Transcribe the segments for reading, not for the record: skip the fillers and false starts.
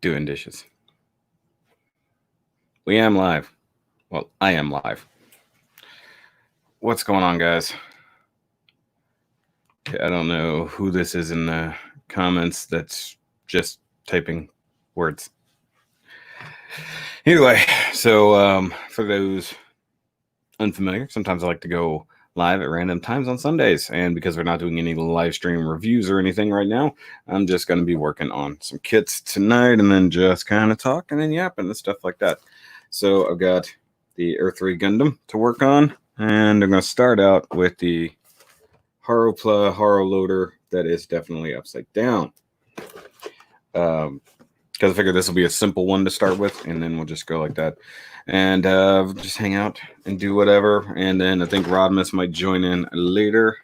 Doing dishes. We am live. Well, I am live. What's going on, guys? Okay, I don't know who this is in the comments that's just typing words. Anyway, so for those unfamiliar, sometimes I like to go live at random times on Sundays, and because we're not doing any live stream reviews or anything right now, I'm just going to be working on some kits tonight and then just kind of talking and yapping and stuff like that. So I've got the Earth 3 Gundam to work on, and I'm going to start out with the Haropla Haro loader that is definitely upside down. Because I figured this will be a simple one to start with, and then we'll just go like that. And just hang out and do whatever. And then I think Rodmus might join in later,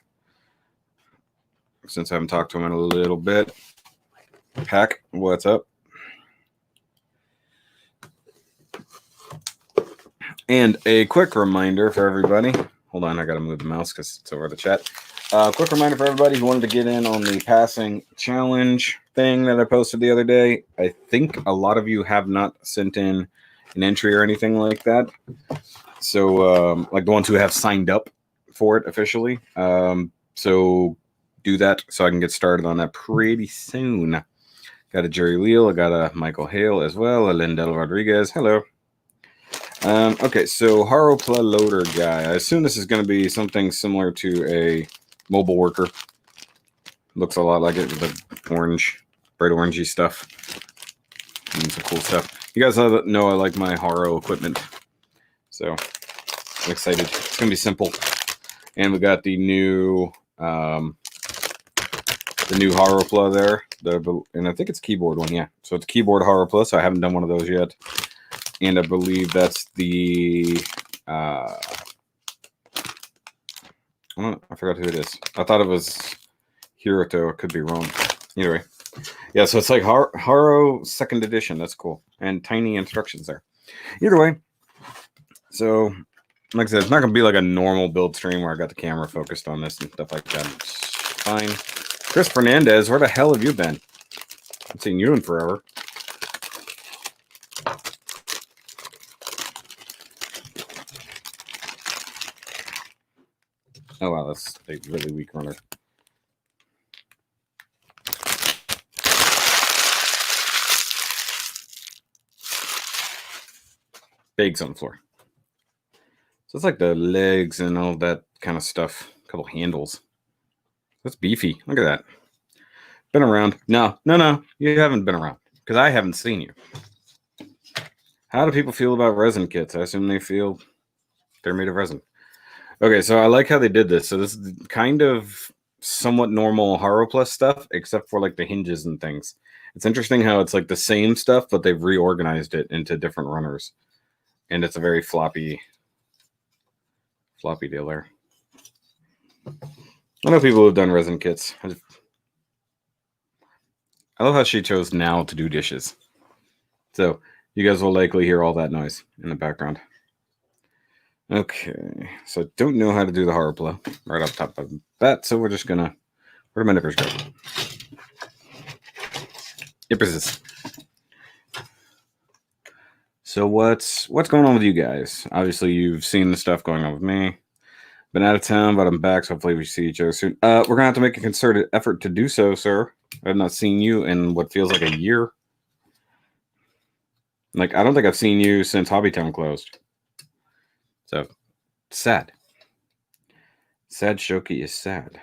since I haven't talked to him in a little bit. Pack, what's up? And a quick reminder for everybody. Hold on, I got to move the mouse because it's over the chat. Quick reminder for everybody who wanted to get in on the passing challenge thing that I posted the other day. I think a lot of you have not sent in an entry or anything like that. So, like the ones who have signed up for it officially. So do that so I can get started on that pretty soon. Got a Jerry Leal. I got a Michael Hale as well. A Lindell Rodriguez. Hello. Okay, so Haropla loader guy. I assume this is going to be something similar to a mobile worker. Looks a lot like it with the orange, bright orangey stuff. And some cool stuff. You guys know I like my Haro equipment. So I'm excited. It's going to be simple. And we got the new Haropla there. And I think it's keyboard one, yeah. So it's keyboard Haropla, so I haven't done one of those yet. And I believe that's the I forgot who it is. I thought it was Hiroto. I could be wrong. Anyway, yeah. So it's like Haro second edition. That's cool, and tiny instructions there. Either way, so like I said, it's not gonna be like a normal build stream where I got the camera focused on this and stuff like that. It's fine. Chris Fernandez, where the hell have you been? I haven't seen you in forever. Oh, wow, that's a really weak runner. Bags on the floor. So it's like the legs and all that kind of stuff. A couple handles. That's beefy. Look at that. Been around. No. You haven't been around because I haven't seen you. How do people feel about resin kits? I assume they feel they're made of resin. Okay, so I like how they did this. So this is kind of somewhat normal Haropla stuff, except for like the hinges and things. It's interesting how it's like the same stuff, but they've reorganized it into different runners. And it's a very floppy deal there. I know people who have done resin kits. I love how she chose now to do dishes. So you guys will likely hear all that noise in the background. Okay, so I don't know how to do the Haropla right off the top of that, so we're just gonna. Where do my nippers go? Nippers. So what's going on with you guys? Obviously, you've seen the stuff going on with me. Been out of town, but I'm back, so hopefully we see each other soon. We're gonna have to make a concerted effort to do so, sir. I've not seen you in what feels like a year. Like, I don't think I've seen you since Hobbytown closed. So, sad. Sad Shoky is sad.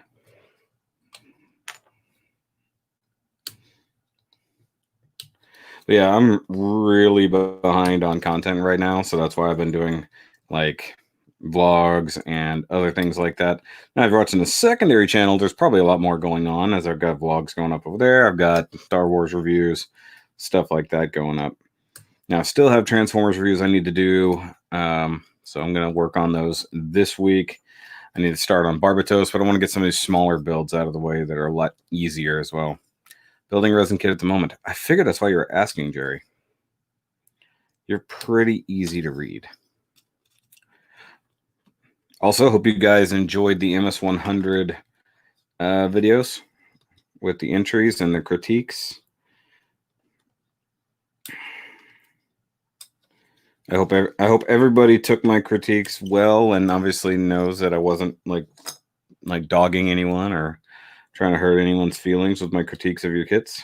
But yeah, I'm really behind on content right now, so that's why I've been doing, like, vlogs and other things like that. Now, if you're watching the secondary channel, there's probably a lot more going on, as I've got vlogs going up over there. I've got Star Wars reviews, stuff like that going up. Now, I still have Transformers reviews I need to do, so I'm going to work on those this week. I need to start on Barbatos, but I want to get some of these smaller builds out of the way that are a lot easier as well. Building resin kit at the moment. I figured that's why you were asking, Jerry. You're pretty easy to read. Also, hope you guys enjoyed the MS100 videos with the entries and the critiques. I hope everybody took my critiques well, and obviously knows that I wasn't like dogging anyone or trying to hurt anyone's feelings with my critiques of your kits.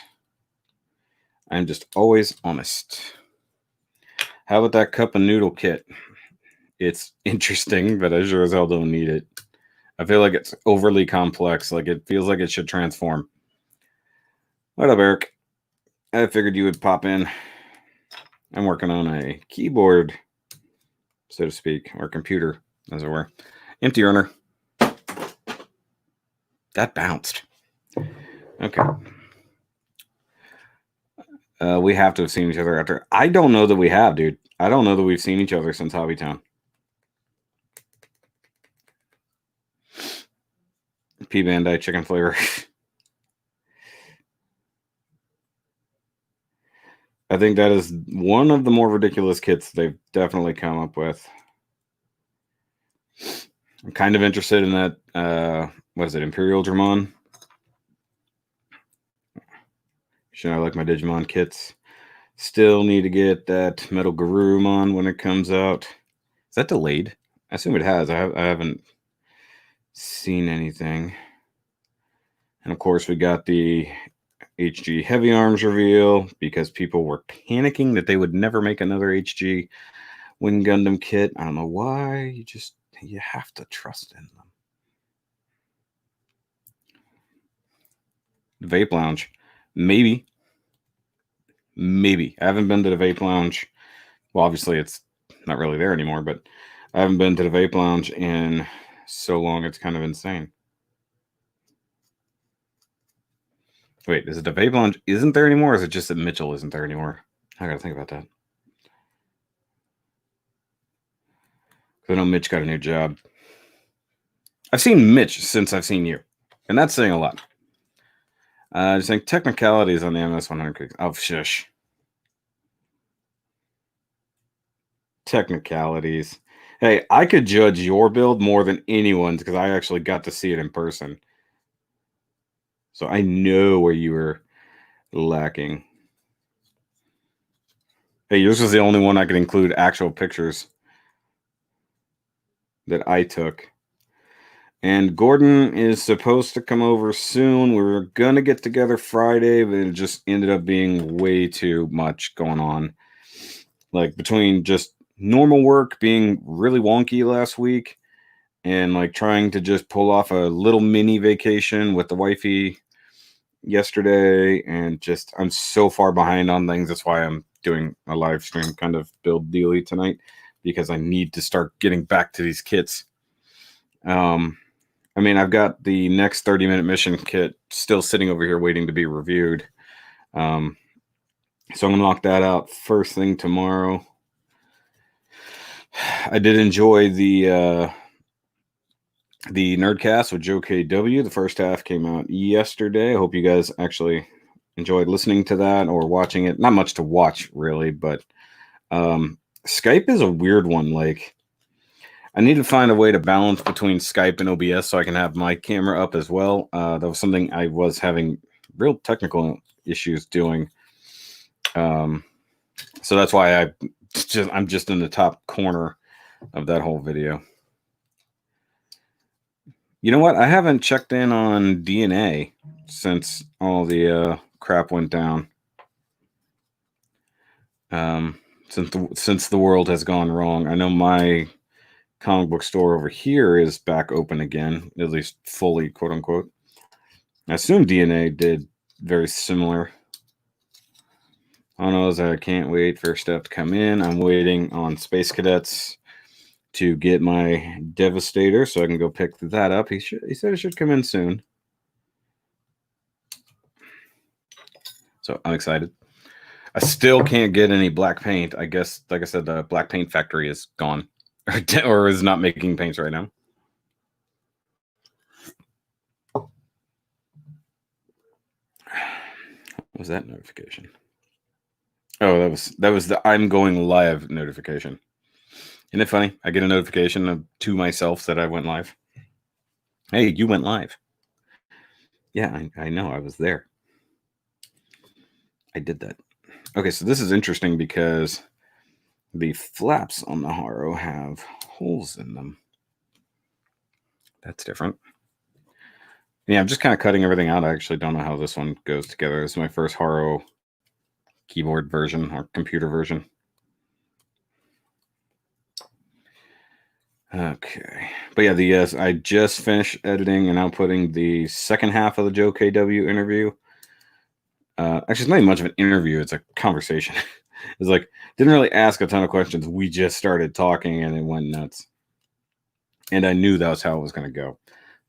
I'm just always honest. How about that cup and noodle kit? It's interesting, but I sure as hell don't need it. I feel like it's overly complex. Like it feels like it should transform. What up, Eric? I figured you would pop in. I'm working on a keyboard, so to speak, or computer, as it were. Empty runner. That bounced. Okay. We have to have seen each other after. I don't know that we have, dude. I don't know that we've seen each other since Hobbytown. P Bandai chicken flavor. I think that is one of the more ridiculous kits they've definitely come up with. I'm kind of interested in that. What is it, Imperial Dramon? Should I like my Digimon kits? Still need to get that Metal Garurumon when it comes out. Is that delayed? I assume it has. I haven't seen anything. And of course, we got the HG Heavy Arms reveal because people were panicking that they would never make another HG Wing Gundam kit. I don't know why. You have to trust in them. The Vape Lounge. Maybe. I haven't been to the Vape Lounge. Well, obviously it's not really there anymore, but I haven't been to the Vape Lounge in so long. It's kind of insane. Wait, is it the Vape Lounge isn't there anymore, or is it just that Mitchell isn't there anymore? I gotta think about that. I know Mitch got a new job. I've seen Mitch since I've seen you, and that's saying a lot. Just saying technicalities on the MS-100. Oh, shush. Technicalities. Hey, I could judge your build more than anyone's because I actually got to see it in person. So I know where you were lacking. Hey, yours was the only one I could include actual pictures that I took. And Gordon is supposed to come over soon. We were going to get together Friday, but it just ended up being way too much going on. Like between just normal work being really wonky last week and like trying to just pull off a little mini vacation with the wifey yesterday, and just I'm so far behind on things. That's why I'm doing a live stream kind of build dealy tonight, because I need to start getting back to these kits. I mean, I've got the next 30-minute mission kit still sitting over here waiting to be reviewed. So I'm going to knock that out first thing tomorrow. I did enjoy the Nerdcast with Joe KW. The first half came out yesterday. I hope you guys actually enjoyed listening to that or watching it. Not much to watch, really, but Skype is a weird one. Like, I need to find a way to balance between Skype and OBS so I can have my camera up as well. That was something I was having real technical issues doing. So that's why I'm just in the top corner of that whole video. You know what? I haven't checked in on DNA since all the crap went down. Since the world has gone wrong. I know my comic book store over here is back open again, at least fully, quote unquote. I assume DNA did very similar. On those, I can't wait for stuff to come in. I'm waiting on Space Cadets to get my Devastator so I can go pick that up. He said it should come in soon. So I'm excited. I still can't get any black paint. I guess, like I said, the black paint factory is gone or is not making paints right now. What was that notification? Oh, that was the I'm going live notification. Isn't it funny? I get a notification to myself that I went live. Hey, you went live. Yeah, I know. I was there. I did that. Okay, so this is interesting because The flaps on the Haro have holes in them. That's different. Yeah, I'm just kind of cutting everything out. I actually don't know how this one goes together. This is my first Haro keyboard version or computer version. Okay, but yeah, I just finished editing and outputting the second half of the Joe KW interview. Actually, it's not even much of an interview; it's a conversation. It's like didn't really ask a ton of questions. We just started talking, and it went nuts. And I knew that was how it was going to go.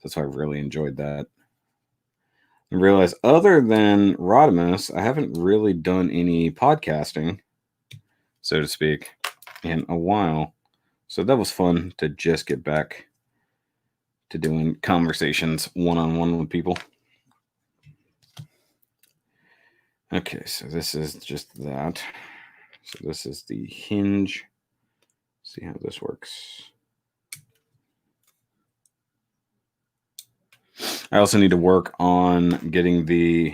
That's why I really enjoyed that. And realized, other than Rodimus, I haven't really done any podcasting, so to speak, in a while. So that was fun to just get back to doing conversations one-on-one with people. Okay, so this is just that. So this is the hinge. See how this works. I also need to work on getting the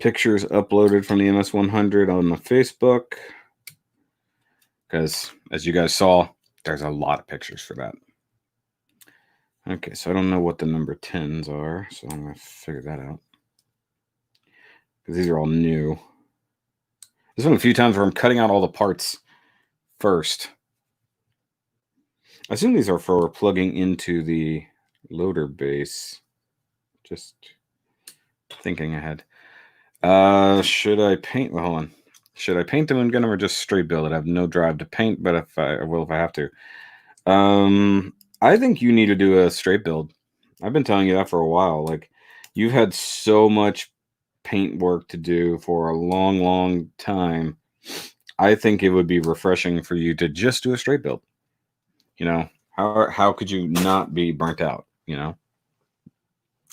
pictures uploaded from the MS-100 on the Facebook. Because, as you guys saw, there's a lot of pictures for that. Okay, so I don't know what the number 10s are, so I'm going to figure that out. Because these are all new. There's been a few times where I'm cutting out all the parts first. I assume these are for plugging into the loader base. Just thinking ahead. Should I paint? Well, hold on. Should I paint them and get them or just straight build it? I have no drive to paint, but I will if I have to. I think you need to do a straight build. I've been telling you that for a while. Like, you've had so much paint work to do for a long, long time. I think it would be refreshing for you to just do a straight build. You know, how could you not be burnt out? You know.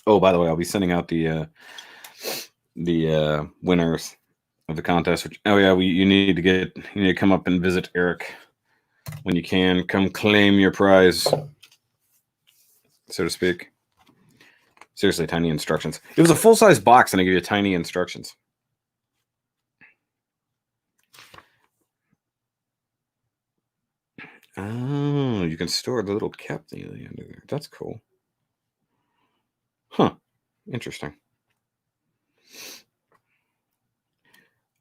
Oh, by the way, I'll be sending out the winners of the contest. Which, oh yeah, you need to come up and visit Eric when you can. Come claim your prize, so to speak. Seriously, tiny instructions. It was a full-size box, and I give you tiny instructions. Oh, you can store the little cap thing at the end of there. That's cool. Huh. Interesting.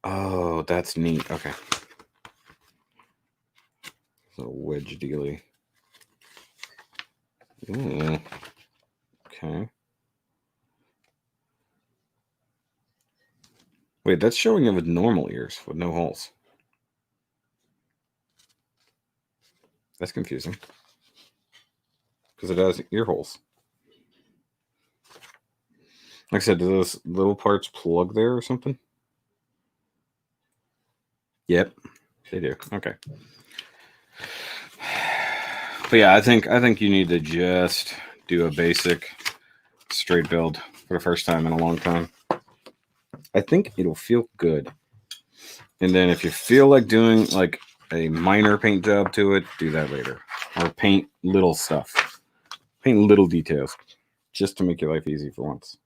Oh, that's neat. Okay. So wedge dealy. Ooh. Okay. Wait, that's showing it with normal ears with no holes. That's confusing. Because it has ear holes. Like I said, do those little parts plug there or something? Yep, they do. Okay. But yeah, I think you need to just do a basic straight build for the first time in a long time. I think it'll feel good. And then if you feel like doing like a minor paint job to it, do that later. Or paint little stuff. Paint little details. Just to make your life easy for once.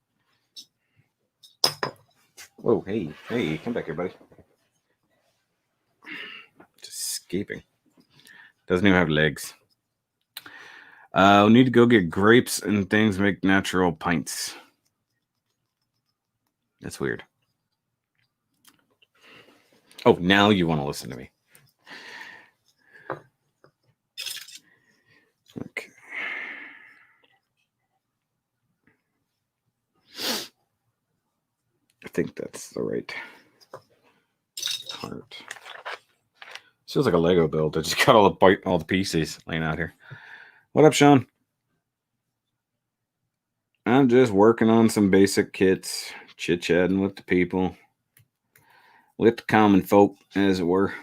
Whoa, hey, come back here, buddy. Just escaping. Doesn't even have legs. We need to go get grapes and things, make natural pints. That's weird. Oh, now you want to listen to me. Okay. I think that's the right part. This feels like a Lego build. I just got all the pieces laying out here. What up, Sean? I'm just working on some basic kits, chit-chatting with the people, with the common folk, as it were.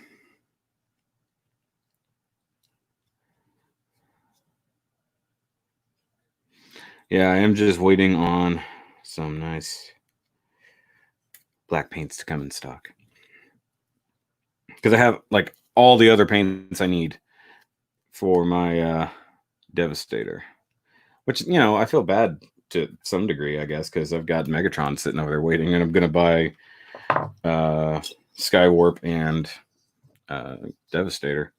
Yeah, I am just waiting on some nice black paints to come in stock. Because I have like all the other paints I need for my Devastator. Which, you know, I feel bad to some degree, I guess, because I've got Megatron sitting over there waiting, and I'm going to buy Skywarp and Devastator.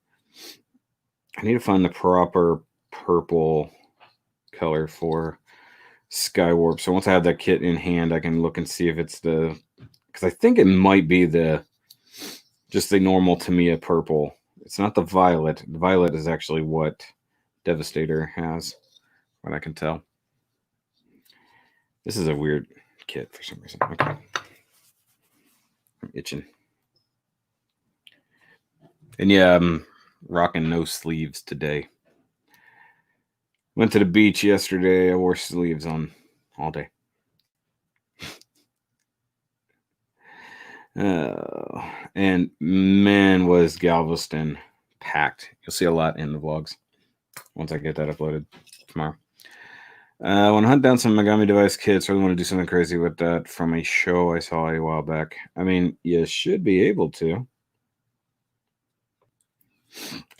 I need to find the proper purple color for Skywarp. So once I have that kit in hand, I can look and see if it's the, because I think it might be just the normal Tamiya purple. It's not the violet. The violet is actually what Devastator has, what I can tell. This is a weird kit for some reason. Okay. I'm itching. And yeah, I'm rocking no sleeves today. Went to the beach yesterday. I wore sleeves on all day. And man, was Galveston packed. You'll see a lot in the vlogs once I get that uploaded tomorrow. I want to hunt down some Megami device kits. I really want to do something crazy with that from a show I saw a while back. I mean, you should be able to.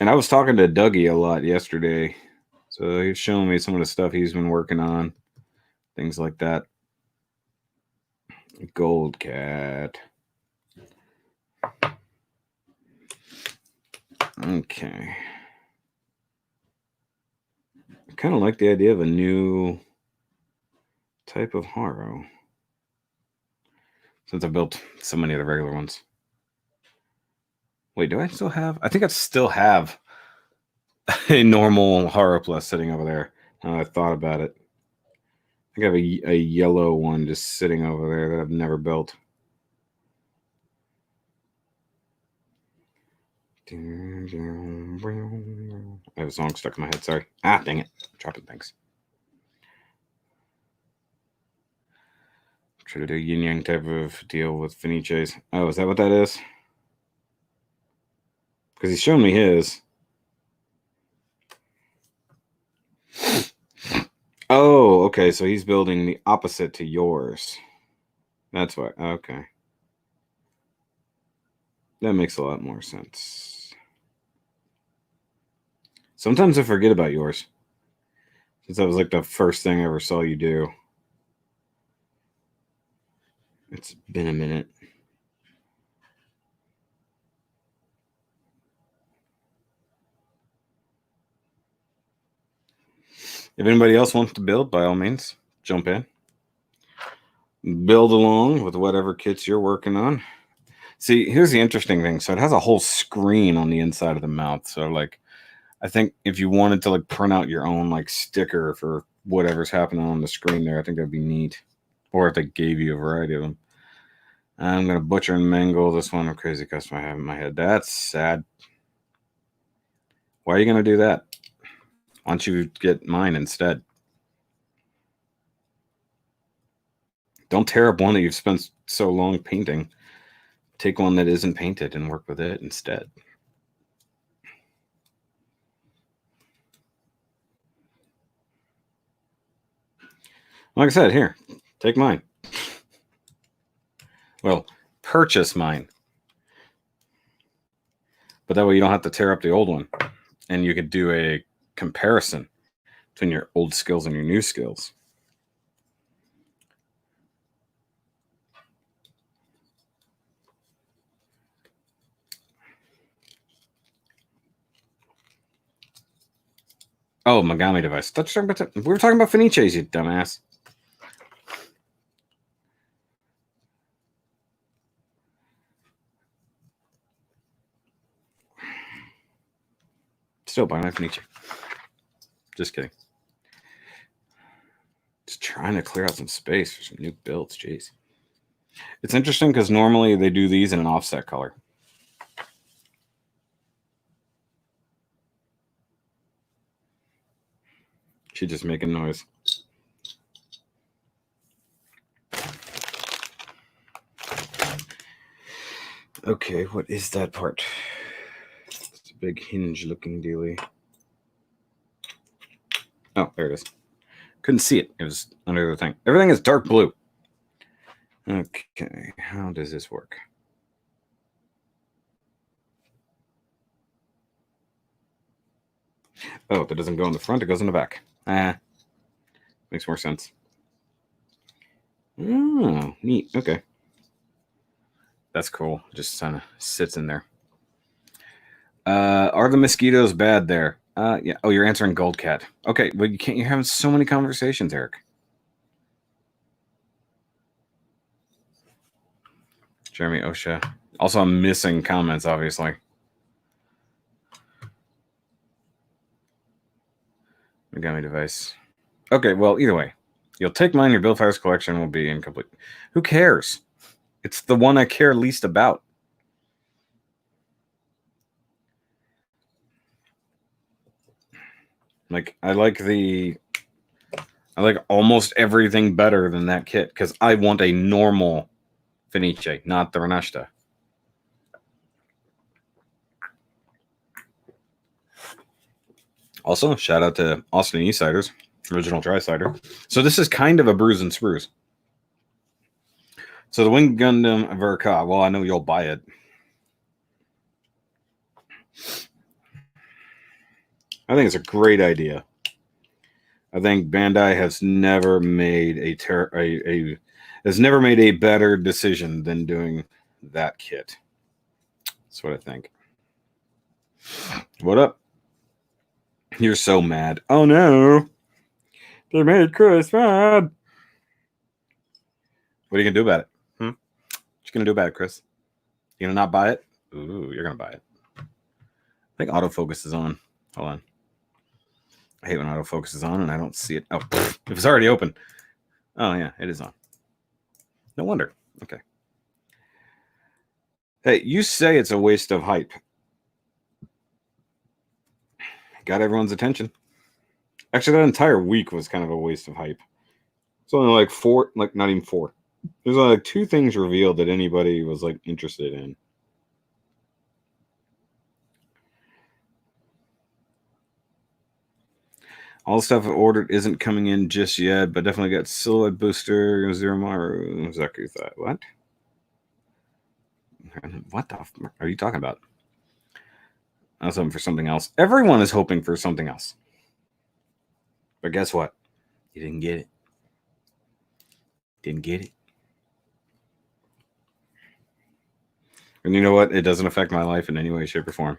And I was talking to Dougie a lot yesterday. So he was showing me some of the stuff he's been working on. Things like that. Gold Cat. Okay. I kind of like the idea of a new type of Haro. Since I built so many of the regular ones. Wait, do I still have? I think I still have a normal Haro Plus sitting over there. Now I thought about it. I think I have a yellow one just sitting over there that I've never built. I have a song stuck in my head. Sorry. Ah, dang it. I'm dropping things. Try to do a yin yang type of deal with Finiches. Oh, is that what that is? Because he's shown me his. Oh, okay. So he's building the opposite to yours. That's why. Okay. That makes a lot more sense. Sometimes I forget about yours. Since that was like the first thing I ever saw you do. It's been a minute. If anybody else wants to build, by all means, jump in. Build along with whatever kits you're working on. See, here's the interesting thing. So it has a whole screen on the inside of the mouth. So like, I think if you wanted to like print out your own like sticker for whatever's happening on the screen there, I think that'd be neat. Or if they gave you a variety of them. I'm going to butcher and mangle this one. A crazy custom I have in my head. That's sad. Why are you going to do that? Why don't you get mine instead? Don't tear up one that you've spent so long painting. Take one that isn't painted and work with it instead. Like I said, here, take mine. Well, purchase mine. But that way you don't have to tear up the old one. And you could do a comparison between your old skills and your new skills. Oh, Megami device. We were talking about Finiches, you dumbass. Still buy my Finiche. Just kidding. Just trying to clear out some space for some new builds. Jeez. It's interesting because normally they do these in an offset color. She's just making noise. Okay, what is that part? It's a big hinge looking dealy. Oh, there it is. Couldn't see it. It was under the thing. Everything is dark blue. Okay, how does this work? Oh, that doesn't go in the front, it goes in the back. Makes more sense. Oh, neat. Okay. That's cool. Just kind of sits in there. Are the mosquitoes bad there? Yeah. Oh, you're answering Gold Cat. Okay, but you can't. You're having so many conversations, Eric. Jeremy Osha. Also, I'm missing comments, obviously. Megami device. Okay, well, either way. You'll take mine, your Billfire's collection will be incomplete. Who cares? It's the one I care least about. Like, I like almost everything better than that kit, because I want a normal Fenice, not the Renashta. Also, shout out to Austin E-Ciders, original dry cider. So this is kind of a Brews and Sprues. So the Wing Gundam Verka, well, I know you'll buy it. I think it's a great idea. I think Bandai has never made has never made a better decision than doing that kit. That's what I think. What up? You're so mad. Oh no. They made Chris mad. What are you gonna do about it? What you gonna do about it, Chris? You gonna not buy it? Ooh, you're gonna buy it. I think autofocus is on. Hold on. I hate when autofocus is on and I don't see it. Oh, if it's already open. Oh yeah, it is on. No wonder. Okay. Hey, you say it's a waste of hype. Got everyone's attention. Actually, that entire week was kind of a waste of hype. It's only like four, like not even four. There's only like 2 things revealed that anybody was like interested in. All the stuff I ordered isn't coming in just yet, but definitely got Silhouette Booster, Zero Maru, Zaku Thought. What? What the f are you talking about? I was hoping for something else. Everyone is hoping for something else. But guess what? You didn't get it. Didn't get it. And you know what? It doesn't affect my life in any way, shape, or form.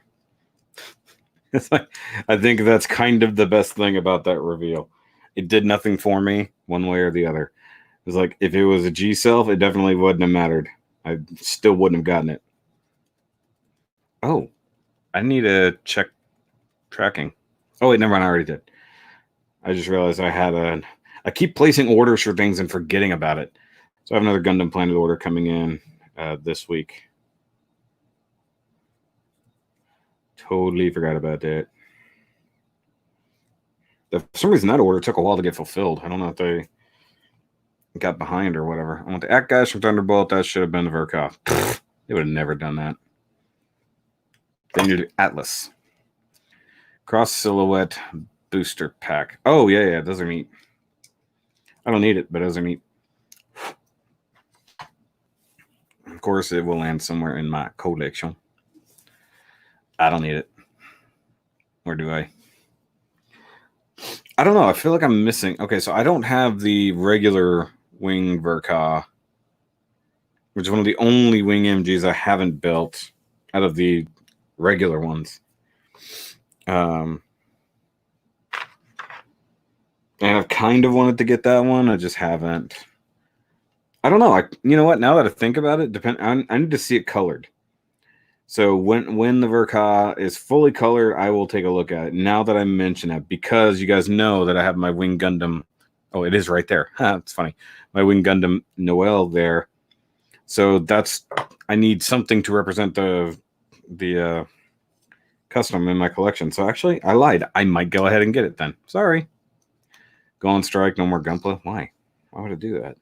It's like, I think that's kind of the best thing about that reveal. It did nothing for me one way or the other. It was like, if it was a G Self, it definitely wouldn't have mattered. I still wouldn't have gotten it. Oh, I need to check tracking. Oh, wait, never mind. I already did. I just realized I keep placing orders for things and forgetting about it. So I have another Gundam Planet order coming in this week. Totally forgot about that. For some reason, that order took a while to get fulfilled. I don't know if they got behind or whatever. I want the Act Guys from Thunderbolt. That should have been the Verkov. They would have never done that. They needed Atlas. Cross Silhouette Booster Pack. Oh, yeah, those are neat. I don't need it, but those are neat. Of course, it will land somewhere in my collection. I don't need it. Or do I? I don't know. I feel like I'm missing. Okay, so I don't have the regular Wing Verka, which is one of the only Wing MGs I haven't built out of the regular ones. And I've kind of wanted to get that one. I just haven't. I don't know. You know what? Now that I think about it, I need to see it colored. So when the Verka is fully colored, I will take a look at it. Now that I mention it, because you guys know that I have my Wing Gundam. Oh, it is right there. It's funny. My Wing Gundam Noel there. So I need something to represent the custom in my collection. So actually, I lied. I might go ahead and get it then. Sorry. Go on strike. No more Gunpla. Why? Why would I do that?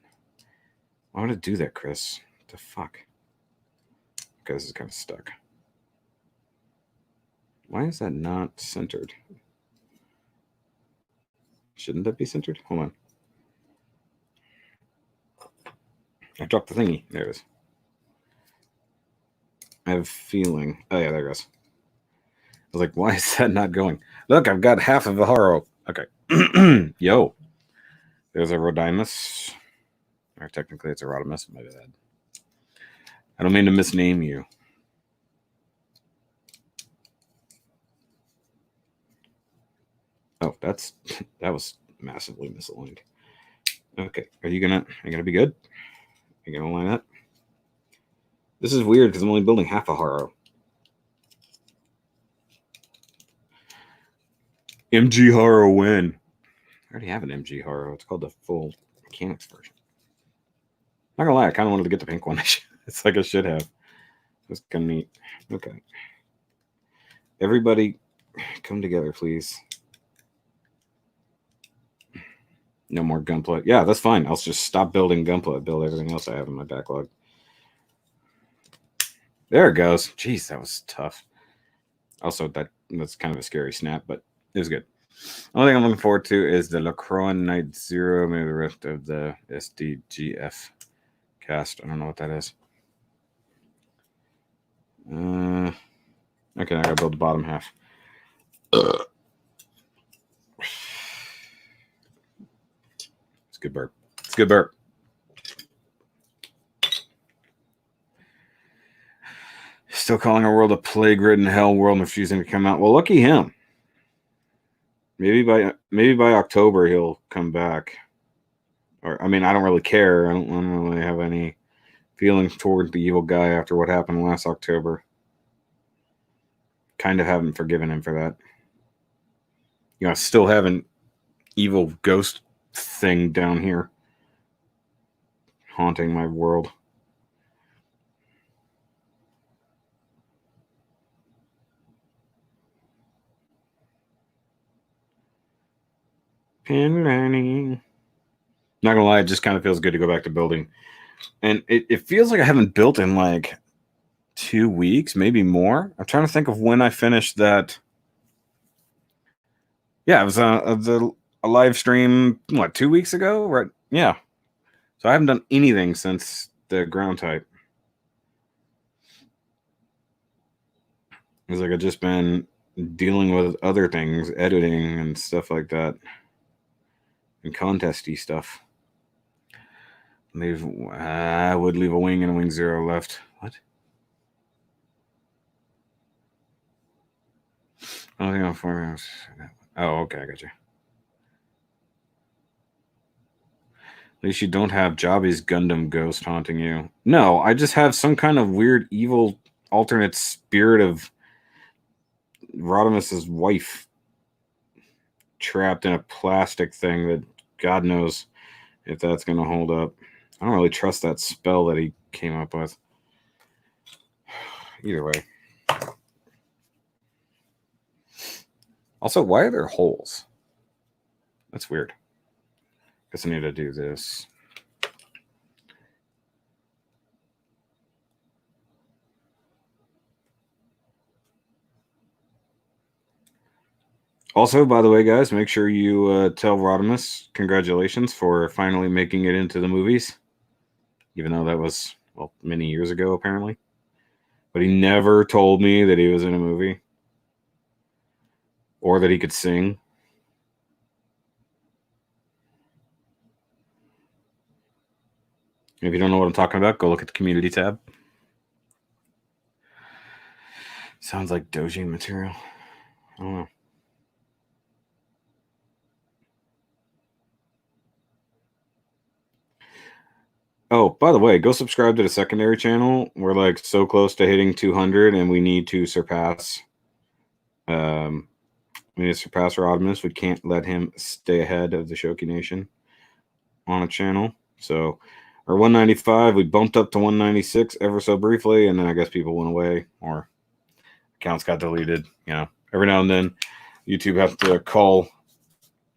Why would I do that, Chris? What the fuck? Okay, this is kind of stuck. Why is that not centered? Shouldn't that be centered? Hold on. I dropped the thingy. There it is. I have a feeling. Oh, yeah, there it goes. I was like, why is that not going? Look, I've got half of a Haro. Okay. Yo. There's a Rodimus. Or technically, it's a Rodimus. My bad. I don't mean to misname you. Oh, that was massively misaligned. Okay, are you gonna be good? Are you gonna line up? This is weird because I'm only building half a Haro. MG Haro win. I already have an MG Haro. It's called the full mechanics version. Not gonna lie, I kind of wanted to get the pink one. It's like I should have. It's kind of neat. Okay. Everybody, come together, please. No more gunpla. Yeah, that's fine. I'll just stop building gunpla. Build everything else I have in my backlog. There it goes. Jeez, that was tough. Also, that's kind of a scary snap, but it was good. The only thing I'm looking forward to is the LaCroix Night Zero, maybe the rest of the SDGF cast. I don't know what that is. Okay, I gotta build the bottom half. It's a good burp. It's a good burp. Still calling our world a plague-ridden hell world, refusing to come out. Well, lucky him. Maybe by October he'll come back. Or I mean, I don't really care. I don't really have any feelings toward the evil guy after what happened last October. Kind of haven't forgiven him for that. You know, I still have an evil ghost thing down here haunting my world. Pen learning. Not gonna lie, it just kind of feels good to go back to building. And it feels like I haven't built in like 2 weeks, maybe more. I'm trying to think of when I finished that. Yeah, it was a live stream, what, 2 weeks ago? Right? Yeah. So I haven't done anything since the ground type. It's like I've just been dealing with other things, editing and stuff like that, and contesty stuff. I would leave a wing and a wing 0 left. What? Oh, yeah, 4 rounds. Oh, okay, I got you. At least you don't have Jobby's Gundam ghost haunting you. No, I just have some kind of weird evil alternate spirit of Rodimus's wife trapped in a plastic thing that God knows if that's going to hold up. I don't really trust that spell that he came up with. Either way. Also, why are there holes? That's weird. Guess I need to do this. Also, by the way, guys, make sure you tell Rodimus congratulations for finally making it into the movies. Even though that was, well, many years ago, apparently. But he never told me that he was in a movie. Or that he could sing. If you don't know what I'm talking about, go look at the community tab. Sounds like doji material. I don't know. Oh, by the way, go subscribe to the secondary channel. We're like so close to hitting 200, and we need to surpass. We need to surpass Rodimus. We can't let him stay ahead of the Shoky Nation on a channel. So, our 195, we bumped up to 196 ever so briefly, and then I guess people went away or accounts got deleted. You know, every now and then, YouTube has to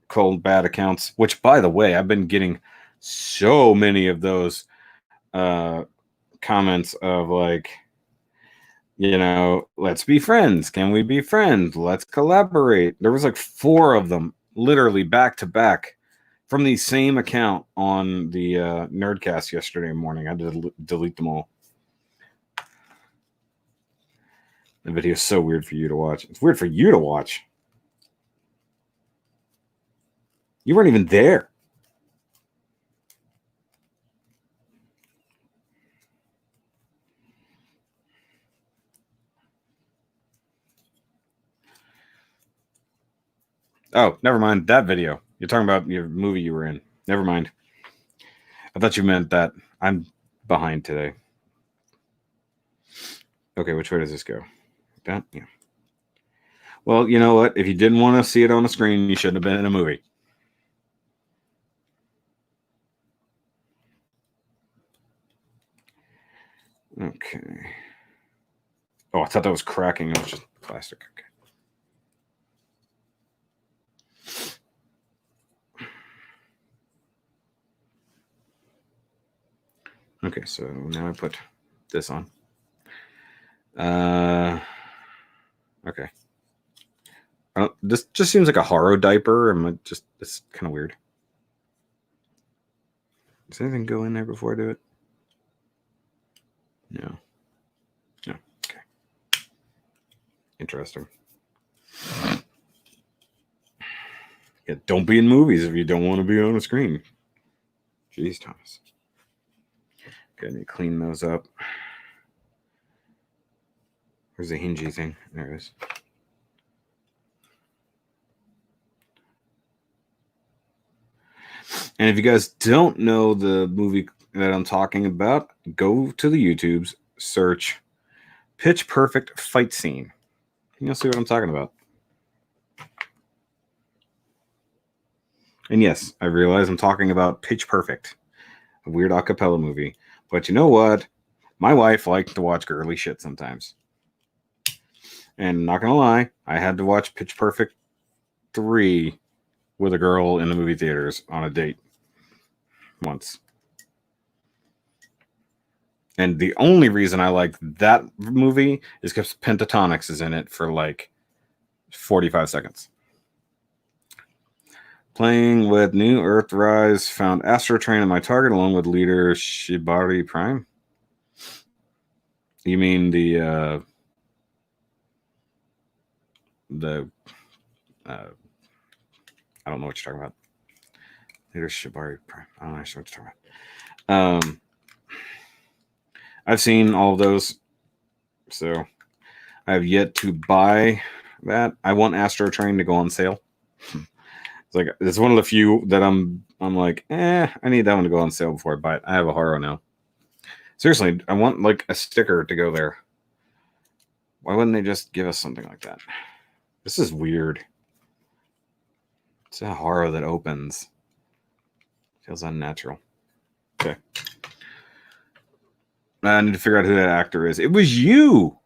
call bad accounts. Which, by the way, I've been getting so many of those comments of like, you know, let's be friends. Can we be friends? Let's collaborate. There was like 4 of them literally back to back from the same account on the Nerdcast yesterday morning. I had to delete them all. The video is so weird for you to watch. It's weird for you to watch. You weren't even there. Oh, never mind. That video. You're talking about your movie you were in. Never mind. I thought you meant that. I'm behind today. Okay, which way does this go? That? Yeah. Well, you know what? If you didn't want to see it on the screen, you shouldn't have been in a movie. Okay. Oh, I thought that was cracking. It was just plastic. Okay. Okay, so now I put this on. Okay. This just seems like a horror diaper. It's kind of weird. Does anything go in there before I do it? No. No. Okay. Interesting. Yeah, don't be in movies if you don't want to be on a screen. Jeez, Thomas. Okay, I need to clean those up. Where's the hingy thing? There it is. And if you guys don't know the movie that I'm talking about, go to the YouTubes, search Pitch Perfect fight scene. You'll see what I'm talking about. And yes, I realize I'm talking about Pitch Perfect, a weird a cappella movie. But you know what? My wife liked to watch girly shit sometimes. And not gonna lie, I had to watch Pitch Perfect 3 with a girl in the movie theaters on a date once. And the only reason I like that movie is because Pentatonix is in it for like 45 seconds. Playing with New Earthrise, found Astro Train in my target along with leader Shibari Prime. You mean the I don't know what you're talking about. Leader Shibari Prime. I don't know what you're talking about. I've seen all of those, so I have yet to buy that. I want Astro Train to go on sale. It's one of the few that I'm like, I need that one to go on sale before I buy it. I have a horror now. Seriously, I want like a sticker to go there. Why wouldn't they just give us something like that? This is weird. It's a horror that opens. Feels unnatural. Okay. I need to figure out who that actor is. It was you.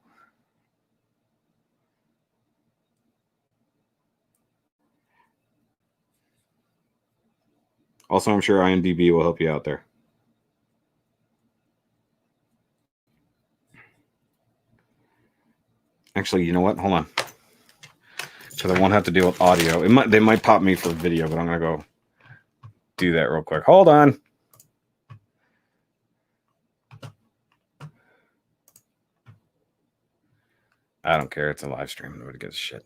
Also, I'm sure IMDb will help you out there. Actually, you know what? Hold on. Because I won't have to deal with audio. They might pop me for video, but I'm going to go do that real quick. Hold on. I don't care. It's a live stream. Nobody gives a shit.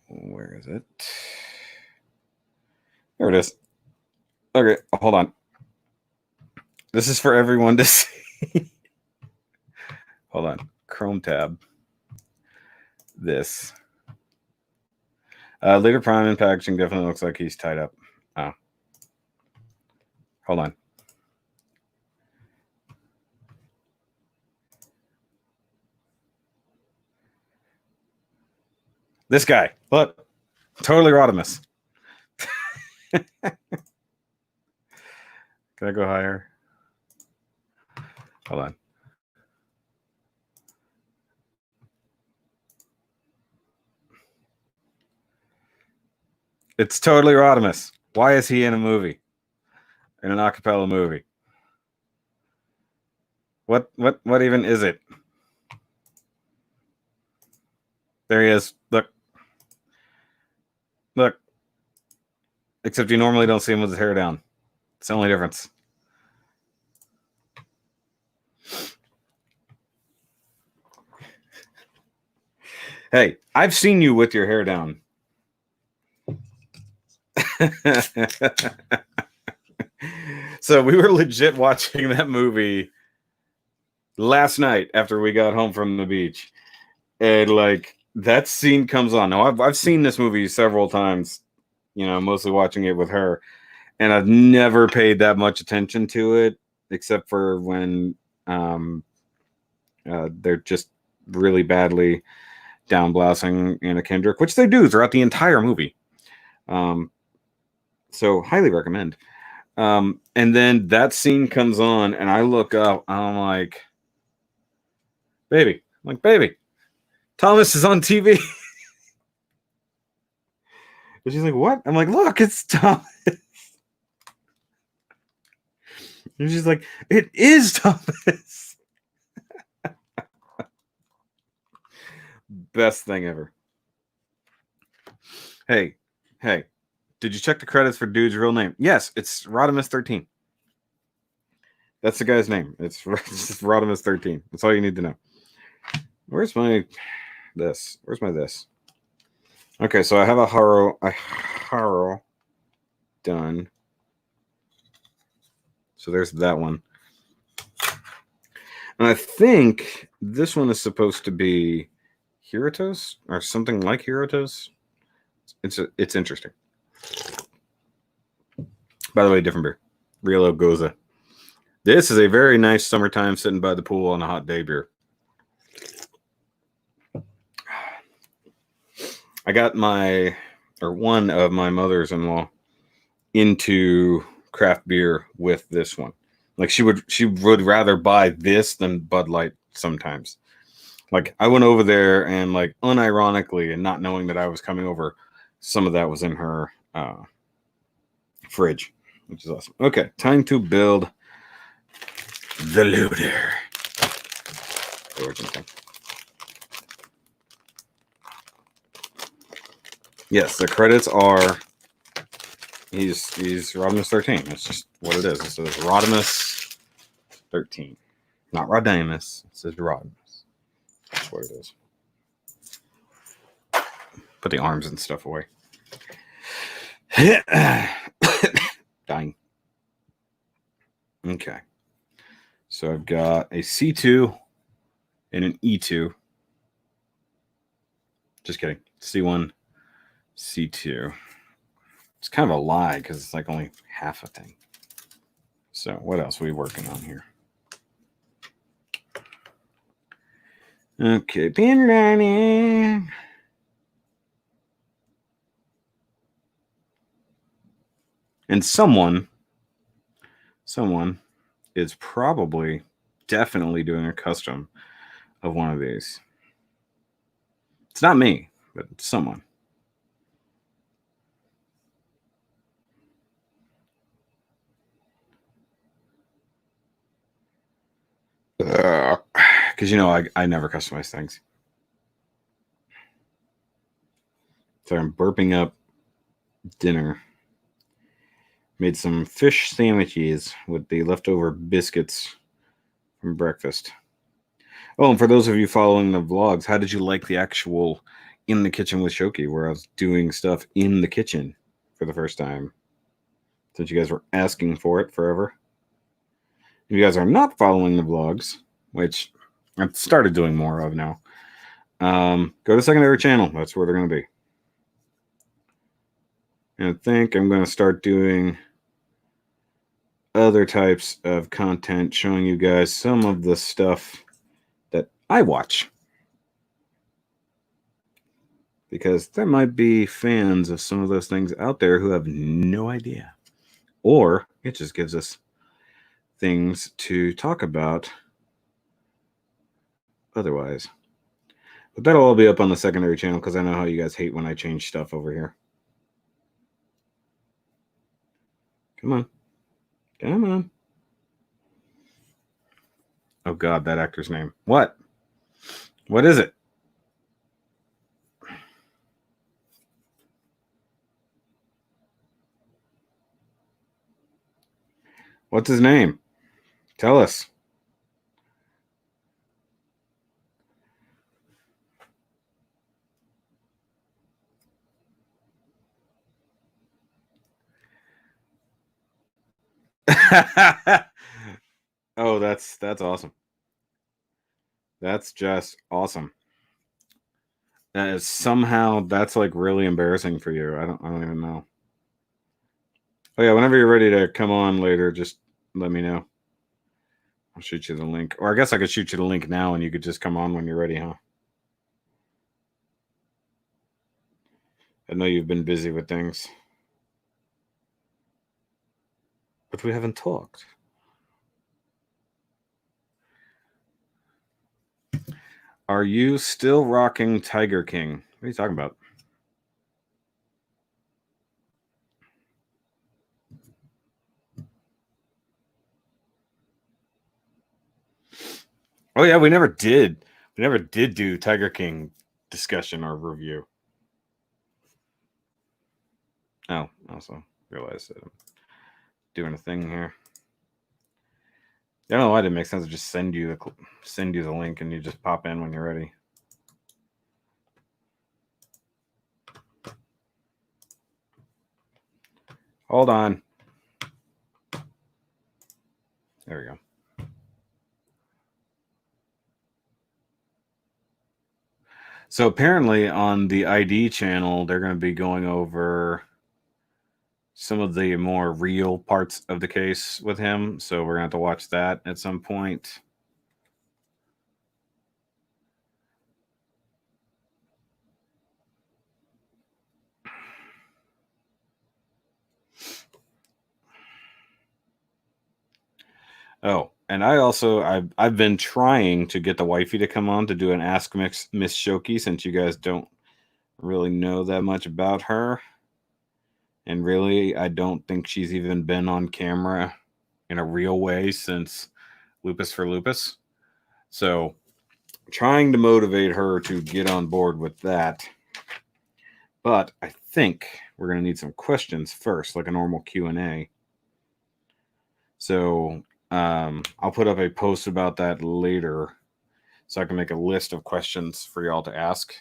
Where is it? There it is. Okay, hold on. This is for everyone to see. Hold on. Chrome tab. This. Later Prime in packaging definitely looks like he's tied up. Oh. Hold on. This guy. Look. Totally Rodimus. Can I go higher? Hold on. It's totally Rodimus. Why is he in a movie? In an a cappella movie? What even is it? There he is. Look. Look. Except you normally don't see him with his hair down. It's the only difference. Hey, I've seen you with your hair down. So we were legit watching that movie last night after we got home from the beach, and like that scene comes on. Now I've seen this movie several times, you know, mostly watching it with her, and I've never paid that much attention to it except for when they're just really badly down blousing Anna Kendrick, which they do throughout the entire movie. Um, so highly recommend. And then that scene comes on, and I look up, and I'm like, baby, Thomas is on TV. And she's like, what? I'm like, look, it's Thomas. And she's like, it is Thomas. Best thing ever. Hey, did you check the credits for dude's real name? Yes, it's Rodimus 13. That's the guy's name. It's just Rodimus 13. That's all you need to know. Where's my this? Where's my this? Okay, so I have a Haro done. So there's that one. And I think this one is supposed to be Hirotos or something like Hirotos. It's interesting. By the way, different beer. Real Goza. This is a very nice summertime sitting by the pool on a hot day beer. I got one of my mothers-in-law into craft beer with this one. Like she would rather buy this than Bud Light sometimes. Like I went over there and like unironically and not knowing that I was coming over, some of that was in her fridge, which is awesome. Okay, time to build the looter. Yes, the credits are he's Rodimus 13. That's just what it is. It says Rodimus 13. Not Rodimus. It says Rodimus. That's what it is. Put the arms and stuff away. Dying. Okay. So I've got a C2 and an E2. Just kidding. C1, C2. It's kind of a lie because it's like only half a thing. So what else are we working on here? Okay, pin lining. And someone is probably definitely doing a custom of one of these. It's not me, but someone. Because you know I never customize things. So I'm burping up dinner. Made some fish sandwiches with the leftover biscuits from breakfast. Oh, and for those of you following the vlogs, how did you like the actual in the kitchen with Shoki, where I was doing stuff in the kitchen for the first time? Since you guys were asking for it forever. If you guys are not following the vlogs, which I've started doing more of now, go to secondary channel. That's where they're going to be. And I think I'm going to start doing other types of content showing you guys some of the stuff that I watch. Because there might be fans of some of those things out there who have no idea. Or it just gives us things to talk about otherwise. But that'll all be up on the secondary channel because I know how you guys hate when I change stuff over here. Come on. Come on. Oh, God, that actor's name. What? What is it? What's his name? Tell us. Oh, that's awesome. That's just awesome. That is somehow that's like really embarrassing for you. I don't even know. Oh yeah, whenever you're ready to come on later, just let me know. I'll shoot you the link. Or I guess I could shoot you the link now and you could just come on when you're ready, huh? I know you've been busy with things. But we haven't talked. Are you still rocking Tiger King? What are you talking about? Oh yeah, we never did. We never did do Tiger King discussion or review. Oh, also realized that I'm doing a thing here. I don't know why it didn't make sense to just send you the link and you just pop in when you're ready. Hold on. There we go. So apparently on the ID channel, they're going to be going over some of the more real parts of the case with him. So we're going to have to watch that at some point. Oh, and I've been trying to get the wifey to come on to do an Ask Miss Shoky since you guys don't really know that much about her. And really, I don't think she's even been on camera in a real way since Lupus for Lupus. So, trying to motivate her to get on board with that. But I think we're going to need some questions first, like a normal Q&A. So, I'll put up a post about that later so I can make a list of questions for y'all to ask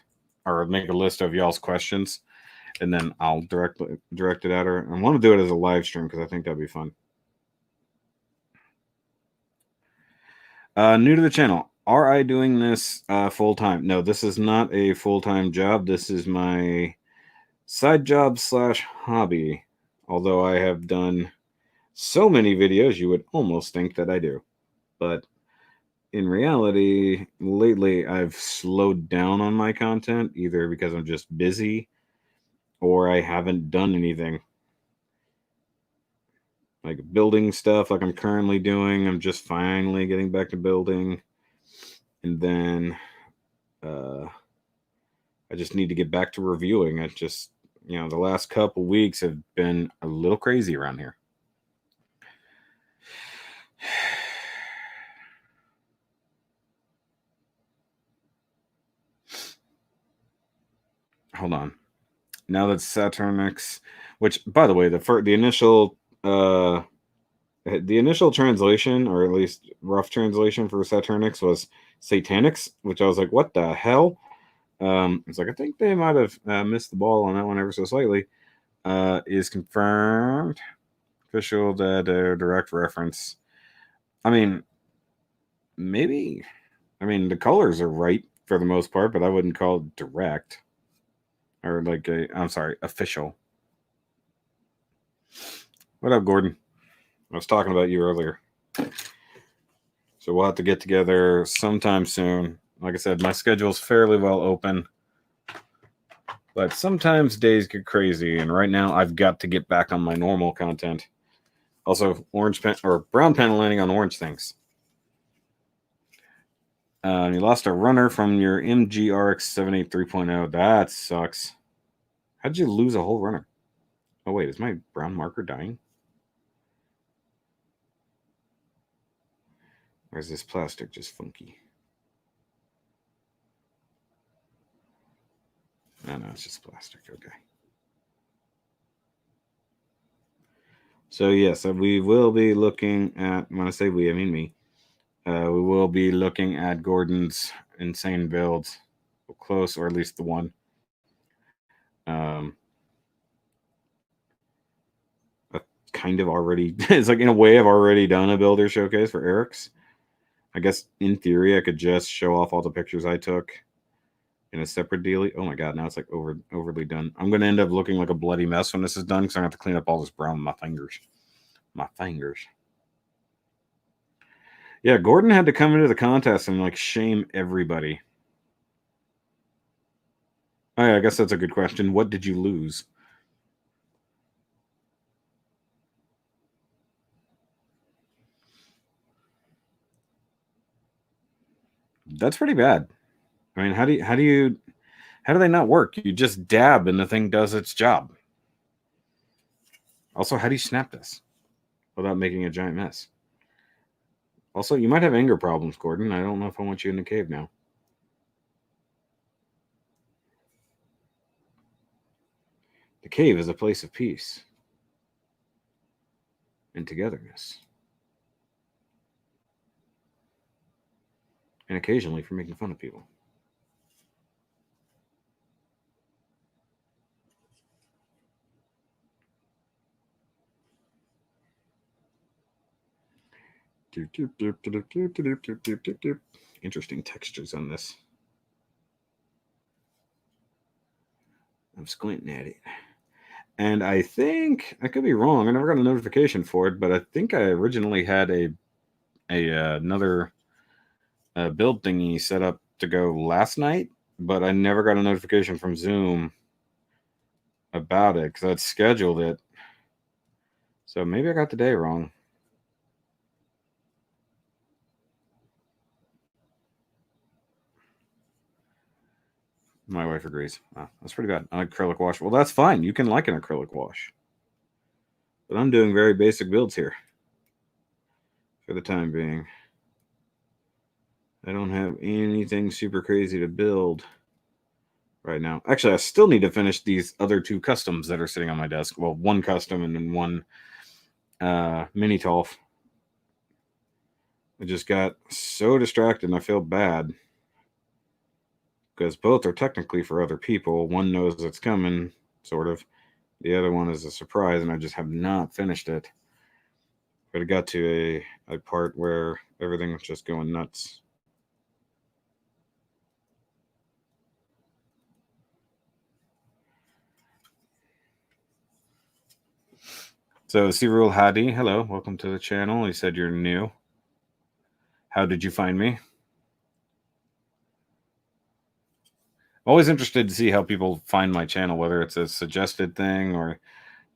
or make a list of y'all's questions and then I'll direct it at her. I want to do it as a live stream because I think that'd be fun. New to the channel. Are I doing this full time? No, this is not a full time job. This is my side job / hobby. Although I have done so many videos, you would almost think that I do. But in reality, lately I've slowed down on my content either because I'm just busy or I haven't done anything. Like building stuff like I'm currently doing. I'm just finally getting back to building. And then I just need to get back to reviewing. It just, the last couple weeks have been a little crazy around here. Hold on. Now that Saturnix, which by the way, the initial translation, or at least rough translation for Saturnix was Satanix, which I was like, what the hell? It's like I think they might have missed the ball on that one ever so slightly. Is confirmed. Official direct reference. I mean, maybe. I mean, the colors are right for the most part, but I wouldn't call it direct or like I'm sorry, official. What up, Gordon? I was talking about you earlier. So we'll have to get together sometime soon. Like I said, my schedule's fairly well open. But sometimes days get crazy, and right now I've got to get back on my normal content. Also, orange pen or brown pen landing on orange things. You lost a runner from your MGRX 783.0. That sucks. How'd you lose a whole runner? Oh, wait, is my brown marker dying? Or is this plastic just funky? No, it's just plastic. Okay. So, yes, we will be looking at, when I say we, I mean me. We will be looking at Gordon's insane builds, close, or at least the one. I kind of already, it's like in a way I've already done a builder showcase for Eric's. I guess in theory I could just show off all the pictures I took in a separate dealie. Oh my god, now it's like overly done. I'm gonna end up looking like a bloody mess when this is done because I have to clean up all this brown with my fingers. My fingers. Yeah, Gordon had to come into the contest and like shame everybody. Oh yeah, I guess that's a good question. What did you lose? That's pretty bad. I mean, how do they not work? You just dab and the thing does its job. Also, how do you snap this without making a giant mess? Also, you might have anger problems, Gordon. I don't know if I want you in the cave now. The cave is a place of peace and togetherness. And occasionally for making fun of people. Interesting textures on this. I'm squinting at it. And I think I could be wrong. I never got a notification for it, but I think I originally had another build thingy set up to go last night, but I never got a notification from Zoom about it because I'd scheduled it. So maybe I got the day wrong. My wife agrees. Wow, that's pretty bad. An acrylic wash. Well, that's fine. You can like an acrylic wash. But I'm doing very basic builds here for the time being. I don't have anything super crazy to build right now. Actually, I still need to finish these other two customs that are sitting on my desk. Well, one custom and then one mini Tolf. I just got so distracted and I feel bad because both are technically for other people. One knows it's coming, sort of. The other one is a surprise, and I just have not finished it. But it got to a part where everything was just going nuts. So, Cyril Hadi, hello, welcome to the channel. He said you're new. How did you find me? Always interested to see how people find my channel, whether it's a suggested thing or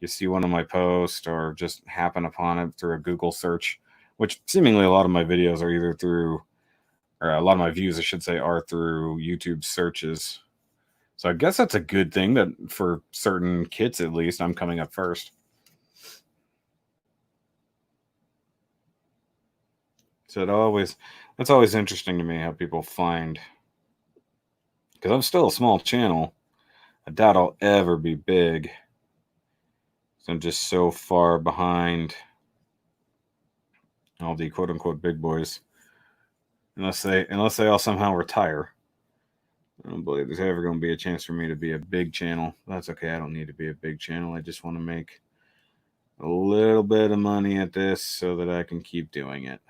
you see one of my posts or just happen upon it through a Google search, which seemingly a lot of my videos are either through, or a lot of my views, I should say, are through YouTube searches. So I guess that's a good thing that for certain kits, at least, I'm coming up first. So that's always interesting to me how people find, because I'm still a small channel. I doubt I'll ever be big. So I'm just so far behind all the quote unquote big boys. Unless they all somehow retire. I don't believe there's ever going to be a chance for me to be a big channel. That's okay. I don't need to be a big channel. I just want to make a little bit of money at this so that I can keep doing it.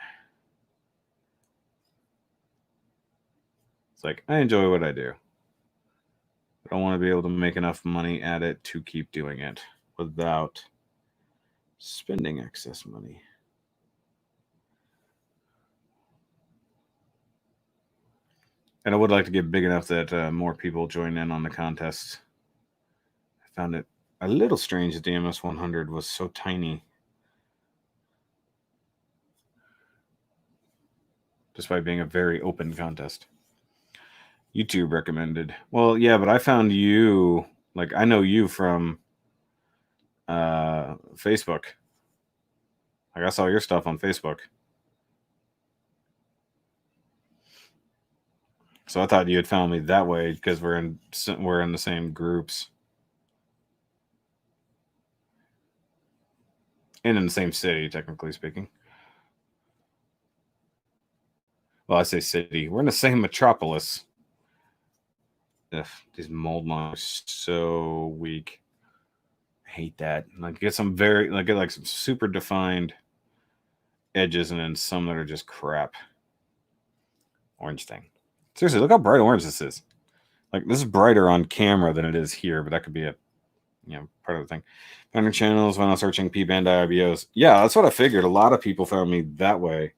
It's like, I enjoy what I do. But I want to be able to make enough money at it to keep doing it without spending excess money. And I would like to get big enough that more people join in on the contest. I found it a little strange that the MS 100 was so tiny. Despite being a very open contest. YouTube recommended. Well, yeah, but I found you, like, I know you from Facebook. Like, I saw your stuff on Facebook. So I thought you had found me that way because we're in the same groups and in the same city, technically speaking. Well, I say city. We're in the same metropolis. Ugh, these mold monsters are so weak. I hate that. Like get some very like get like some super defined edges and then some that are just crap. Orange thing. Seriously, look how bright orange this is. Like this is brighter on camera than it is here, but that could be a part of the thing. Finder channels when I was searching P band IBOs. Yeah, that's what I figured. A lot of people found me that way.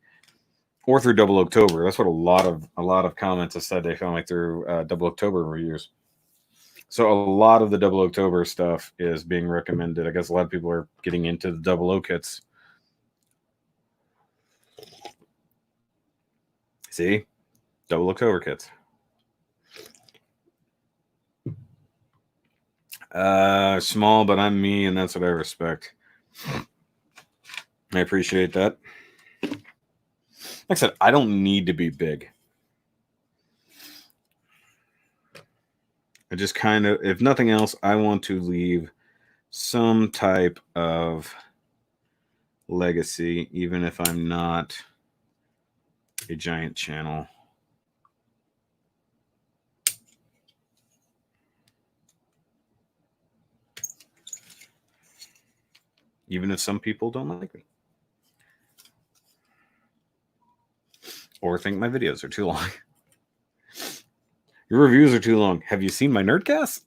Or through Double October. That's what a lot of comments have said they found me through Double October reviews. So a lot of the Double October stuff is being recommended. I guess a lot of people are getting into the Double O kits. See? Double October kits. Small, but I'm me, and that's what I respect. I appreciate that. Like I said, I don't need to be big. I just kind of, if nothing else, I want to leave some type of legacy, even if I'm not a giant channel. Even if some people don't like me. Or think my videos are too long. Your reviews are too long. Have you seen my Nerdcast?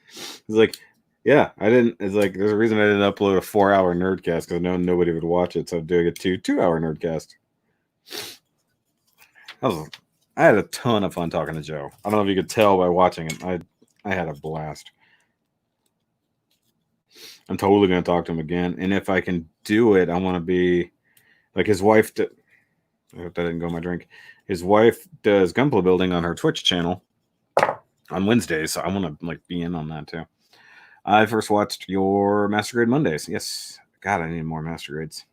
It's like, yeah, I didn't. It's like, there's a reason I didn't upload a 4-hour Nerdcast because nobody would watch it. So I'm doing a 2-hour Nerdcast. I had a ton of fun talking to Joe. I don't know if you could tell by watching it. I had a blast. I'm totally going to talk to him again. And if I can do it, I want to be like his wife. I hope that didn't go my drink. His wife does Gunpla building on her Twitch channel on Wednesdays, so I want to like be in on that too. I first watched your Master Grade Mondays. Yes, God, I need more Master Grades.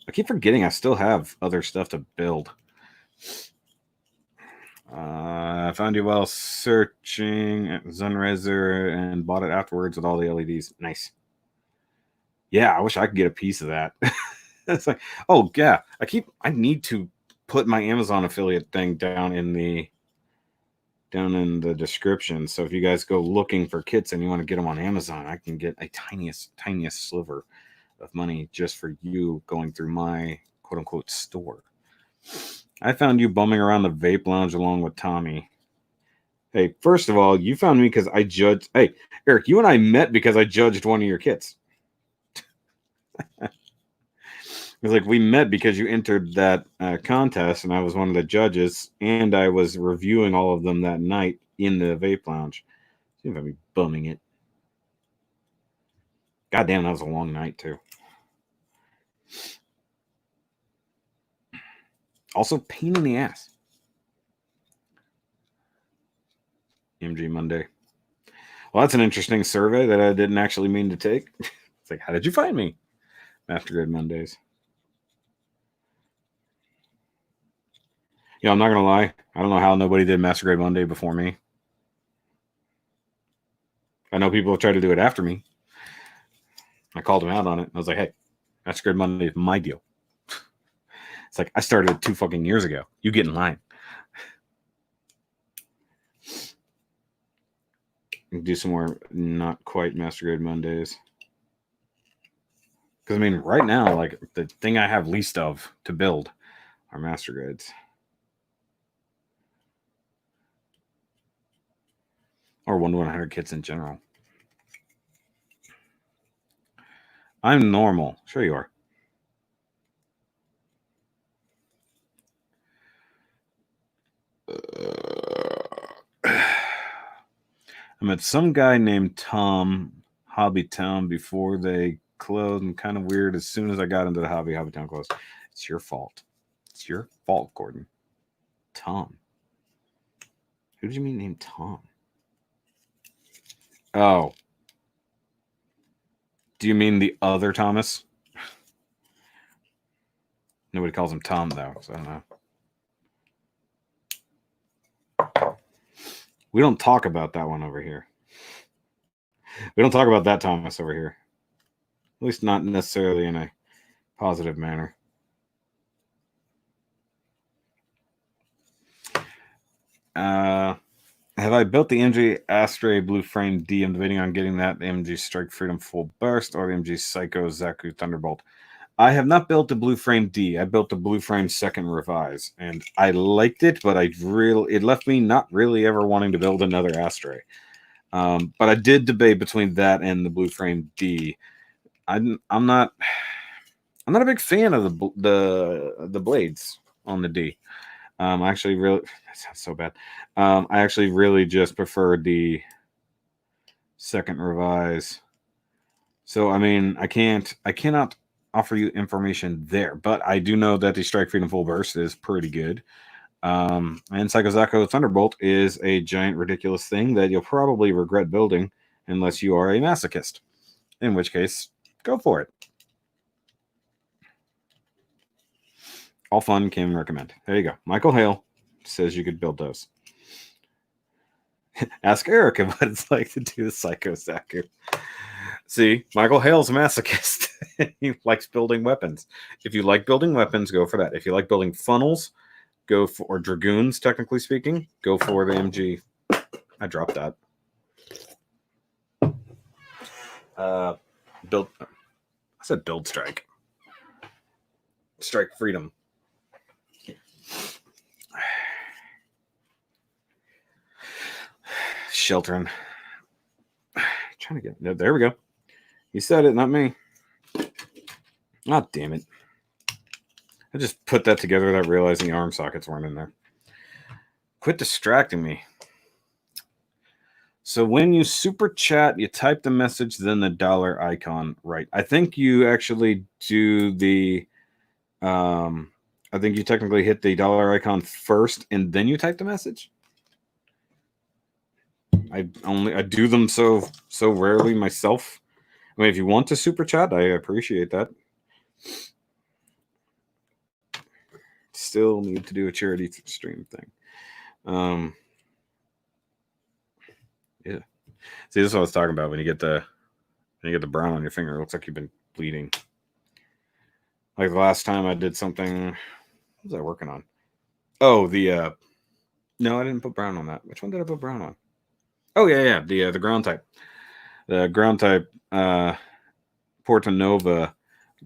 I keep forgetting I still have other stuff to build. I found you while searching at Sunriser and bought it afterwards with all the LEDs. Nice. Yeah, I wish I could get a piece of that. It's like, oh yeah, I need to put my Amazon affiliate thing down in the description. So if you guys go looking for kits and you want to get them on Amazon, I can get a tiniest sliver of money just for you going through my quote unquote store. I found you bumming around the vape lounge along with Tommy. Hey, first of all, you found me because I judged. Hey, Eric, you and I met because I judged one of your kits. It's like we met because you entered that contest, and I was one of the judges, and I was reviewing all of them that night in the vape lounge. You have me bumming it. Goddamn, that was a long night too. Also, pain in the ass. MG Monday. Well, that's an interesting survey that I didn't actually mean to take. It's like, how did you find me? Master Grade Mondays. Yeah, I'm not gonna lie. I don't know how nobody did Master Grade Monday before me. I know people have tried to do it after me. I called them out on it. I was like, hey, Master Grade Monday is my deal. It's like, I started it 2 fucking years ago. You get in line. Do some more not quite Master Grade Mondays. Because, I mean, right now, like, the thing I have least of to build are Master Grades. Or 1-100 kits in general. I'm normal. Sure you are. I met some guy named Tom Hobby Town before they closed, and kind of weird. As soon as I got into the Hobby Town closed. It's your fault. It's your fault, Gordon. Tom. Who did you mean named Tom? Oh. Do you mean the other Thomas? Nobody calls him Tom, though, so I don't know. We don't talk about that one over here. We don't talk about that Thomas over here. At least not necessarily in a positive manner. Have I built the MG Astray Blue Frame D? I'm debating on getting that, the MG Strike Freedom Full Burst or the MG Psycho Zaku Thunderbolt. I have not built the Blue Frame D. I built the Blue Frame Second Revise, and I liked it, but it left me not really ever wanting to build another Astray. But I did debate between that and the Blue Frame D. I'm not a big fan of the blades on the D. I actually really that sounds so bad. I actually really just prefer the Second Revise. So I mean, I cannot offer you information there, but I do know that the Strike Freedom Full Burst is pretty good. And Psycho Zaku Thunderbolt is a giant ridiculous thing that you'll probably regret building unless you are a masochist. In which case, go for it. All fun, can recommend. There you go. Michael Hale says you could build those. Ask Erica what it's like to do the Psycho Zaku. See, Michael Hale's a masochist. He likes building weapons. If you like building weapons, go for that. If you like building funnels, go for, or dragoons, technically speaking, go for the MG. I dropped that. Build. I said build strike. Strike freedom. Sheltering. Trying to get there. We go. You said it, not me. Oh, damn it. I just put that together without realizing the arm sockets weren't in there. Quit distracting me. So when you super chat, you type the message, then the dollar icon, right? I think you actually do the I think you technically hit the dollar icon first and then you type the message. I do them so rarely myself. I mean, if you want to super chat, I appreciate that. Still need to do a charity stream thing. Yeah. See, this is what I was talking about. When you get the brown on your finger, it looks like you've been bleeding. Like the last time I did something, what was I working on? Oh, the no, I didn't put brown on that. Which one did I put brown on? Oh yeah, the ground type. The ground type Porta Nova,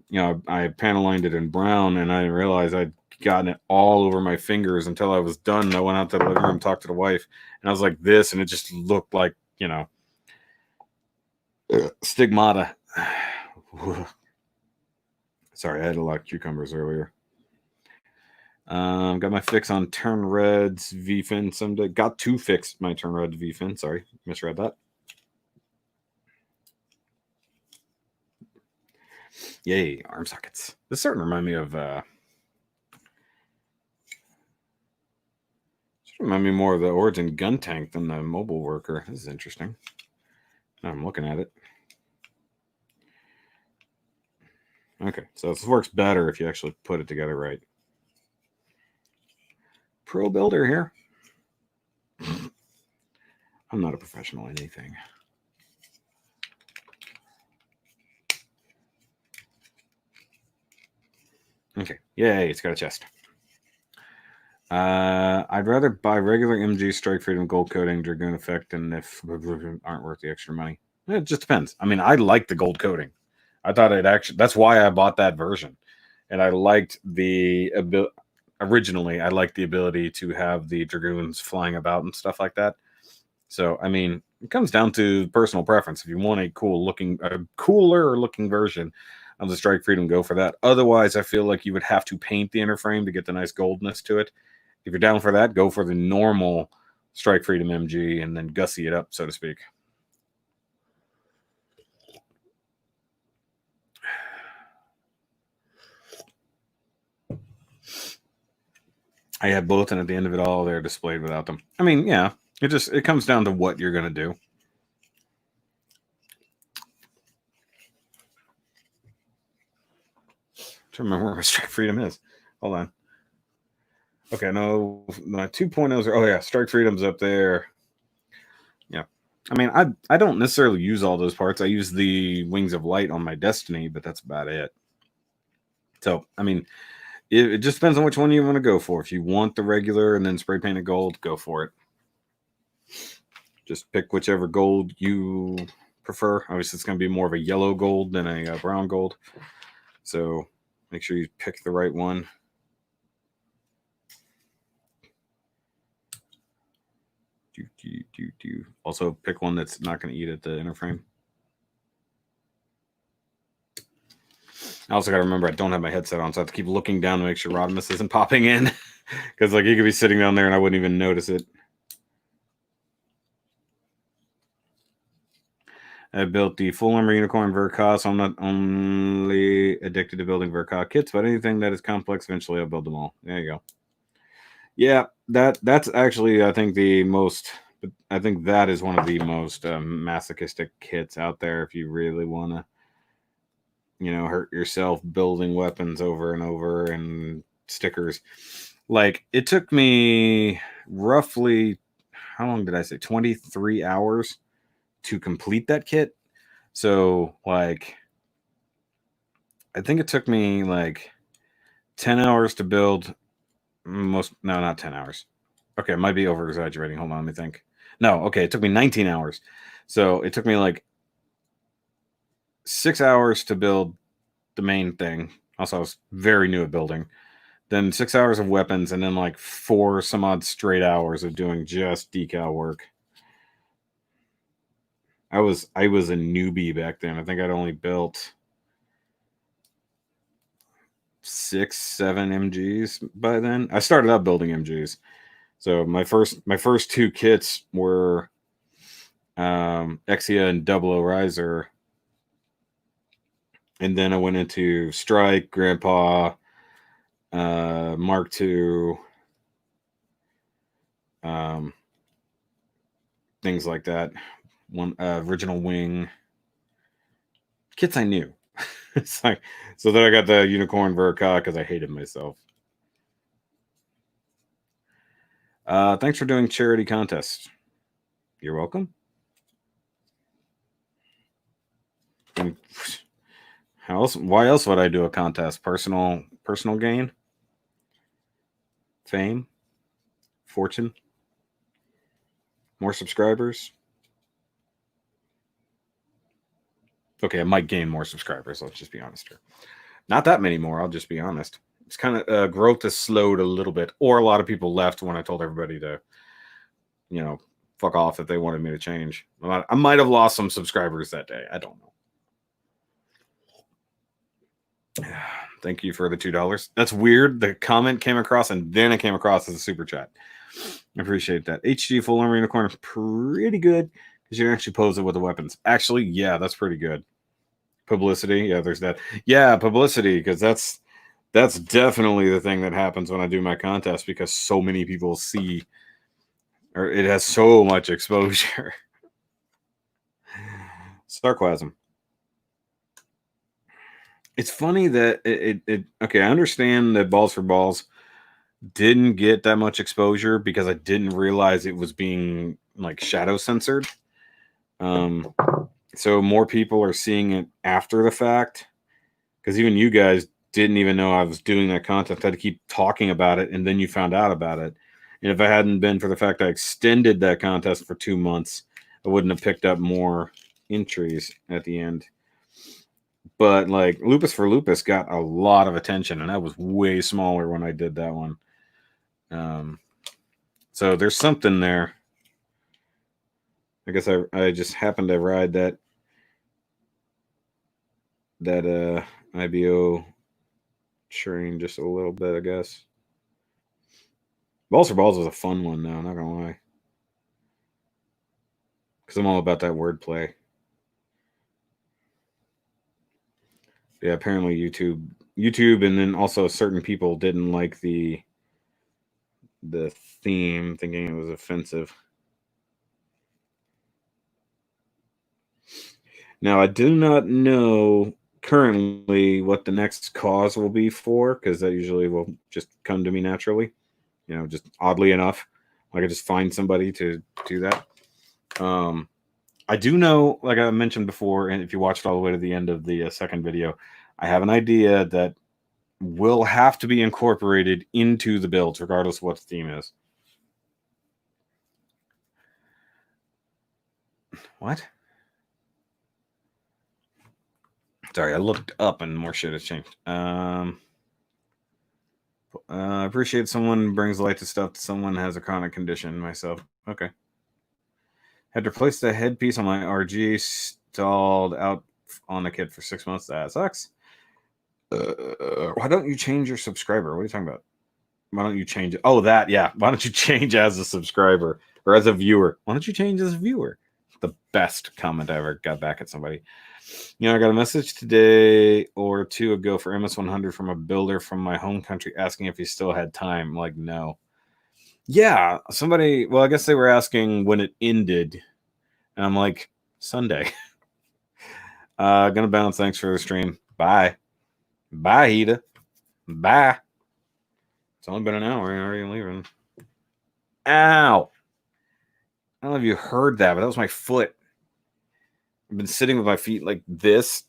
you know, I panel lined it in brown and I realized I'd gotten it all over my fingers until I was done. And I went out to the living room, talked to the wife, and I was like this, and it just looked like, you know, stigmata. Sorry, I had a lot of cucumbers earlier. Got my fix on Turn Red's V-Fin someday. Got to fix my Turn Red V-Fin. Sorry, misread that. Yay, arm sockets. This starting to remind me of remind me more of the Origin gun tank than the mobile worker. This is interesting. Now I'm looking at it. Okay, so this works better if you actually put it together right. Pro builder here. I'm not a professional in anything. Okay, yay, it's got a chest. I'd rather buy regular MG Strike Freedom Gold Coating Dragoon Effect and if aren't worth the extra money. It just depends. I mean, I like the gold coating. I thought it actually, that's why I bought that version. And I liked originally, I liked the ability to have the Dragoons flying about and stuff like that. So, I mean, it comes down to personal preference. If you want a cooler looking version of the Strike Freedom, go for that. Otherwise, I feel like you would have to paint the inner frame to get the nice goldness to it. If you're down for that, go for the normal Strike Freedom MG and then gussy it up, so to speak. I have both, and at the end of it all, they're displayed without them. I mean, yeah, it comes down to what you're going to do. To remember where my Strike Freedom is. Hold on. Okay, no, my 2.0s are. Oh yeah, Strike Freedom's up there. Yeah, I mean, I don't necessarily use all those parts. I use the Wings of Light on my Destiny, but that's about it. So, I mean, it just depends on which one you want to go for. If you want the regular and then spray painted gold, go for it. Just pick whichever gold you prefer. Obviously, it's going to be more of a yellow gold than a brown gold. So make sure you pick the right one. Also, pick one that's not going to eat at the inner frame. I also got to remember I don't have my headset on, so I have to keep looking down to make sure Rodimus isn't popping in. Because like he could be sitting down there and I wouldn't even notice it. I built the full armor unicorn Verka, so I'm not only addicted to building Verka kits, but anything that is complex, eventually I'll build them all. There you go. Yeah, that's actually, I think that is one of the most masochistic kits out there if you really want to, hurt yourself building weapons over and over and stickers. Like, it took me roughly, how long did I say? 23 hours to complete that kit. So, like, I think it took me like 10 hours to build no, not 10 hours. Okay, I might be over exaggerating. Hold on, let me think. No, okay, it took me 19 hours. So it took me like 6 hours to build the main thing. Also, I was very new at building. Then 6 hours of weapons, and then like 4 some odd straight hours of doing just decal work. I was a newbie back then. I think I'd only built 6, 7 MGs by then. I started out building MGs. So my first 2 kits were Exia and Double O Riser. And then I went into Strike, Grandpa, Mark II, things like that. One original Wing kits I knew. It's like, so then I got the Unicorn Verka because I hated myself. Thanks for doing charity contests. You're welcome. And how else? Why else would I do a contest? Personal gain, fame, fortune, more subscribers. Okay, I might gain more subscribers. Let's just be honest here. Not that many more. I'll just be honest. It's kind of growth has slowed a little bit, or a lot of people left when I told everybody to, fuck off if they wanted me to change. I might have lost some subscribers that day. I don't know. Thank you for the $2. That's weird. The comment came across and then it came across as a super chat. I appreciate that. HG full armor unicorn is pretty good because you can actually pose it with the weapons. Actually, yeah, that's pretty good. Publicity, yeah, there's that. Yeah, publicity, because that's definitely the thing that happens when I do my contest, because so many people see, or it has so much exposure. Sarcasm. It's funny that it okay, I understand that Balls for Balls didn't get that much exposure because I didn't realize it was being like shadow censored. So more people are seeing it after the fact, because even you guys didn't even know I was doing that content. I had to keep talking about it, and then you found out about it. And if it hadn't been for the fact I extended that contest for 2 months, I wouldn't have picked up more entries at the end. But like Lupus for Lupus got a lot of attention, and that was way smaller when I did that one. So there's something there. I guess I just happened to ride that IBO train just a little bit, I guess. Balls for Balls was a fun one, though, not gonna lie. Because I'm all about that wordplay. Yeah, apparently YouTube, and then also certain people didn't like the theme, thinking it was offensive. Now, I do not know currently what the next cause will be for, because that usually will just come to me naturally. Just oddly enough, I could just find somebody to do that. I do know, like I mentioned before, and if you watched all the way to the end of the second video, I have an idea that will have to be incorporated into the builds, regardless of what the theme is. What? Sorry, I looked up and more shit has changed. I appreciate someone brings light to stuff. Someone has a chronic condition. Myself. Okay. Had to replace the headpiece on my RG. Stalled out on the kit for 6 months. That sucks. Why don't you change your subscriber? What are you talking about? Why don't you change it? Oh, that, yeah. Why don't you change as a subscriber or as a viewer? Why don't you change as a viewer? The best comment I ever got back at somebody. You know, I got a message today or two ago for MS100 from a builder from my home country asking if he still had time. I'm like, no. Yeah, somebody, well, I guess they were asking when it ended. And I'm like, Sunday. Gonna bounce. Thanks for the stream. Bye. Bye, Hida. Bye. It's only been an hour. How are you leaving? Ow. I don't know if you heard that, but that was my foot. I've been sitting with my feet like this.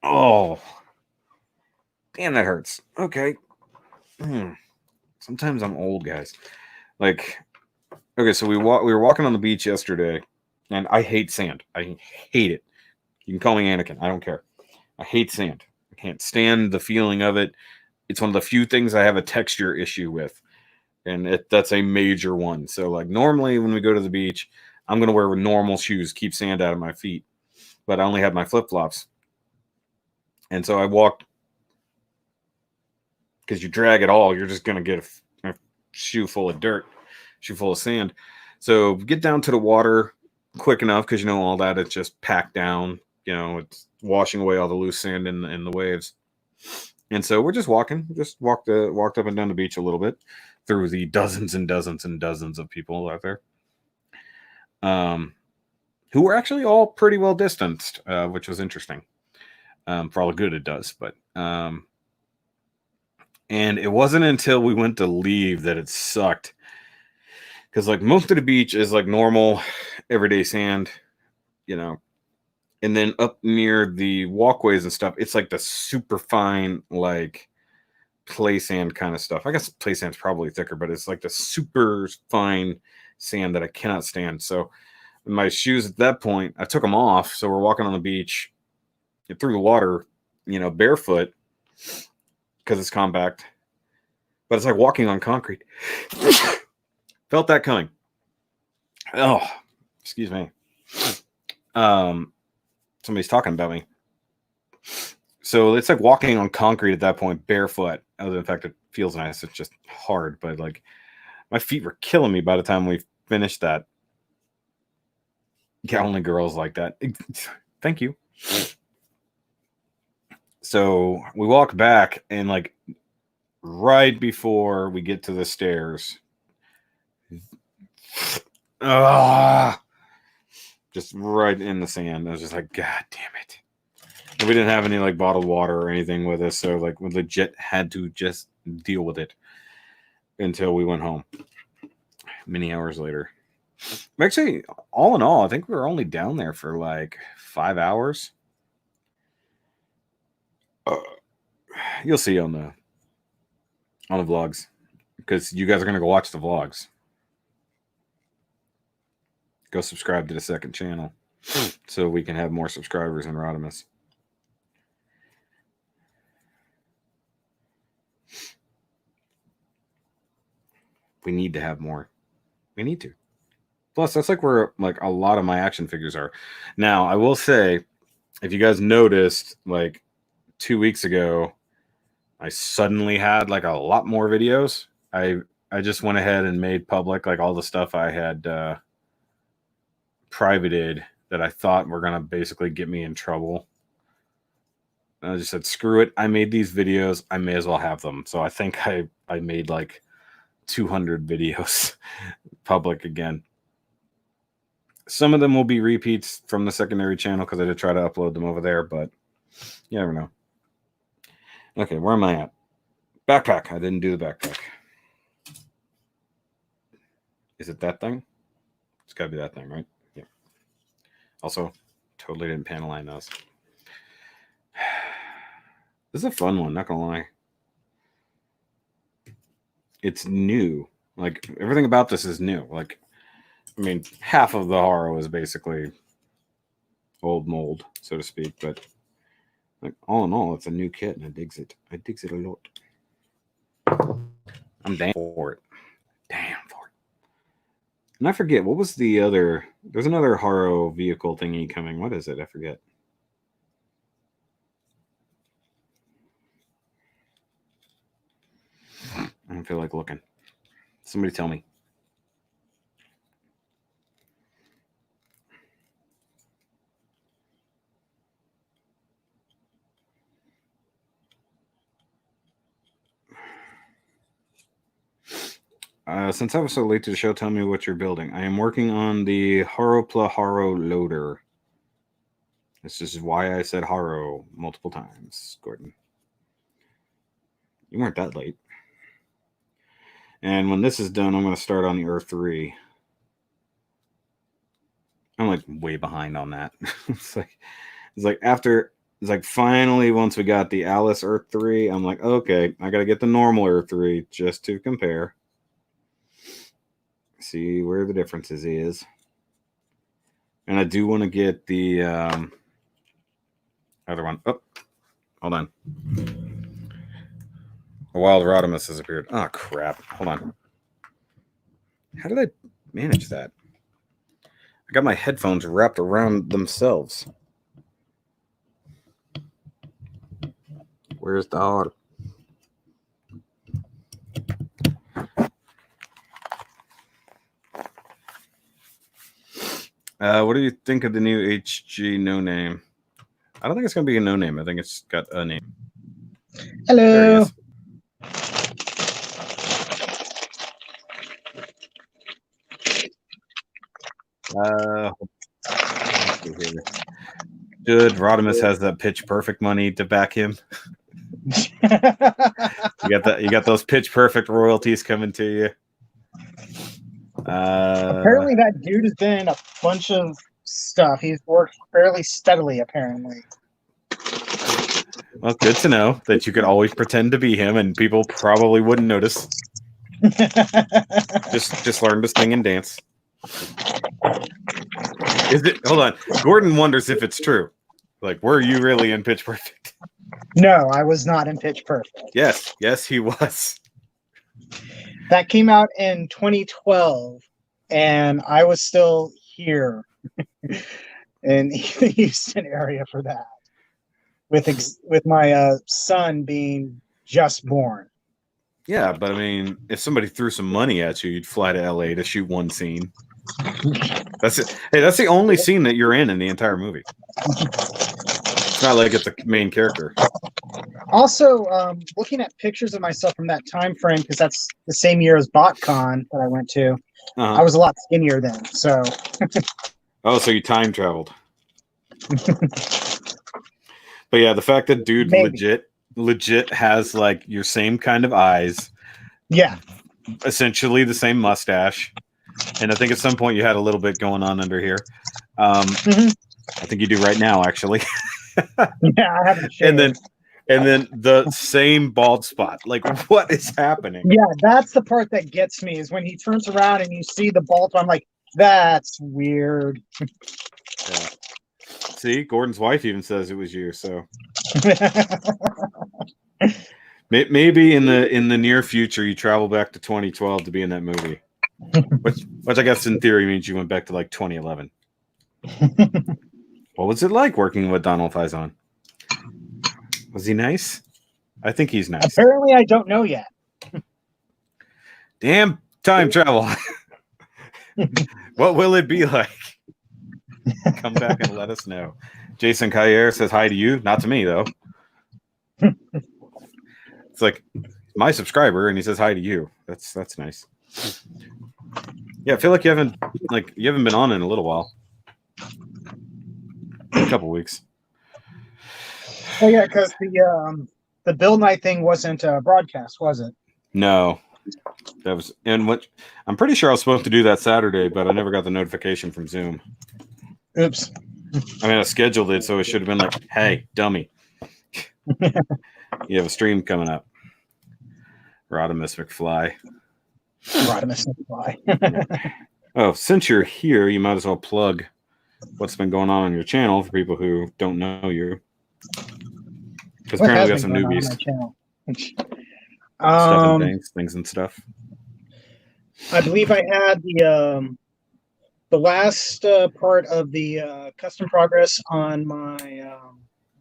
Oh. Damn, that hurts. Okay. Sometimes I'm old, guys. Like, okay, so we were walking on the beach yesterday, and I hate sand. I hate it. You can call me Anakin. I don't care. I hate sand. I can't stand the feeling of it. It's one of the few things I have a texture issue with, and that's a major one. So, like, normally when we go to the beach, I'm going to wear normal shoes, keep sand out of my feet, but I only have my flip-flops. And so I walked, because you drag it all, you're just going to get a shoe full of dirt, shoe full of sand. So get down to the water quick enough, because you know all that, it's just packed down. You know, it's washing away all the loose sand in the waves. And so we're just walking, walked up and down the beach a little bit through the dozens and dozens and dozens of people out there, who were actually all pretty well distanced, which was interesting. For all the good it does, but and it wasn't until we went to leave that it sucked, because like most of the beach is like normal, everyday sand, you know. And then up near the walkways and stuff, it's like the super fine, like play sand kind of stuff. I guess play sand's probably thicker, but it's like the super fine sand that I cannot stand. So my shoes at that point, I took them off. So we're walking on the beach through the water, you know, barefoot, because it's compact, but it's like walking on concrete. Felt that coming. Oh, excuse me. Somebody's talking about me. So it's like walking on concrete at that point, barefoot. Other than the fact it feels nice, it's just hard. But like my feet were killing me by the time we finished that. Yeah, only girls like that. Thank you. So we walk back, and like right before we get to the stairs, just right in the sand. I was just like, God damn it. And we didn't have any like bottled water or anything with us, so like we legit had to just deal with it until we went home. Many hours later. Actually, all in all, I think we were only down there for like 5 hours. You'll see on the vlogs, because you guys are gonna go watch the vlogs. Go subscribe to the second channel so we can have more subscribers in Rodimus. We need to have more. We need to. Plus, that's like where like a lot of my action figures are. Now, I will say, if you guys noticed, like 2 weeks ago, I suddenly had like a lot more videos. I just went ahead and made public like all the stuff I had privated that I thought were gonna basically get me in trouble. And I just said, screw it. I made these videos. I may as well have them. So I think I made like 200 videos public again. Some of them will be repeats from the secondary channel, because I did try to upload them over there, but you never know. Okay, where am I at? Backpack. I didn't do the backpack. Is it that thing? It's got to be that thing, right? Yeah. Also, totally didn't pan align those. This is a fun one, not gonna lie. It's new. Like everything about this is new. Like mean, half of the horror is basically old mold, so to speak. But like all in all, it's a new kit, and I digs it. I digs it a lot. I'm damn for it. Damn for it. And I forget what was the other. There's another horror vehicle thingy coming. What is it? I forget. I don't feel like looking. Somebody tell me. Since I was so late to the show, tell me what you're building. I am working on the Haro loader. This is why I said Haro multiple times, Gordon. You weren't that late. And when this is done, I'm going to start on the Earth 3. I'm like way behind on that. It's like after, it's like finally once we got the Alice Earth 3, I'm like, okay, I got to get the normal Earth 3 just to compare. See where the differences is. And I do want to get the other one. Oh, hold on. A wild Rodimus has appeared. Oh, crap. Hold on. How did I manage that? I got my headphones wrapped around themselves. Where's the heart? What do you think of the new HG no name? I don't think it's going to be a no name. I think it's got a name. Hello. There he is. Good. Rodimus has that pitch perfect money to back him. You got those pitch perfect royalties coming to you. Apparently that dude has been in a bunch of stuff. He's worked fairly steadily, apparently. Well, good to know that you could always pretend to be him and people probably wouldn't notice. just learn to sing and dance. Is it? Hold on. Gordon wonders if it's true. Like, were you really in Pitch Perfect? No, I was not in Pitch Perfect. Yes, he was. That came out in 2012, and I was still here in the Houston area for that, with my son being just born. Yeah, but I mean, if somebody threw some money at you, you'd fly to LA to shoot one scene. That's it. Hey, that's the only scene that you're in the entire movie. It's not like it's a main character. Also, looking at pictures of myself from that time frame, because that's the same year as BotCon that I went to, I was a lot skinnier then. So. Oh, so you time traveled. But yeah, the fact that dude legit has like your same kind of eyes. Yeah. Essentially the same mustache. And I think at some point you had a little bit going on under here. I think you do right now, actually. Yeah, I haven't shaved. And then the same bald spot. Like, what is happening? Yeah, that's the part that gets me, is when he turns around and you see the bald spot. I'm like, that's weird. Yeah. See, Gordon's wife even says it was you. So maybe in the near future you travel back to 2012 to be in that movie, which I guess in theory means you went back to like 2011. What was it like working with Donald Faison? Was he nice? I think he's nice. Apparently, I don't know yet. Damn time travel. What will it be like? Come back and let us know. Jason Cayer says hi to you. Not to me, though. It's like my subscriber, and he says hi to you. That's nice. Yeah, I feel like you haven't been on in a little while. A couple weeks. Oh yeah, because the Bill Night thing wasn't broadcast, was it? No. That was, and what I'm pretty sure I was supposed to do that Saturday, but I never got the notification from Zoom. Oops. I mean, I scheduled it, so it should have been like, hey, dummy. You have a stream coming up. Rodimus McFly. Rodimus McFly. Oh, since you're here, you might as well plug what's been going on your channel for people who don't know you. Because What apparently has we have been some going on newbies. my channel? Stuff and Um, things and stuff. I believe I had the last part of the custom progress on my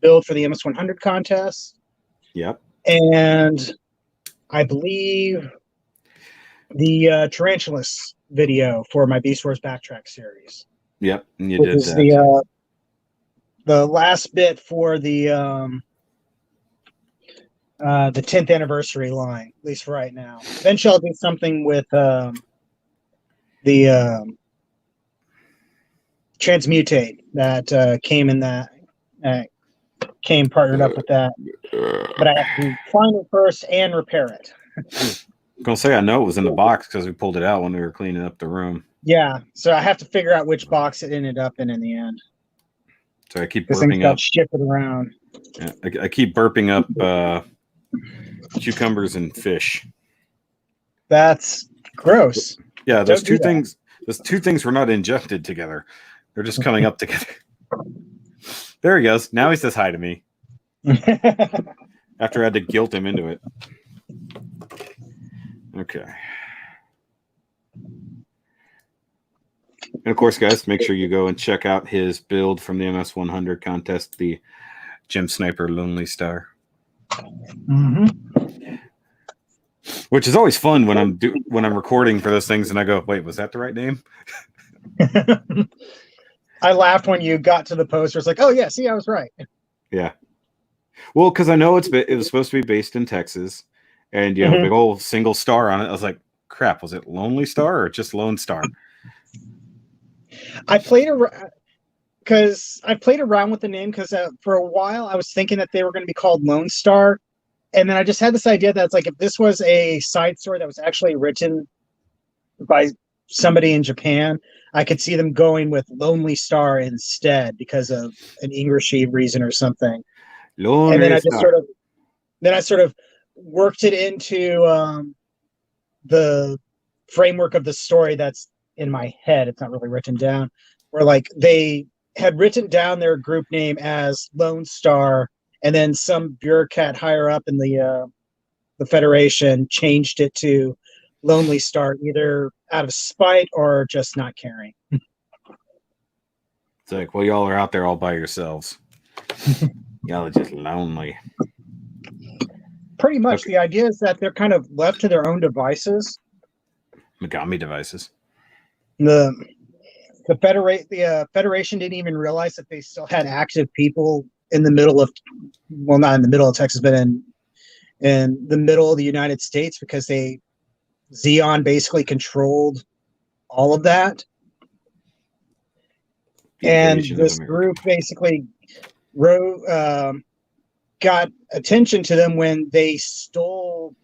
build for the MS100 contest, Yep. and I believe the Tarantulas video for my Beast Wars Backtrack series, Yep. And you which did is that. the last bit for the 10th anniversary line, at least for right now. Eventually, I'll do something with the Transmutate that came in that came partnered up with that. But I have to find it first and repair it. I'm gonna say I know it was in the box because we pulled it out when we were cleaning up the room. Yeah, so I have to figure out which box it ended up in the end. So I keep Because things burping got up. shifted around. Yeah, I keep burping up cucumbers and fish. That's gross. Yeah, those Don't do two things. Those two things were not injected together. They're just coming up together. There he goes. Now he says hi to me. that. After I had to guilt him into it. Okay. And of course, guys, make sure you go and check out his build from the MS100 contest, the Gem Sniper Lonely Star. Mm-hmm. Which is always fun when I'm recording for those things and I go, wait, was that the right name? I laughed when you got to the poster. It's like, oh yeah, see, I was right. Yeah. Well, because I know it was supposed to be based in Texas, and you have a big old single star on it. I was like, crap, was it Lonely Star or just Lone Star? I played around because I played around with the name because for a while I was thinking that they were going to be called Lone Star, and then I just had this idea that it's like if this was a side story that was actually written by somebody in Japan, I could see them going with Lonely Star instead because of an Englishy reason or something. Lonely And then I Star. sort of worked it into the framework of the story that's in my head. It's not really written down. Where like they had written down their group name as Lone Star, and then some bureaucrat higher up in the Federation changed it to Lonely Star, either out of spite or just not caring. It's like, well, y'all are out there all by yourselves. Y'all are just lonely. Pretty much, Okay. the idea is that they're kind of left to their own devices. Megami devices. The Federation didn't even realize that they still had active people in the middle of, well, not in the middle of Texas, but in the middle of the United States, because Xeon basically controlled all of that. The And invasion of this America. group basically got attention to them when they stole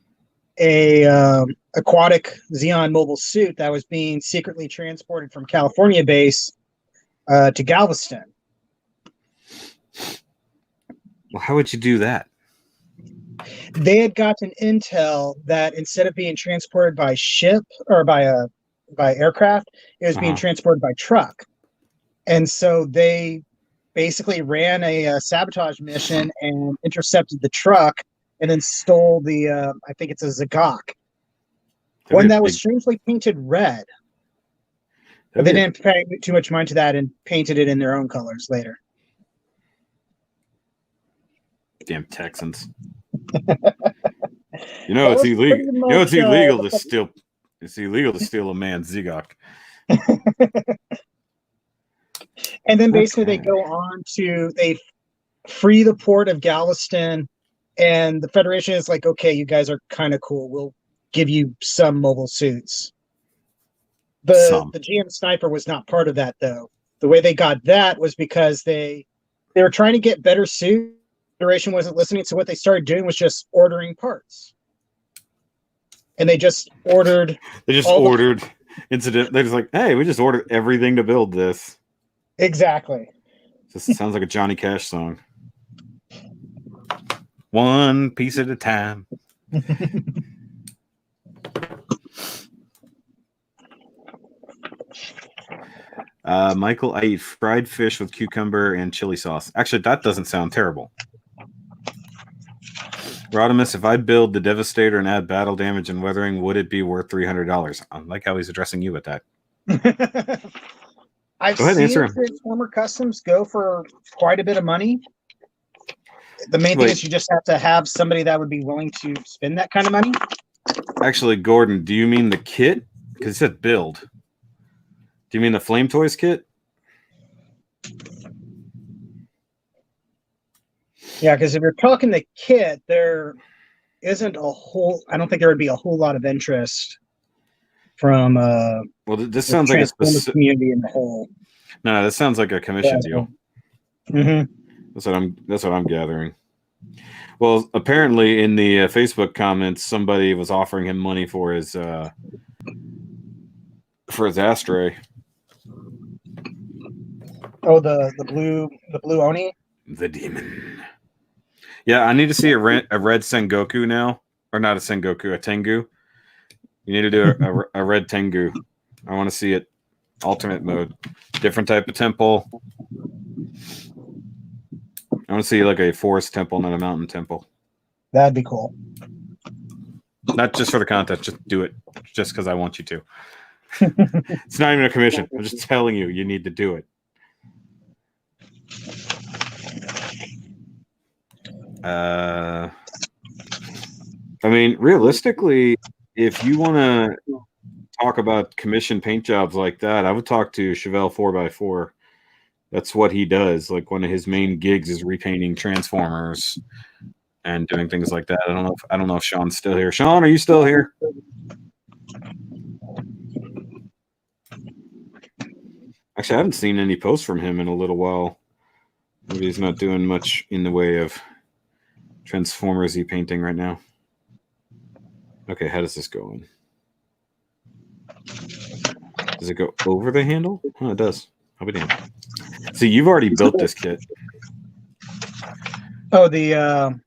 a aquatic Xeon mobile suit that was being secretly transported from California base to Galveston. Well, how would you do that? They had gotten intel that instead of being transported by ship or by aircraft, it was being transported by truck. And so they basically ran a sabotage mission and intercepted the truck and then stole the, I think it's a Zagok. One that was strangely painted red. But they didn't pay too much mind to that and painted it in their own colors later. Damn Texans. You know it's illegal. You know it's illegal to steal. It's illegal to steal a man's Zigok. And then basically they go on to they free the port of Galveston, and the Federation is like, okay, you guys are kind of cool. We'll give you some mobile suits. The GM Sniper was not part of that, though. The way they got that was because they were trying to get better suits. The Federation wasn't listening, so what they started doing was just ordering parts. And they just ordered. They just ordered incident. They're just like, hey, we just ordered everything to build this. Exactly. This sounds like a Johnny Cash song. One piece at a time. Michael, I eat fried fish with cucumber and chili sauce. Actually, that doesn't sound terrible. Rodimus, if I build the Devastator and add battle damage and weathering, would it be worth $300? I like how he's addressing you with that. I've Go ahead, seen answer him. Transformer customs go for quite a bit of money. The main thing is you just have to have somebody that would be willing to spend that kind of money. Actually, Gordon, do you mean the kit? Because it said build. Do you mean the Flame Toys kit? Yeah, because if you're talking the kit, there isn't a whole. I don't think there would be a whole lot of interest from. Well, this sounds like a specific community in the whole. No, this sounds like a commission deal. Mm-hmm. That's what I'm gathering. Well, apparently in the Facebook comments, somebody was offering him money for his Astray. Oh, the blue Oni. The demon. Yeah, I need to see a red Sengoku now, or not a Sengoku, a Tengu. You need to do a red Tengu. I want to see it alternate mode, different type of temple. I want to see like a forest temple, not a mountain temple. That'd be cool. Not just for the contest, just do it, just because I want you to. It's not even a commission. I'm just telling you, you need to do it. I mean, realistically, if you want to talk about commission paint jobs like that, I would talk to Chevelle 4x4. That's what he does. Like one of his main gigs is repainting Transformers and doing things like that. I don't know if Sean's still here. Sean, are you still here? Actually, I haven't seen any posts from him in a little while. Maybe he's not doing much in the way of Transformers-y painting right now. Okay, how does this go in? Does it go over the handle? Oh, it does. I'll be damned. See, you've already built this kit. Oh, the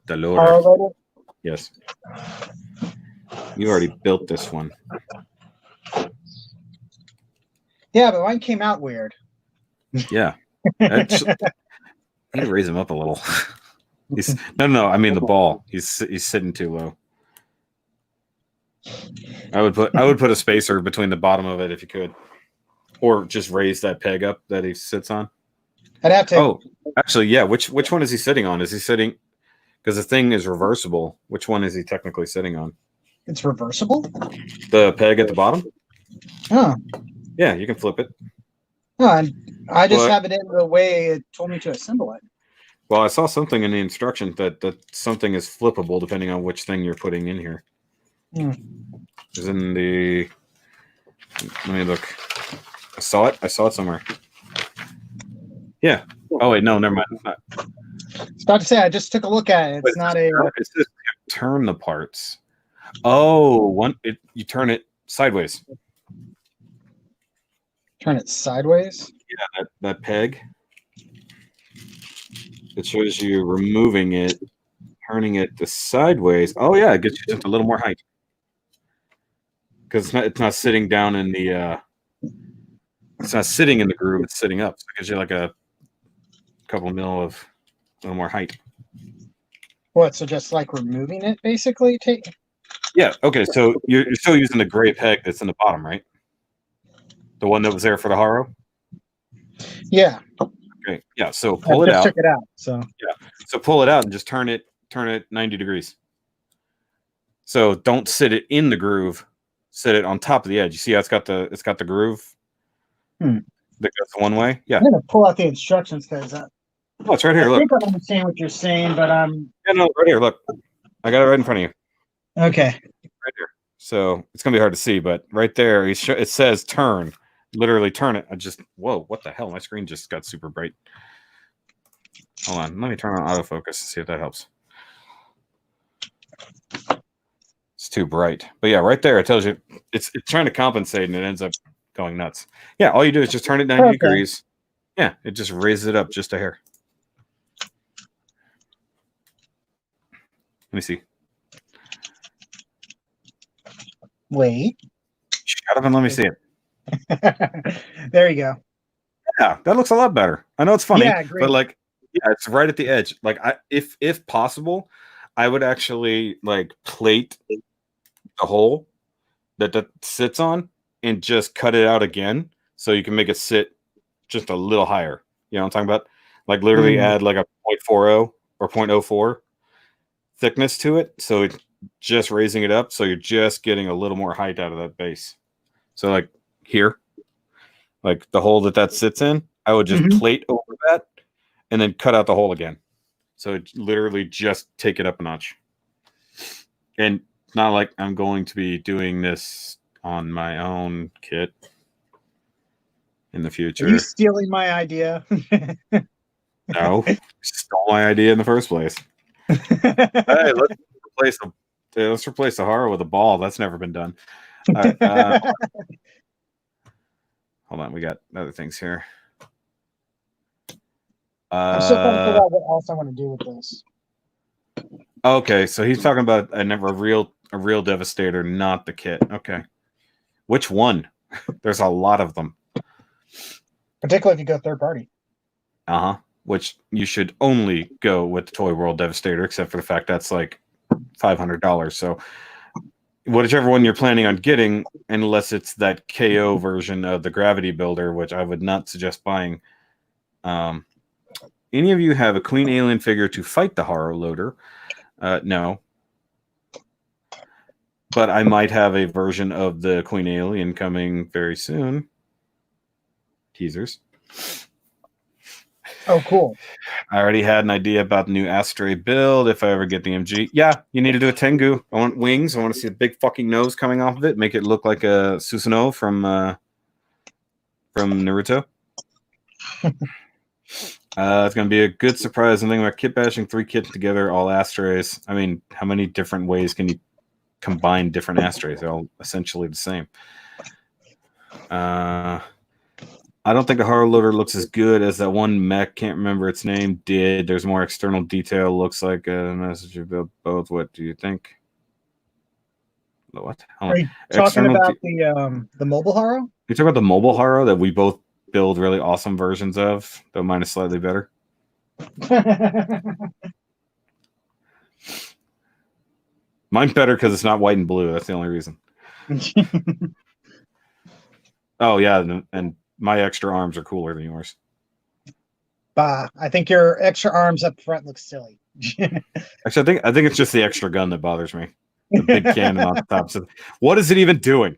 loader. Yes. You already built this one. Yeah, but mine came out weird. Yeah. I need to raise him up a little. No. I mean the ball. He's sitting too low. I would put a spacer between the bottom of it if you could, or just raise that peg up that he sits on. I'd have to. Oh, actually, yeah. Which one is he sitting on? Is he sitting? Because the thing is reversible. Which one is he technically sitting on? It's reversible. The peg at the bottom. Oh. Yeah, you can flip it. Oh, I just have it in the way it told me to assemble it. Well, I saw something in the instruction that something is flippable depending on which thing you're putting in here. Is in the. Let me look. I saw it somewhere. Yeah. Oh wait, no, never mind. It's not. I was about to say I just took a look at it. It's not a. It's just turn the parts. Oh, you turn it sideways. Turn it sideways. Yeah, that peg. It shows you removing it, turning it the sideways. Oh yeah, it gets you just a little more height. Because it's not sitting down in the it's not sitting in the groove, it's sitting up. So it gives you like a couple mil of a little more height. What, so just like removing it basically? Yeah, okay, so you're still using the gray peg that's in the bottom, right? The one that was there for the Haro? Yeah. Okay, yeah, so pull it out. Check it out. So yeah. So pull it out and just turn it 90 degrees. So don't sit it in the groove. Sit it on top of the edge. You see how it's got the groove that goes one way? Yeah. I'm gonna pull out the instructions because oh, it's right here. Look. I think I understand what you're saying, but yeah, no, right here. Look, I got it right in front of you. Okay. Right here. So it's gonna be hard to see, but right there, it says turn. Literally turn it. Whoa, what the hell? My screen just got super bright. Hold on, let me turn on autofocus and see if that helps. It's too bright. But yeah, right there, it tells you it's trying to compensate and it ends up going nuts. Yeah, all you do is just turn it 90 degrees. Yeah, it just raises it up just a hair. Let me see. Wait. Shut up and let me see it. There you go. Yeah, that looks a lot better. I know it's funny, Yeah, but great. like, yeah, it's right at the edge. Like, if possible, I would actually like plate the hole that sits on and just cut it out again, so you can make it sit just a little higher. You know what I'm talking about? Like, literally Mm. add like a 0.40 or 0.04 thickness to it, so it's just raising it up, so you're just getting a little more height out of that base. So like here, like the hole that sits in, I would just Mhm. plate over that and then cut out the hole again. So it literally just take it up a notch. And it's not like I'm going to be doing this on my own kit in the Are you future. stealing my idea? No, stole my idea in the first place. Hey, replace the let's replace the horror with a ball. That's never been done. All right, hold on. We got other things here. I'm still trying to figure out what else I want to do with this. Okay, so he's talking about a real Devastator, not the kit. Okay, which one? There's a lot of them. Particularly if you go third party. Which you should only go with the Toy World Devastator, except for the fact that's like $500. So whichever one you're planning on getting, unless it's that KO version of the Gravity Builder, which I would not suggest buying. Any of you have a Queen Alien figure to fight the Horror Loader? No. But I might have a version of the Queen Alien coming very soon. Teasers. Oh, cool. I already had an idea about the new Astray build if I ever get the MG. Yeah, you need to do a Tengu. I want wings. I want to see a big fucking nose coming off of it. Make it look like a Susanoo from Naruto. It's going to be a good surprise. I'm thinking about kit bashing 3 kits together, all Astrays. I mean, how many different ways can you combine different Astrays? They're all essentially the same. I don't think the Horror Loader looks as good as that one mech, can't remember its name, did. There's more external detail. Looks like a message about both. What do you think? What? Are you talking about the mobile horror? You talk about the mobile horror that we both build really awesome versions of, though mine is slightly better. Mine's better because it's not white and blue. That's the only reason. Oh yeah, and my extra arms are cooler than yours. Bah, I think your extra arms up front look silly. Actually, I think it's just the extra gun that bothers me. The big cannon on top. So, what is it even doing?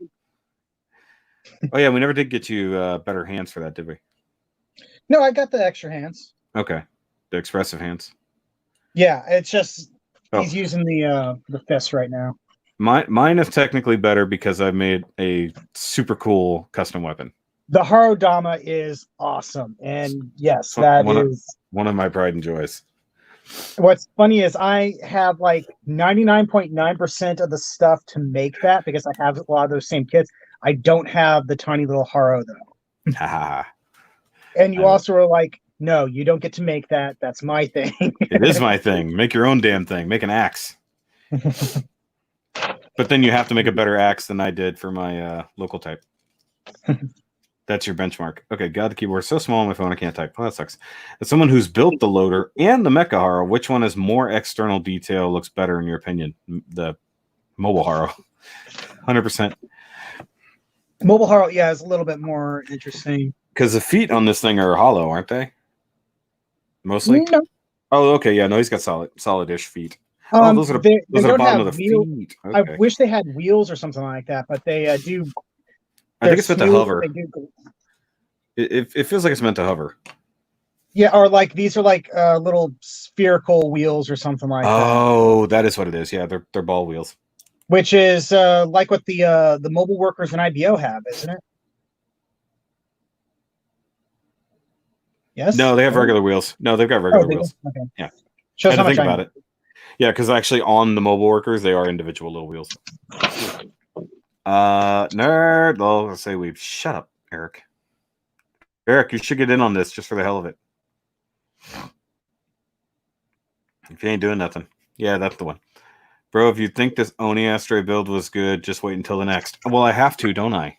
Oh yeah, we never did get you better hands for that, did we? No, I got the extra hands. Okay, the expressive hands. Yeah, it's just he's using the fist right now. Mine is technically better because I've made a super cool custom weapon. The Harodama is awesome, and yes, that is one of my pride and joys. What's funny is I have like 99.9% of the stuff to make that because I have a lot of those same kits. I don't have the tiny little Haro though. And you also were like, no, you don't get to make that. That's my thing. It is my thing. Make your own damn thing. Make an axe. But then you have to make a better axe than I did for my local type. That's your benchmark. Okay, God, the keyboard is so small on my phone I can't type. Oh, that sucks. As someone who's built the loader and the Mecha Haro, which one has more external detail, looks better in your opinion? The mobile Haro. 100%. Mobile Haro, yeah, is a little bit more interesting. Because the feet on this thing are hollow, aren't they? Mostly? No. Oh, okay, yeah, no, he's got solid-ish feet. Those are they the don't bottom have of the feet. Okay. I wish they had wheels or something like that, but they do. I think it's meant to hover. Do... It feels like it's meant to hover. Yeah, or like these are like little spherical wheels or something like that. Oh, that is what it is. Yeah, they're ball wheels. Which is like what the mobile workers in IBO have, isn't it? Yes. No, they have regular wheels. No, they've got regular wheels. Okay. Yeah. Shows how much think about it. Yeah, because actually on the mobile workers, they are individual little wheels. Nerd. I'll say we've shut up, Eric. Eric, you should get in on this just for the hell of it. If you ain't doing nothing. Yeah, that's the one. Bro, if you think this Oni Astray build was good, just wait until the next. Well, I have to, don't I?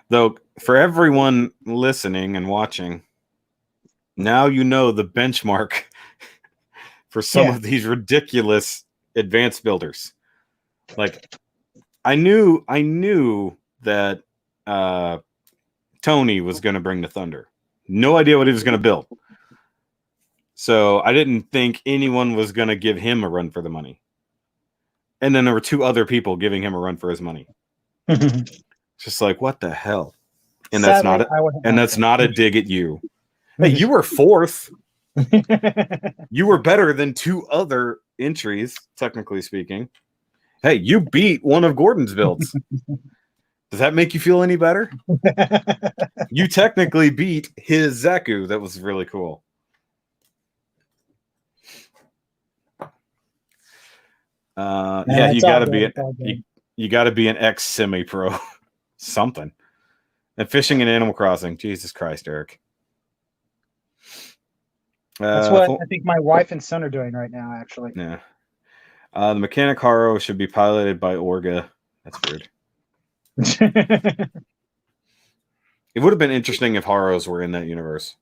Though, for everyone listening and watching, now you know the benchmark for some of these ridiculous advanced builders. Like, I knew that Tony was going to bring the Thunder. No idea what he was going to build. So I didn't think anyone was going to give him a run for the money. And then there were two other people giving him a run for his money. Just like, what the hell? And Sadly, that's not a dig at you. Hey, you were fourth. You were better than two other entries, technically speaking. Hey, you beat one of Gordon's builds. Does that make you feel any better? You technically beat his Zaku. That was really cool. Yeah, you gotta be an ex semi-pro, something. And fishing and Animal Crossing. Jesus Christ, Eric. That's what I think my wife and son are doing right now, actually. Yeah. The mechanic Haro should be piloted by Orga. That's weird. It would have been interesting if Haros were in that universe.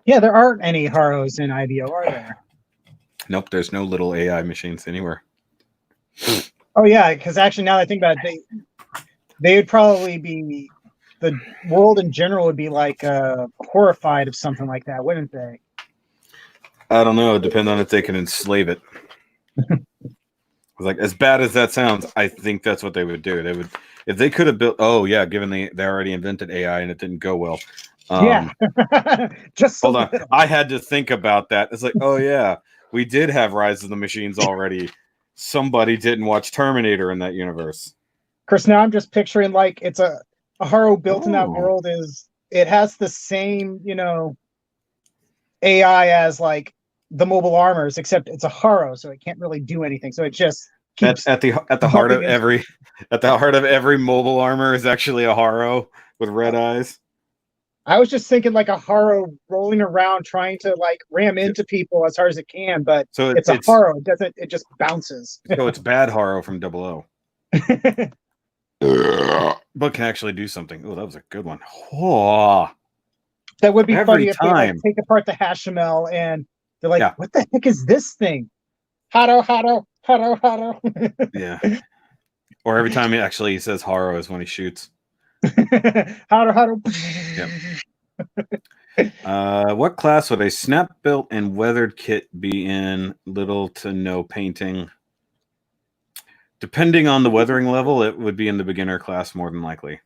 Yeah, there aren't any Haros in IBO, are there? Nope, there's no little AI machines anywhere. Oh yeah, because actually now that I think about it, they would probably be, the world in general would be like horrified of something like that, wouldn't they? I don't know. It depends on if they can enslave it. Like, as bad as that sounds, I think that's what they would do. They would, if they could have built. Oh yeah, given they already invented AI and it didn't go well. Yeah. Just hold on. I had to think about that. It's like, oh yeah, we did have Rise of the Machines already. Somebody didn't watch Terminator in that universe. Chris, now I'm just picturing like it's a Haro built in that world it has the same, AI as like the mobile armors, except it's a Haro, so it can't really do anything. So it just keeps at the heart of every mobile armor is actually a Haro with red eyes. I was just thinking like a Haro rolling around trying to like ram into people as hard as it can, but so it's a Haro. It just bounces. So it's bad Haro from 00. But can actually do something. Oh, that was a good one. Oh, that would be funny if they like, take apart the Hashimel and they're like, what the heck is this thing? Haro. Yeah. Or every time he says Haro is when he shoots. Haro. Yep. What class would a snap built and weathered kit be in? Little to no painting. Depending on the weathering level, it would be in the beginner class more than likely.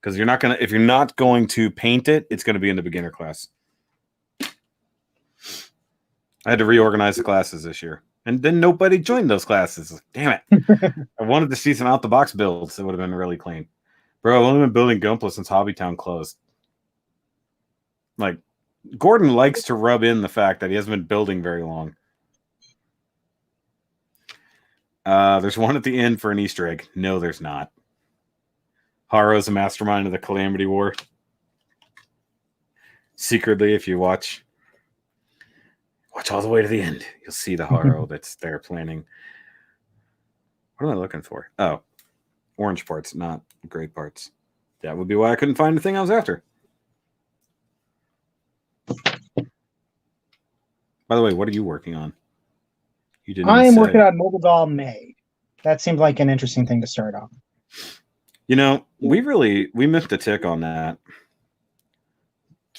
Because if you're not going to paint it, it's going to be in the beginner class. I had to reorganize the classes this year. And then nobody joined those classes. Damn it. I wanted to see some out-the-box builds. It would have been really clean. Bro, I've only been building Gunpla since Hobbytown closed. Like, Gordon likes to rub in the fact that he hasn't been building very long. There's one at the end for an Easter egg. No, there's not. Haro's a mastermind of the Calamity War. Secretly, if you watch all the way to the end, you'll see the Haro that's there planning. What am I looking for? Oh, orange parts, not gray parts. That would be why I couldn't find the thing I was after. By the way, what are you working on? You didn't. I am working on Mobile Doll May. That seems like an interesting thing to start on. We missed a tick on that.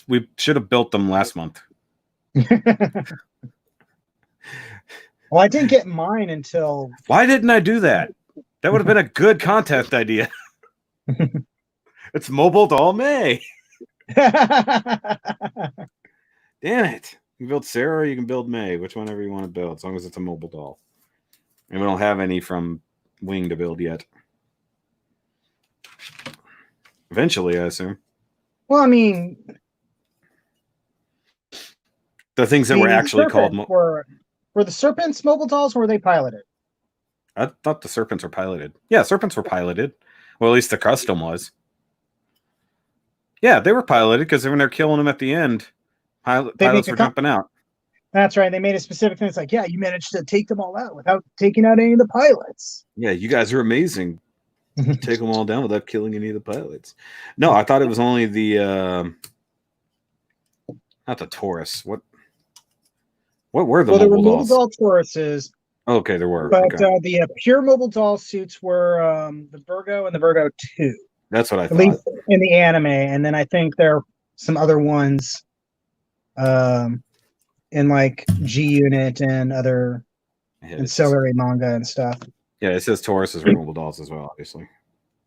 We should have built them last month. Well, I didn't get mine until... Why didn't I do that? That would have been a good contest idea. It's Mobile Doll May. Damn it. You can build Sarah or you can build May, whichever you want to build, as long as it's a mobile doll. And we don't have any from Wing to build yet. Eventually, I assume. Well, I mean... The things that were actually called... Were the Serpents mobile dolls, or were they piloted? I thought the Serpents were piloted. Yeah, Serpents were piloted. Well, at least the custom was. Yeah, they were piloted, because when they're killing them at the end, pilots were jumping out. That's right. They made a specific thing. It's like, yeah, you managed to take them all out without taking out any of the pilots. Yeah, you guys are amazing. Take them all down without killing any of the pilots. No, I thought it was only the not the Taurus. What were the Well, there were mobile mobile dolls? doll Tauruses, Okay, there were. but Okay, the pure mobile doll suits were the Virgo and the Virgo 2, that's what I at thought. least in the anime. And then I think there are some other ones in like G Unit and other Yeah, ancillary manga and stuff. yeah, it says Tauruses are mobile dolls as well. Obviously,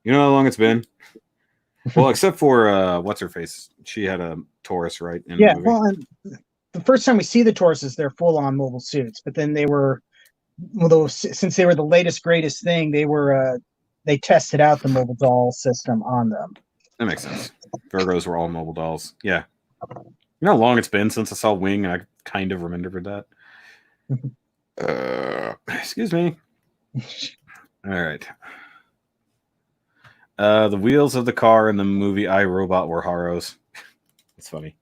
you know how long it's been. Well, except for what's her face? She had a Taurus, right? In Yeah, the movie. well, and the first time we see the Tauruses, they're full on mobile suits, but then they were, although since they were the latest greatest thing, they tested out the mobile doll system on them. That makes sense. Virgos were all mobile dolls. Yeah. You know how long it's been since I saw Wing, and I kind of remembered that. Excuse me. All right. The wheels of the car in the movie I, Robot were Haros. It's funny.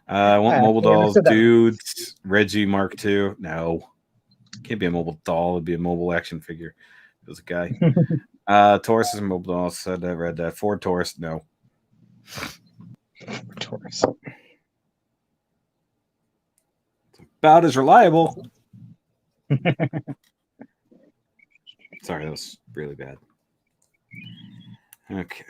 I want mobile dolls, dudes. Reggie Mark II. No. Can't be a mobile doll. It'd be a mobile action figure. It was a guy. Taurus is a mobile doll. Said that, read that. Ford Taurus. No. Taurus. About as reliable. Sorry, that was really bad. Okay.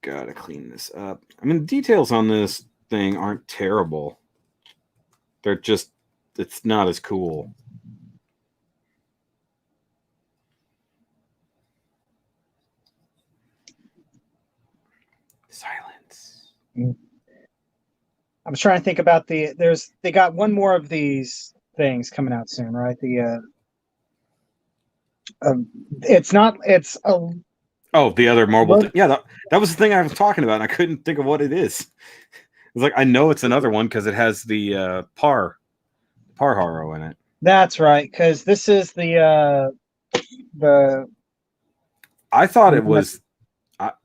Gotta clean this up. I mean, the details on this thing aren't terrible. They're just, it's not as cool. Silence. I was trying to think about they got one more of these things coming out soon, right? It's a Oh, the other mobile. Yeah, that was the thing I was talking about, and I couldn't think of what it is. It's like, I know it's another one because it has the Par Haro in it. That's right, because this is the I thought it was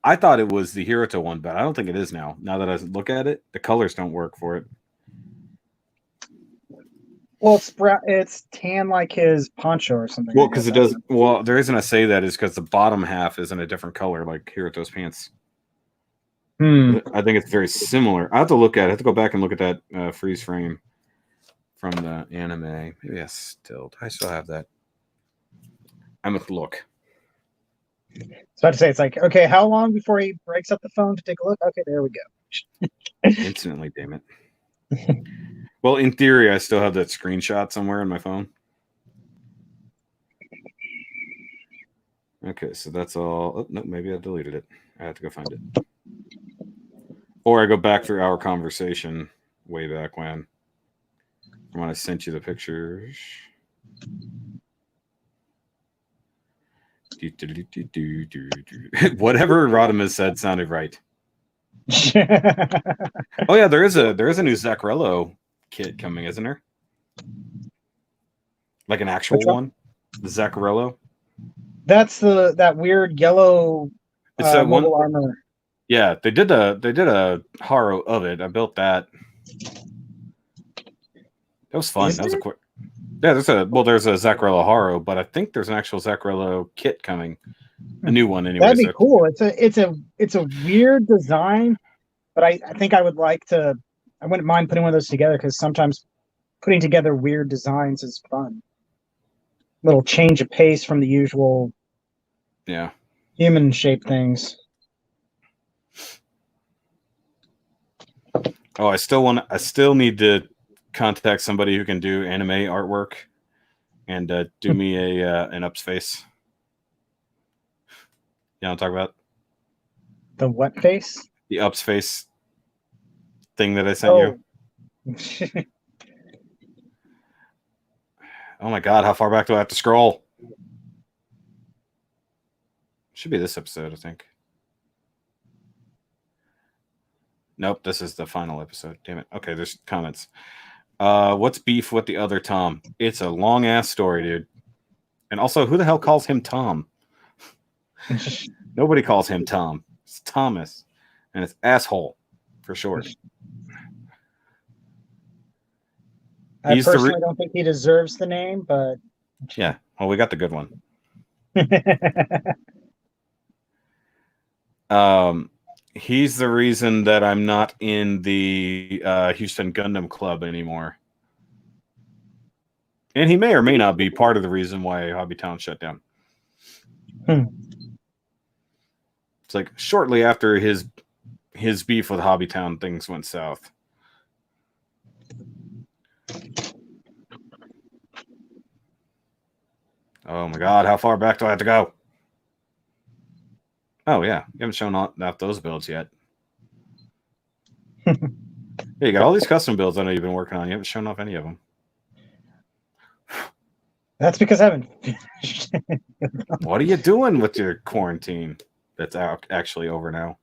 I thought it was the Hiruto one, but I don't think it is now. Now that I look at it, the colors don't work for it. Well, it's tan like his poncho or something. Well, because it does. Well, the reason I say that is because the bottom half is in a different color, like Hiruto's pants. I think it's very similar. I have to look at it. I have to go back and look at that freeze frame from the anime. Maybe I still have that. I must look. So I have to say, it's like, okay, how long before he breaks up the phone to take a look? Okay, there we go. Instantly, damn it. Well, in theory, I still have that screenshot somewhere in my phone. Okay, so that's all. Oh, no, maybe I deleted it. I have to go find it. Or I go back through our conversation way back when I sent you the pictures. Whatever Rodimus said sounded right. Oh yeah, there is a new Zaccarello kit coming, isn't there? Like an actual one, the Zaccarello. That's that weird yellow. It's that one armor. Yeah, they did a Haro of it. I built that. That was fun. That was a quick. Yeah, there's a Zaccarello Haro, but I think there's an actual Zaccarello kit coming, a new one anyway. That'd be cool. It's a weird design, but I think I would like to. I wouldn't mind putting one of those together because sometimes putting together weird designs is fun. Little change of pace from the usual, human shaped things. Oh, I still need to contact somebody who can do anime artwork and do me an Ups face. You know what I'm talking about? The what face? The Ups face thing that I sent you. Oh my god, how far back do I have to scroll? Should be this episode, I think. Nope, this is the final episode. Damn it. Okay, there's comments. What's beef with the other Tom? It's a long ass story, dude. And also, who the hell calls him Tom? Nobody calls him Tom. It's Thomas, and it's asshole for short. I personally don't think he deserves the name, but yeah. Well, we got the good one. He's the reason that I'm not in the Houston Gundam Club anymore. And he may or may not be part of the reason why Hobbytown shut down. It's like shortly after his beef with Hobbytown, things went south. Oh my god, how far back do I have to go? Oh yeah, you haven't shown off those builds yet. Yeah, you got all these custom builds I know you've been working on. You haven't shown off any of them. That's because I haven't finished. What are you doing with your quarantine? That's actually over now.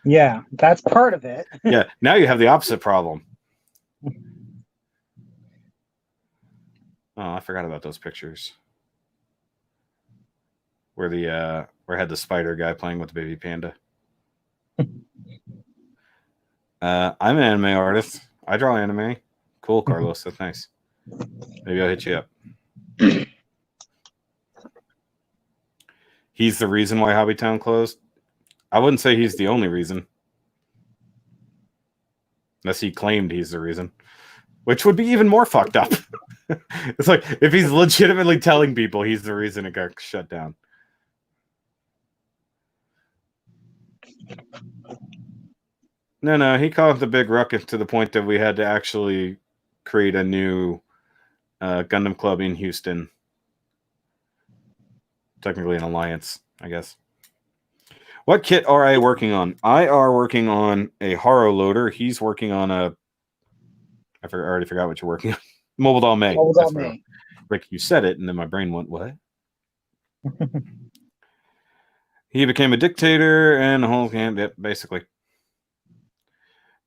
Yeah, that's part of it. Yeah, now you have the opposite problem. Oh, I forgot about those pictures. Where I had the spider guy playing with the baby panda. I'm an anime artist. I draw anime. Cool, Carlos. That's nice. Maybe I'll hit you up. He's the reason why Hobbytown closed. I wouldn't say he's the only reason. Unless he claimed he's the reason. Which would be even more fucked up. It's like if he's legitimately telling people he's the reason it got shut down. No, he caused the big ruckus to the point that we had to actually create a new Gundam Club in Houston. Technically an alliance, I guess. What kit are I working on? I are working on a Haro loader. He's working on a... I already forgot what you're working on. Mobile Doll May. Mobile Doll May. Like you said it, and then my brain went, what? He became a dictator and the whole camp, basically.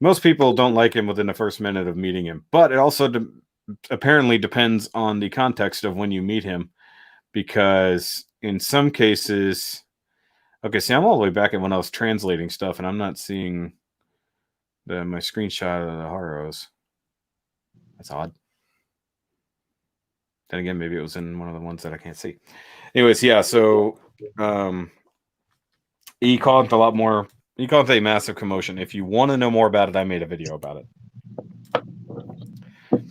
Most people don't like him within the first minute of meeting him, but it also apparently depends on the context of when you meet him, because in some cases... Okay, see, I'm all the way back at when I was translating stuff, and I'm not seeing my screenshot of the Haros. That's odd. Then again, maybe it was in one of the ones that I can't see. Anyways, yeah, so he caused a lot more... He caused a massive commotion. If you want to know more about it, I made a video about it.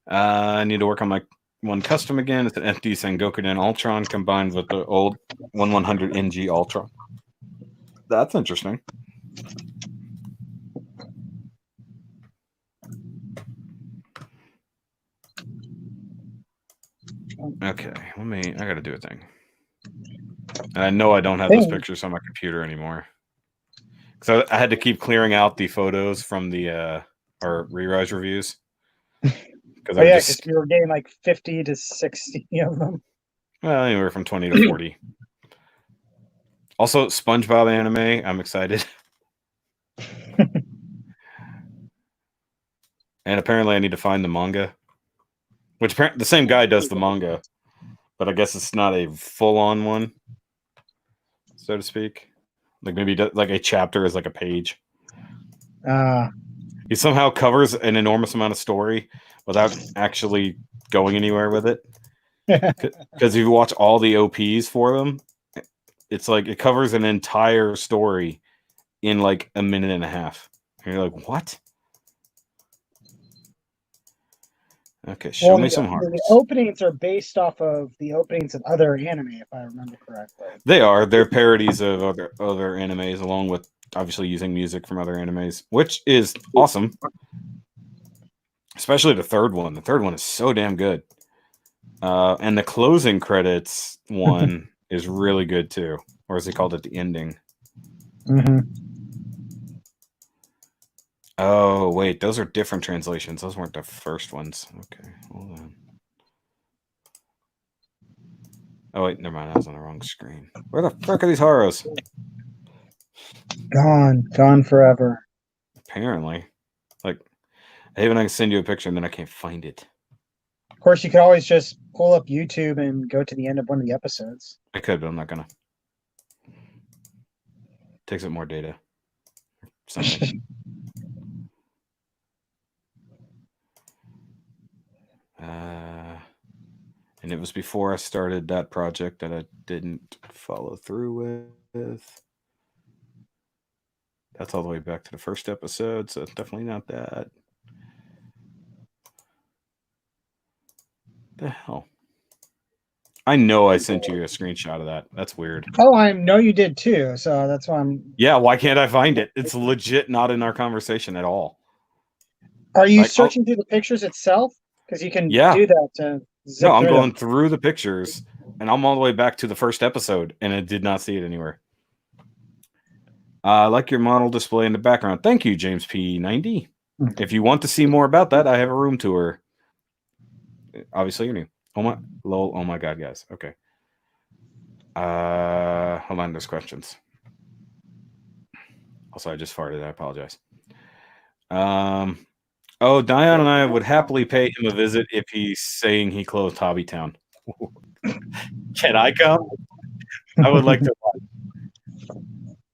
I need to work on my one custom again. It's an FD Sengokuden Ultron combined with the old 1100 NG Ultra. That's interesting. Okay, I gotta do a thing. And I know I don't have those pictures on my computer anymore. So I had to keep clearing out the photos from the our Re-Rise reviews. Oh yeah, because we were getting like 50 to 60 of them. Well, anywhere from 20 to 40. Also, SpongeBob anime. I'm excited. And apparently I need to find the manga. Which the same guy does the manga. But I guess it's not a full-on one, so to speak. Like maybe like a chapter is like a page. He somehow covers an enormous amount of story without actually going anywhere with it. Because if you watch all the OPs for them, it's like it covers an entire story in like a minute and a half. And you're like, what? Okay, show me some hearts. The openings are based off of the openings of other anime, if I remember correctly. They are. They're parodies of other animes, along with obviously using music from other animes, which is awesome. Especially the third one. The third one is so damn good. And the closing credits one is really good too. Or as they called it, the ending. Mm-hmm. Oh, wait. Those are different translations. Those weren't the first ones. Okay, hold on. Oh, wait. Never mind. I was on the wrong screen. Where the fuck are these Haros? Gone forever. Apparently. Like, even I can send you a picture and then I can't find it. Of course, you could always just pull up YouTube and go to the end of one of the episodes. I could, but I'm not gonna. Takes up more data. Something. And it was before I started that project that I didn't follow through with. That's all the way back to the first episode, so it's definitely not that. The hell? I know I sent you a screenshot of that. That's weird. Oh, I know you did too, so that's why I'm. Yeah, why can't I find it? It's legit not in our conversation at all. Are you searching through the pictures itself? Because you can do that to zip No, I'm through going them. through the pictures, and I'm all the way back to the first episode, and I did not see it anywhere. I like your model display in the background. Thank you, James P90. If you want to see more about that, I have a room tour. Obviously, you're new. Oh my god, guys. Okay. Hold on, there's questions. Also, I just farted. I apologize. Oh, Dion and I would happily pay him a visit if he's saying he closed Hobbytown. Can I come? I would like to.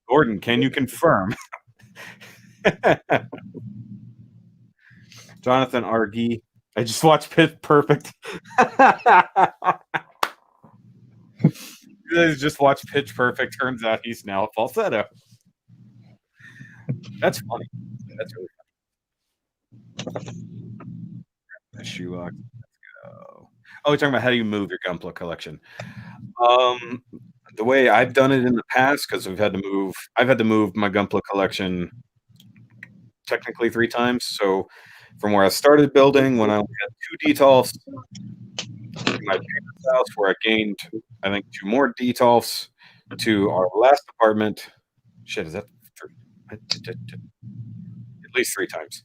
Gordon, can you confirm? Jonathan Argy. I just watched Pitch Perfect. You guys just watched Pitch Perfect. Turns out he's now a falsetto. That's funny. That's really funny. Shoelock. Let's go. Oh, we're talking about how do you move your Gunpla collection. The way I've done it in the past, because I've had to move my Gunpla collection technically 3 times. So from where I started building, when I only had 2 Detolfs, to my parents' house where I gained, I think, 2 more Detolfs, to our last apartment. Shit, is that 3? At least 3 times.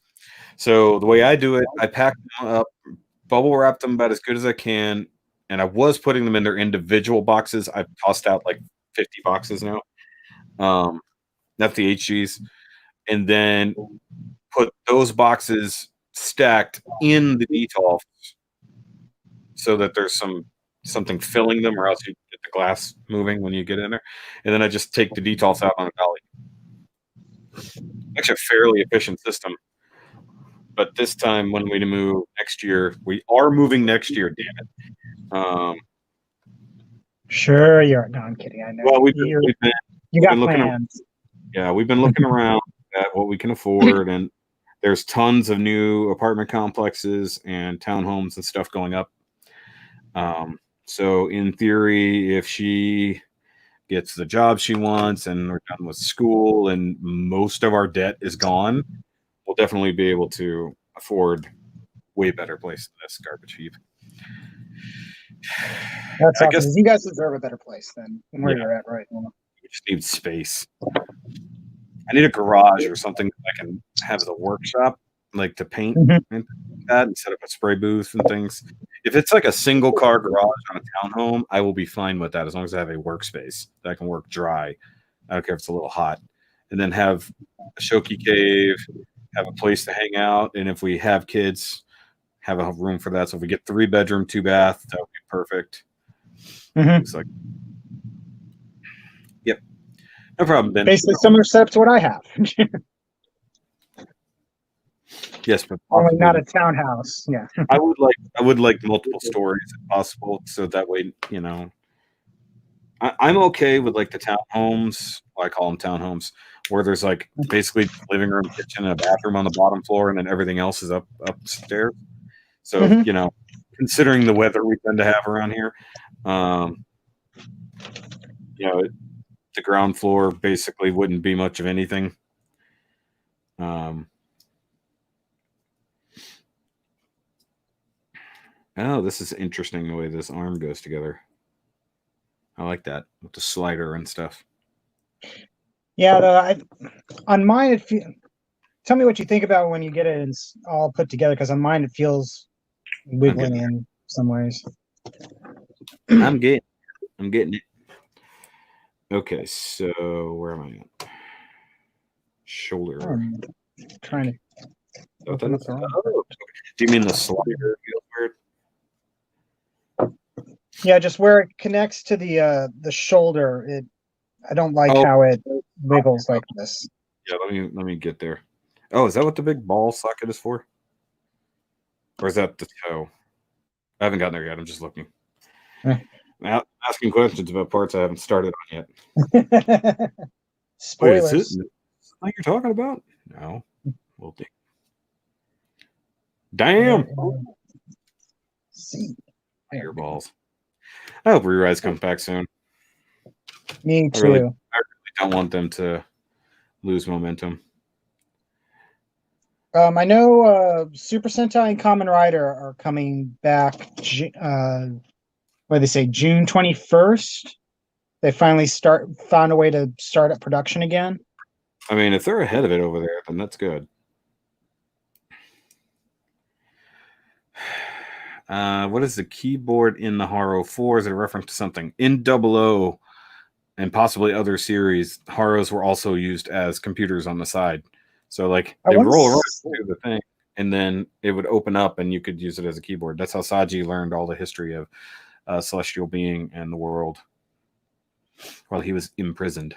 So the way I do it, I pack them up, bubble wrap them about as good as I can, and I was putting them in their individual boxes. I've tossed out like 50 boxes now. That's the HGs. And then put those boxes stacked in the Detolfs so that there's something filling them, or else you get the glass moving when you get in there. And then I just take the Detolfs out on a dolly. Actually, a fairly efficient system. But this time, when we move next year, we are moving next year. Damn it! Sure, you're. No, I'm kidding. I know. Well, you got plans. We've been looking around at what we can afford, and there's tons of new apartment complexes and townhomes and stuff going up. So in theory, if she gets the job she wants and we're done with school and most of our debt is gone, we'll definitely be able to afford way better place than this garbage heap. That's awesome. Guess, you guys deserve a better place than where you're at right now. We just need space. I need a garage or something that I can have as a workshop, like to paint and that, and set up a spray booth and things. If it's like a single car garage on a townhome, I will be fine with that as long as I have a workspace that I can work dry. I don't care if it's a little hot. And then have a Shoky cave, have a place to hang out, and if we have kids, have a room for that. So if we get 3 bedroom, 2 bath, that would be perfect. It's like, yep, no problem, Ben. Basically, similar setup to what I have. Yes, but only not a townhouse. Yeah, I would like multiple stories if possible, so that way, you know, I'm okay with like the townhomes. I call them townhomes, where there's like basically living room, kitchen, and a bathroom on the bottom floor, and then everything else is upstairs. So you know, considering the weather we tend to have around here, you know, the ground floor basically wouldn't be much of anything. Oh, this is interesting the way this arm goes together. I like that with the slider and stuff. Yeah, on mine, tell me what you think about when you get it all put together, because on mine it feels wiggling in some ways. I'm getting it. Okay, so where am I at? Shoulder. I'm trying to. Oh, do you mean the slider feels weird? Yeah, just where it connects to the shoulder, I don't like Oh, how it wiggles like this. yeah. Let me get there. Oh, is that what the big ball socket is for, or is that the toe? I haven't gotten there yet. I'm just looking. Eh. Now asking questions about parts I haven't started on yet. Wait, is it Spoilers. like you're talking about? No, we'll dig. Where Damn, is C? There we go. earballs. I hope Re-Rise comes back soon. Me I really too. don't want them to lose momentum. I know Super Sentai and Kamen Rider are coming back. What do they say? June 21st. They finally found a way to start up production again. I mean, if they're ahead of it over there, then that's good. What is the keyboard in the Haro 4? Is it a reference to something? In Double O and possibly other series, Haros were also used as computers on the side. So, like, I they would want roll around to. through the thing, and then it would open up, and you could use it as a keyboard. That's how Saji learned all the history of celestial being and the world while he was imprisoned.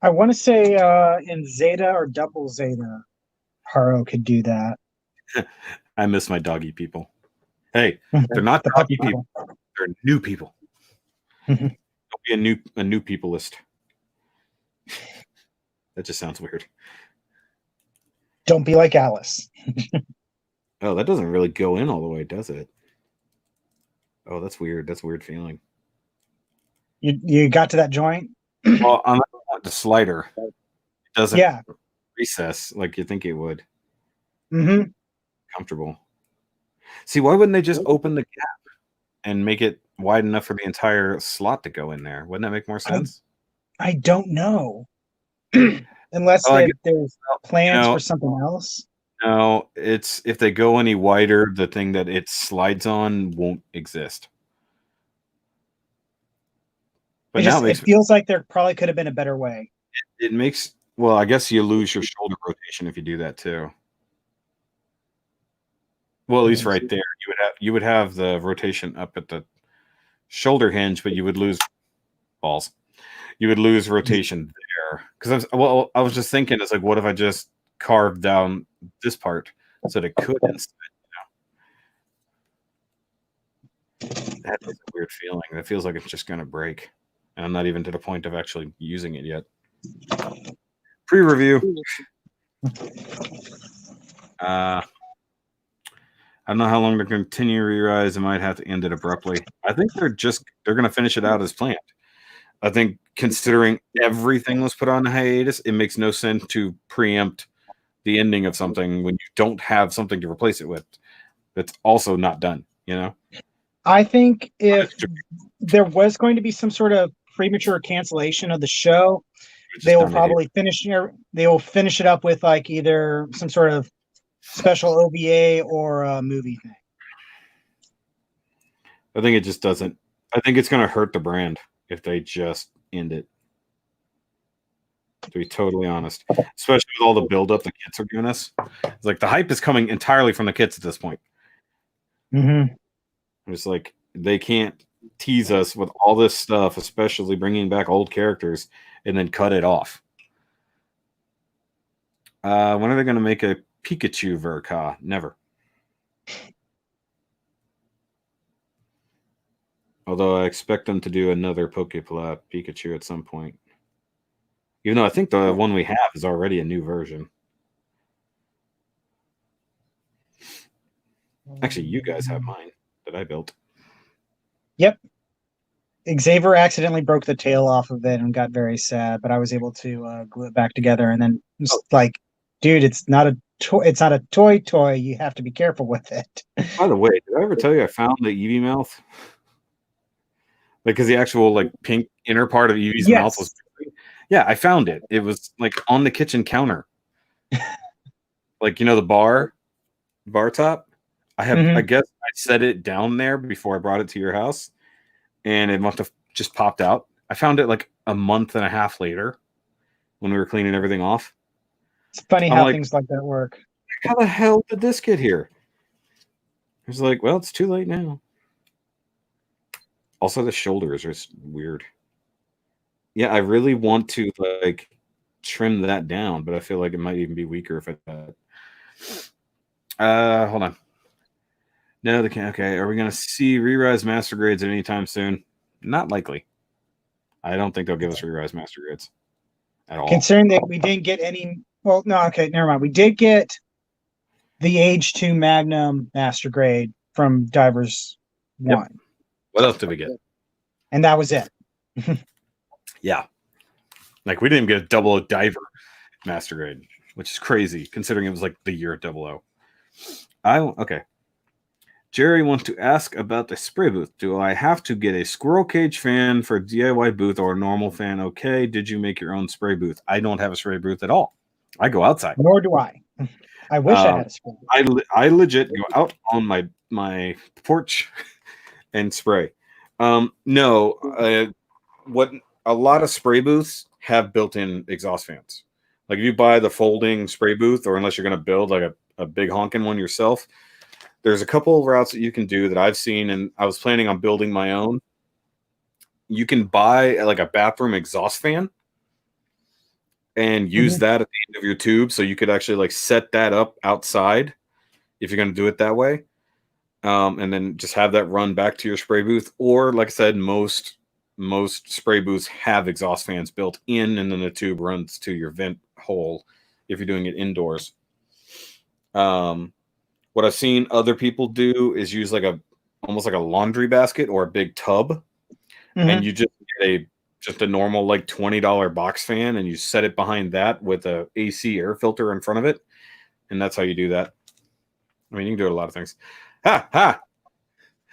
I want to say in Zeta or Double Zeta, Haro could do that. I miss my doggy people. Hey, they're not The doggy puppy people. They're new people. Don't be a new peopleist. That just sounds weird. Don't be like Alice. Oh, that doesn't really go in all the way, does it? Oh, that's weird. That's a weird feeling. You got to that joint? Well, on the slider, it doesn't Yeah. recess like you think it would. Mm-hmm. Comfortable. See, why wouldn't they just open the gap and make it wide enough for the entire slot to go in there? Wouldn't that make more sense? I don't know. Unless Oh, I guess, there's you plans know, for something else. no, it's if they go any wider, the thing that it slides on won't exist. But now It feels like there probably could have been a better way. it makes well, I guess you lose your shoulder rotation if you do that too. Well, at least right there, you would have the rotation up at the shoulder hinge, but you would lose balls. You would lose rotation there because I was just thinking, it's like, what if I just carved down this part so that it could instead? That is a weird feeling. That feels like it's just going to break, and I'm not even to the point of actually using it yet. Pre-review. I don't know how long they're going to continue to Re-Rise. I might have to end it abruptly. I think they're going to finish it out as planned. I think considering everything was put on hiatus, it makes no sense to preempt the ending of something when you don't have something to replace it with. That's also not done, you know? I think if there was going to be some sort of premature cancellation of the show, they will probably finish it up with like either some sort of special OVA or a movie thing. I think it just doesn't. I think it's going to hurt the brand if they just end it. To be totally honest, especially with all the buildup the kits are giving us, it's like the hype is coming entirely from the kits at this point. Mm-hmm. It's like they can't tease us with all this stuff, especially bringing back old characters, and then cut it off. When are they going to make a Pikachu Verka? Never. Although I expect them to do another Poképla Pikachu at some point. Even though I think the one we have is already a new version. Actually, you guys have mine that I built. Yep. Xavier accidentally broke the tail off of it and got very sad, but I was able to glue it back together. And then like, dude, it's not a toy. It's not a toy. You have to be careful with it. By the way, did I ever tell you I found the Eevee mouth? Because the actual like pink inner part of Eevee's mouth was. Yeah, I found it. It was like on the kitchen counter. Like, you know, the bar top. I guess I set it down there before I brought it to your house, and it must have just popped out. I found it like a month and a half later when we were cleaning everything off. It's funny how things like that work. How the hell did this get here? It's like, well, it's too late now. Also, the shoulders are weird. Yeah, I really want to like trim that down, but I feel like it might even be weaker if I do that. Hold on. No, they can't. Okay, are we going to see re-rise master grades at any time soon? Not likely. I don't think they'll give us re-rise master grades at all. Considering that we didn't get any. Well, no, okay, never mind. We did get the Age 2 Magnum master grade from Divers 1. Yep. What else did we get? And that was it. Yeah. Like, we didn't even get a 00 diver master grade, which is crazy considering it was like the year 00. Okay. Jerry wants to ask about the spray booth. Do I have to get a squirrel cage fan for a DIY booth or a normal fan? Okay. Did you make your own spray booth? I don't have a spray booth at all. I go outside. Nor do I. I wish I had a spray booth. I legit go out on my porch and spray. No, what a lot of spray booths have built-in exhaust fans. Like if you buy the folding spray booth, or unless you're going to build like a big honking one yourself, there's a couple of routes that you can do that I've seen, and I was planning on building my own. You can buy like a bathroom exhaust fan and use that at the end of your tube, so you could actually like set that up outside if you're going to do it that way, and then just have that run back to your spray booth. Or like I said, most spray booths have exhaust fans built in, and then the tube runs to your vent hole if you're doing it indoors. What I've seen other people do is use like almost like a laundry basket or a big tub, and you just get just a normal like $20 box fan, and you set it behind that with a AC air filter in front of it, and that's how you do that. I mean, you can do it a lot of things. Ha ha!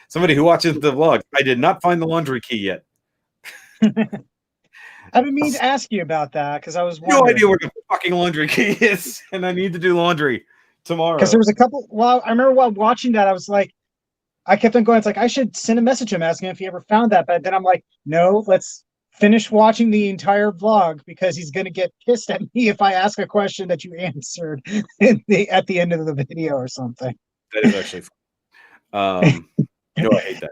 Somebody who watches the vlog, I did not find the laundry key yet. I didn't mean to ask you about that because I was wondering. No idea where the fucking laundry key is, and I need to do laundry tomorrow. Because there was a couple. Well, I remember while watching that, I was like, I kept on going. It's like I should send a message to him asking if he ever found that. But then I'm like, no, let's finish watching the entire vlog because he's going to get pissed at me if I ask a question that you answered at the end of the video or something. That is actually fun. You know, I hate that.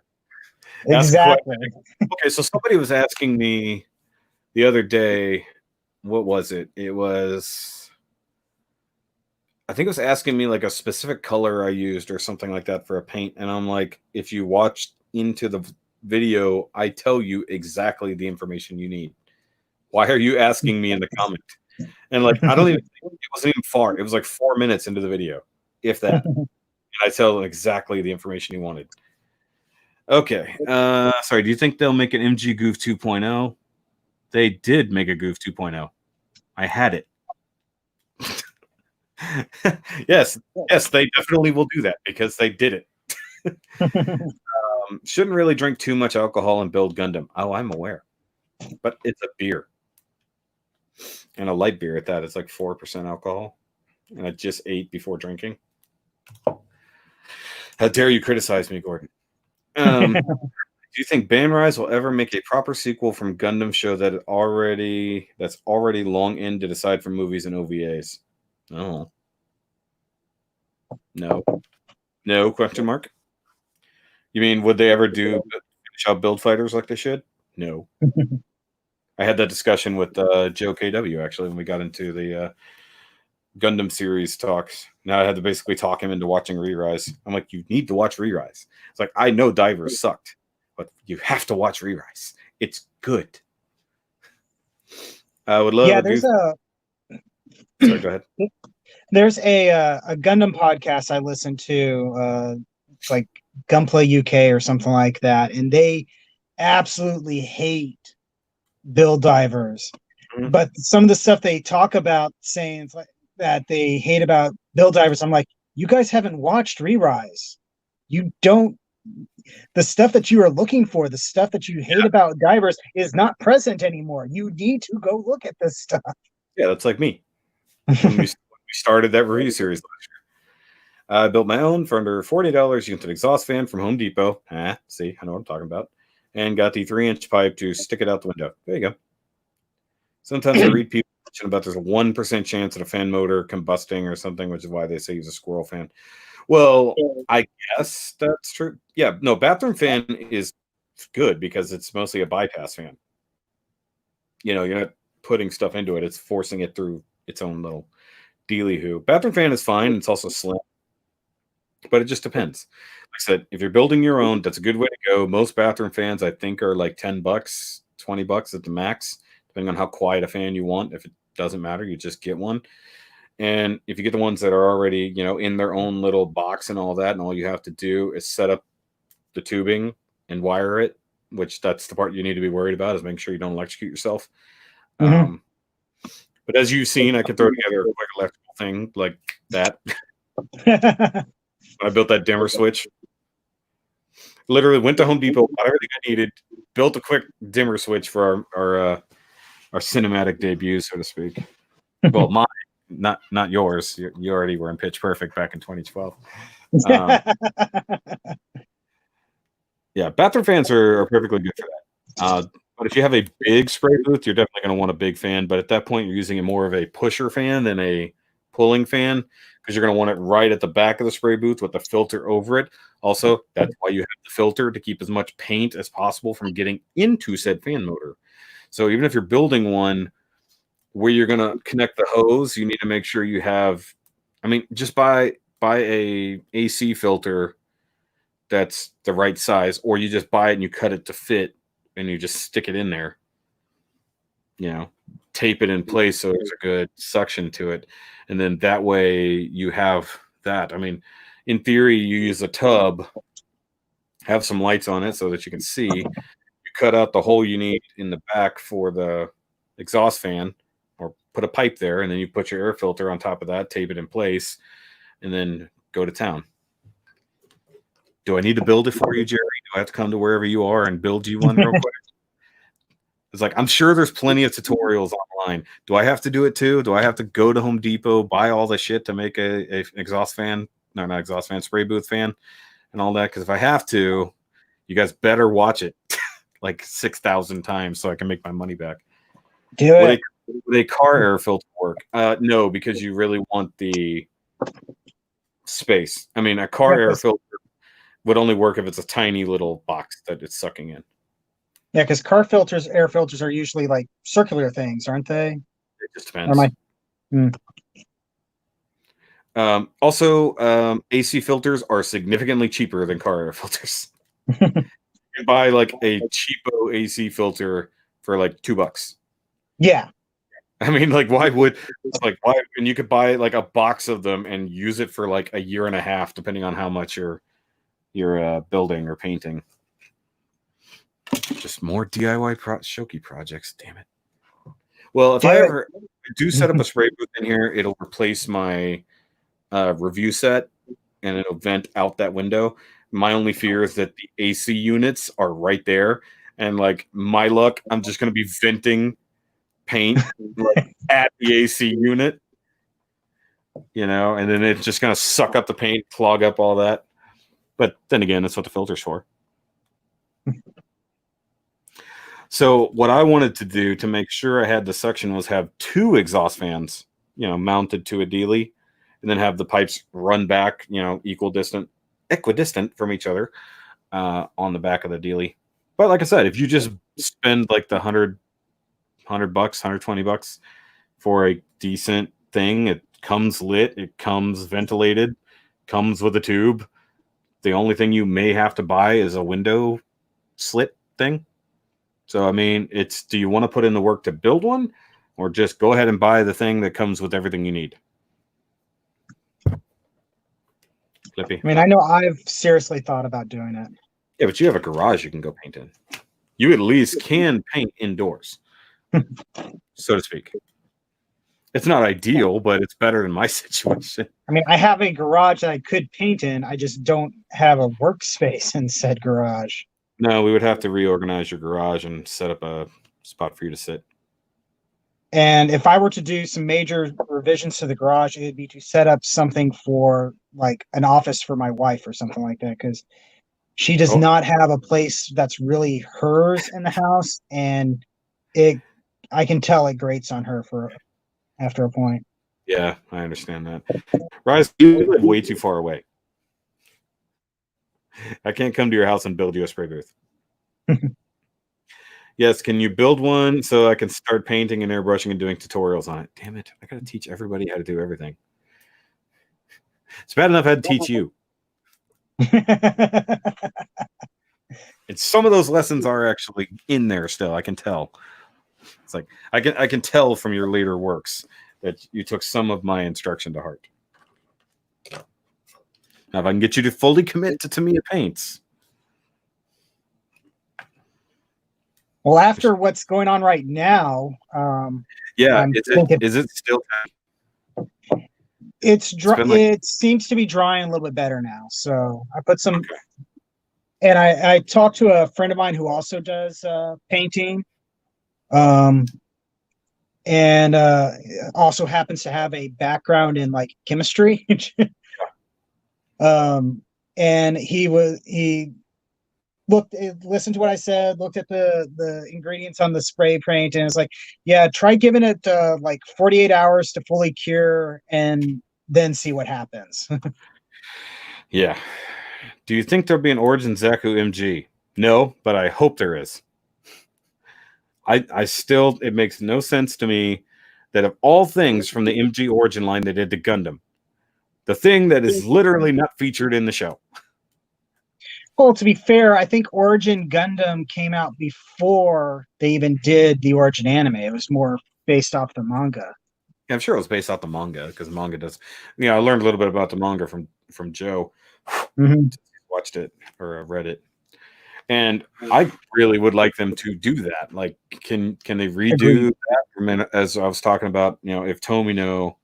Exactly. Okay, so somebody was asking me the other day, what was it? I think it was asking me like a specific color I used or something like that for a paint. And I'm like, if you watched into the video, I tell you exactly the information you need. Why are you asking me in the comment? And like, I don't even think it wasn't even far. It was like 4 minutes into the video, if that. And I tell exactly the information you wanted. Okay. Sorry. Do you think they'll make an MG Goof 2.0? They did make a Goof 2.0. I had it. yes, they definitely will do that because they did it. Shouldn't really drink too much alcohol and build Gundam. Oh, I'm aware. But it's a beer. And a light beer at that. It's like 4% alcohol. And I just ate before drinking. How dare you criticize me, Gordon? Do you think Bandrise will ever make a proper sequel from Gundam show that's already long ended aside from movies and OVAs? Oh. No question mark. You mean would they ever do finish out Build Fighters like they should? No. I had that discussion with Joe KW actually when we got into the Gundam series talks. Now I had to basically talk him into watching Re-Rise. I'm like, you need to watch Re-Rise. It's like, I know Divers sucked, but you have to watch Re-Rise. It's good. I would love. Yeah, there's Sorry, go ahead. There's a Gundam podcast I listen to, it's like Gunplay UK or something like that, and they absolutely hate Build Divers. Mm-hmm. But some of the stuff they talk about saying it's like that they hate about Build Divers, I'm like, you guys haven't watched Re-Rise. You don't. The stuff that you are looking for, the stuff that you hate about Divers, is not present anymore. You need to go look at this stuff. Yeah, that's like me. When we started that review series last year. I built my own for under $40. You get an exhaust fan from Home Depot. See, I know what I'm talking about. And got the 3-inch pipe to stick it out the window. There you go. Sometimes I read people mention about there's a 1% chance of a fan motor combusting or something, which is why they say use a squirrel fan. Well, I guess that's true. Yeah, no, bathroom fan is it's good because it's mostly a bypass fan. You know, you're not putting stuff into it; it's forcing it through its own little dealy-hoo. Bathroom fan is fine. It's also slim, but it just depends. Like I said, if you're building your own, that's a good way to go. Most bathroom fans, I think, are like $10, $20 at the max, depending on how quiet a fan you want. If it doesn't matter, you just get one. And if you get the ones that are already, you know, in their own little box and all that, and all you have to do is set up the tubing and wire it, which that's the part you need to be worried about, is making sure you don't electrocute yourself. Mhm. But as you've seen, I can throw together a quick electrical thing like that. When I built that dimmer switch, literally went to Home Depot, bought everything I needed, built a quick dimmer switch for our cinematic debut, so to speak. Well, mine, not yours. You already were in Pitch Perfect back in 2012. Yeah, bathroom fans are perfectly good for that. But if you have a big spray booth, you're definitely going to want a big fan. But at that point, you're using more of a pusher fan than a pulling fan, because you're going to want it right at the back of the spray booth with the filter over it. Also, that's why you have the filter, to keep as much paint as possible from getting into said fan motor. So even if you're building one where you're going to connect the hose, you need to make sure you have, I mean, just buy a AC filter that's the right size, or you just buy it and you cut it to fit and you just stick it in there. You know, tape it in place so there's a good suction to it, and then that way you have that. I mean, in theory, you use a tub, have some lights on it so that you can see. You cut out the hole you need in the back for the exhaust fan, or put a pipe there, and then you put your air filter on top of that, tape it in place, and then go to town. Do I need to build it for you, Jerry? Do I have to come to wherever you are and build you one real quick? It's like, I'm sure there's plenty of tutorials online. Do I have to do it too? Do I have to go to Home Depot, buy all the shit to make an exhaust fan? No, not exhaust fan, spray booth fan and all that? Because if I have to, you guys better watch it like 6,000 times so I can make my money back. Do it. Would a car air filter work? No, because you really want the space. I mean, a car air filter would only work if it's a tiny little box that it's sucking in. Yeah, because car filters, air filters are usually like circular things, aren't they? It just depends. Also, AC filters are significantly cheaper than car air filters. You can buy like a cheapo AC filter for like $2. Yeah. I mean, like, why? And you could buy like a box of them and use it for like a year and a half, depending on how much you're building or painting. Just more DIY Shoky projects, damn it. Well, if I ever do set up a spray booth in here, it'll replace my review set, and it'll vent out that window. My only fear is that the AC units are right there, and like my luck, I'm just going to be venting paint like, at the AC unit, you know, and then it's just going to suck up the paint, clog up all that. But then again, that's what the filter's for. So what I wanted to do to make sure I had the suction was have 2 exhaust fans, you know, mounted to a dealie, and then have the pipes run back, you know, equidistant from each other on the back of the dealie. But like I said, if you just spend like the $100, $120 for a decent thing, it comes lit, it comes ventilated, comes with a tube. The only thing you may have to buy is a window slit thing. So, I mean, do you want to put in the work to build one, or just go ahead and buy the thing that comes with everything you need? Flippy. I mean, I know I've seriously thought about doing it. Yeah, but you have a garage you can go paint in. You at least can paint indoors, so to speak. It's not ideal, but it's better than my situation. I mean, I have a garage that I could paint in. I just don't have a workspace in said garage. No, we would have to reorganize your garage and set up a spot for you to sit. And if I were to do some major revisions to the garage, it would be to set up something for like an office for my wife or something like that, because she does not have a place that's really hers in the house, and I can tell it grates on her after a point. Yeah, I understand that. Rise, you live way too far away. I can't come to your house and build you a spray booth. Yes, can you build one so I can start painting and airbrushing and doing tutorials on it? Damn it, I gotta teach everybody how to do everything. It's bad enough I had to teach you. And some of those lessons are actually in there still. I can tell. It's like I can tell from your later works that you took some of my instruction to heart. Now, if I can get you to fully commit to Tamiya paints. Well, after what's going on right now, yeah, I'm is thinking it still? it's dry. been like- It seems to be drying a little bit better now. So I put some, Okay. and I talked to a friend of mine who also does painting, and also happens to have a background in like chemistry. And he listened to what I said, looked at the ingredients on the spray paint, and it's like, yeah, try giving it like 48 hours to fully cure, and then see what happens. Yeah. Do you think there'll be an Origin Zaku MG? No, but I hope there is. I still, it makes no sense to me that of all things from the MG Origin line they did to Gundam, the thing that is literally not featured in the show. Well, to be fair, I think Origin Gundam came out before they even did the Origin anime. It was more based off the manga. Yeah, I'm sure it was based off the manga because manga does. I learned a little bit about the manga from Joe. Watched it or read it, and I really would like them to do that. Like, can they redo Agreed. that? As I was talking about, if Tomino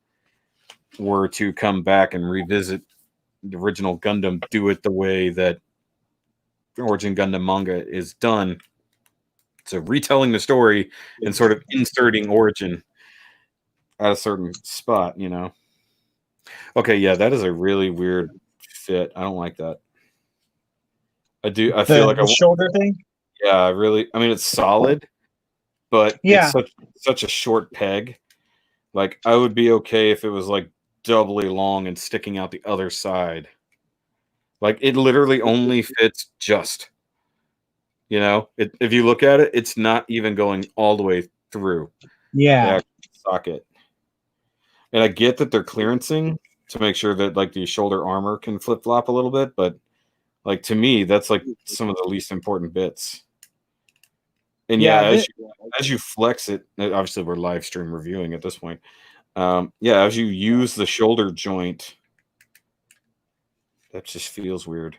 were to come back and revisit the original Gundam, do it the way that Origin Gundam manga is done. So retelling the story and sort of inserting Origin at a certain spot, Okay, yeah, that is a really weird fit. I don't like that. I feel like The shoulder thing. Yeah, really. I mean, it's solid, but Yeah. it's such a short peg. Like, I would be okay if it was like doubly long and sticking out the other side. Like, it literally only fits just. If you look at it, it's not even going all the way through Yeah. the socket. And I get that they're clearancing to make sure that like the shoulder armor can flip flop a little bit, but like to me, that's like some of the least important bits. And as you flex it, obviously we're live stream reviewing at this point. As you use the shoulder joint, that just feels weird.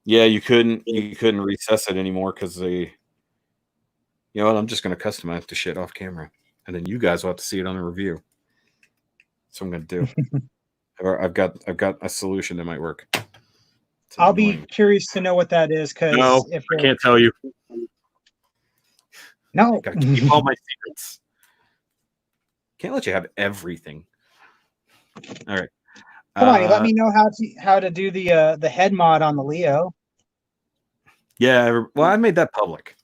Yeah, you couldn't recess it anymore because they. You know what? I'm just going to customize the shit off camera, and then you guys will have to see it on the review. That's what I'm going to do. I've got a solution that might work. I'll be curious to know what that is because I can't tell you. No, Gotta keep all my secrets. Can't let you have everything. All right. Come on, you let me know how to do the head mod on the Leo. Yeah, well, I made that public.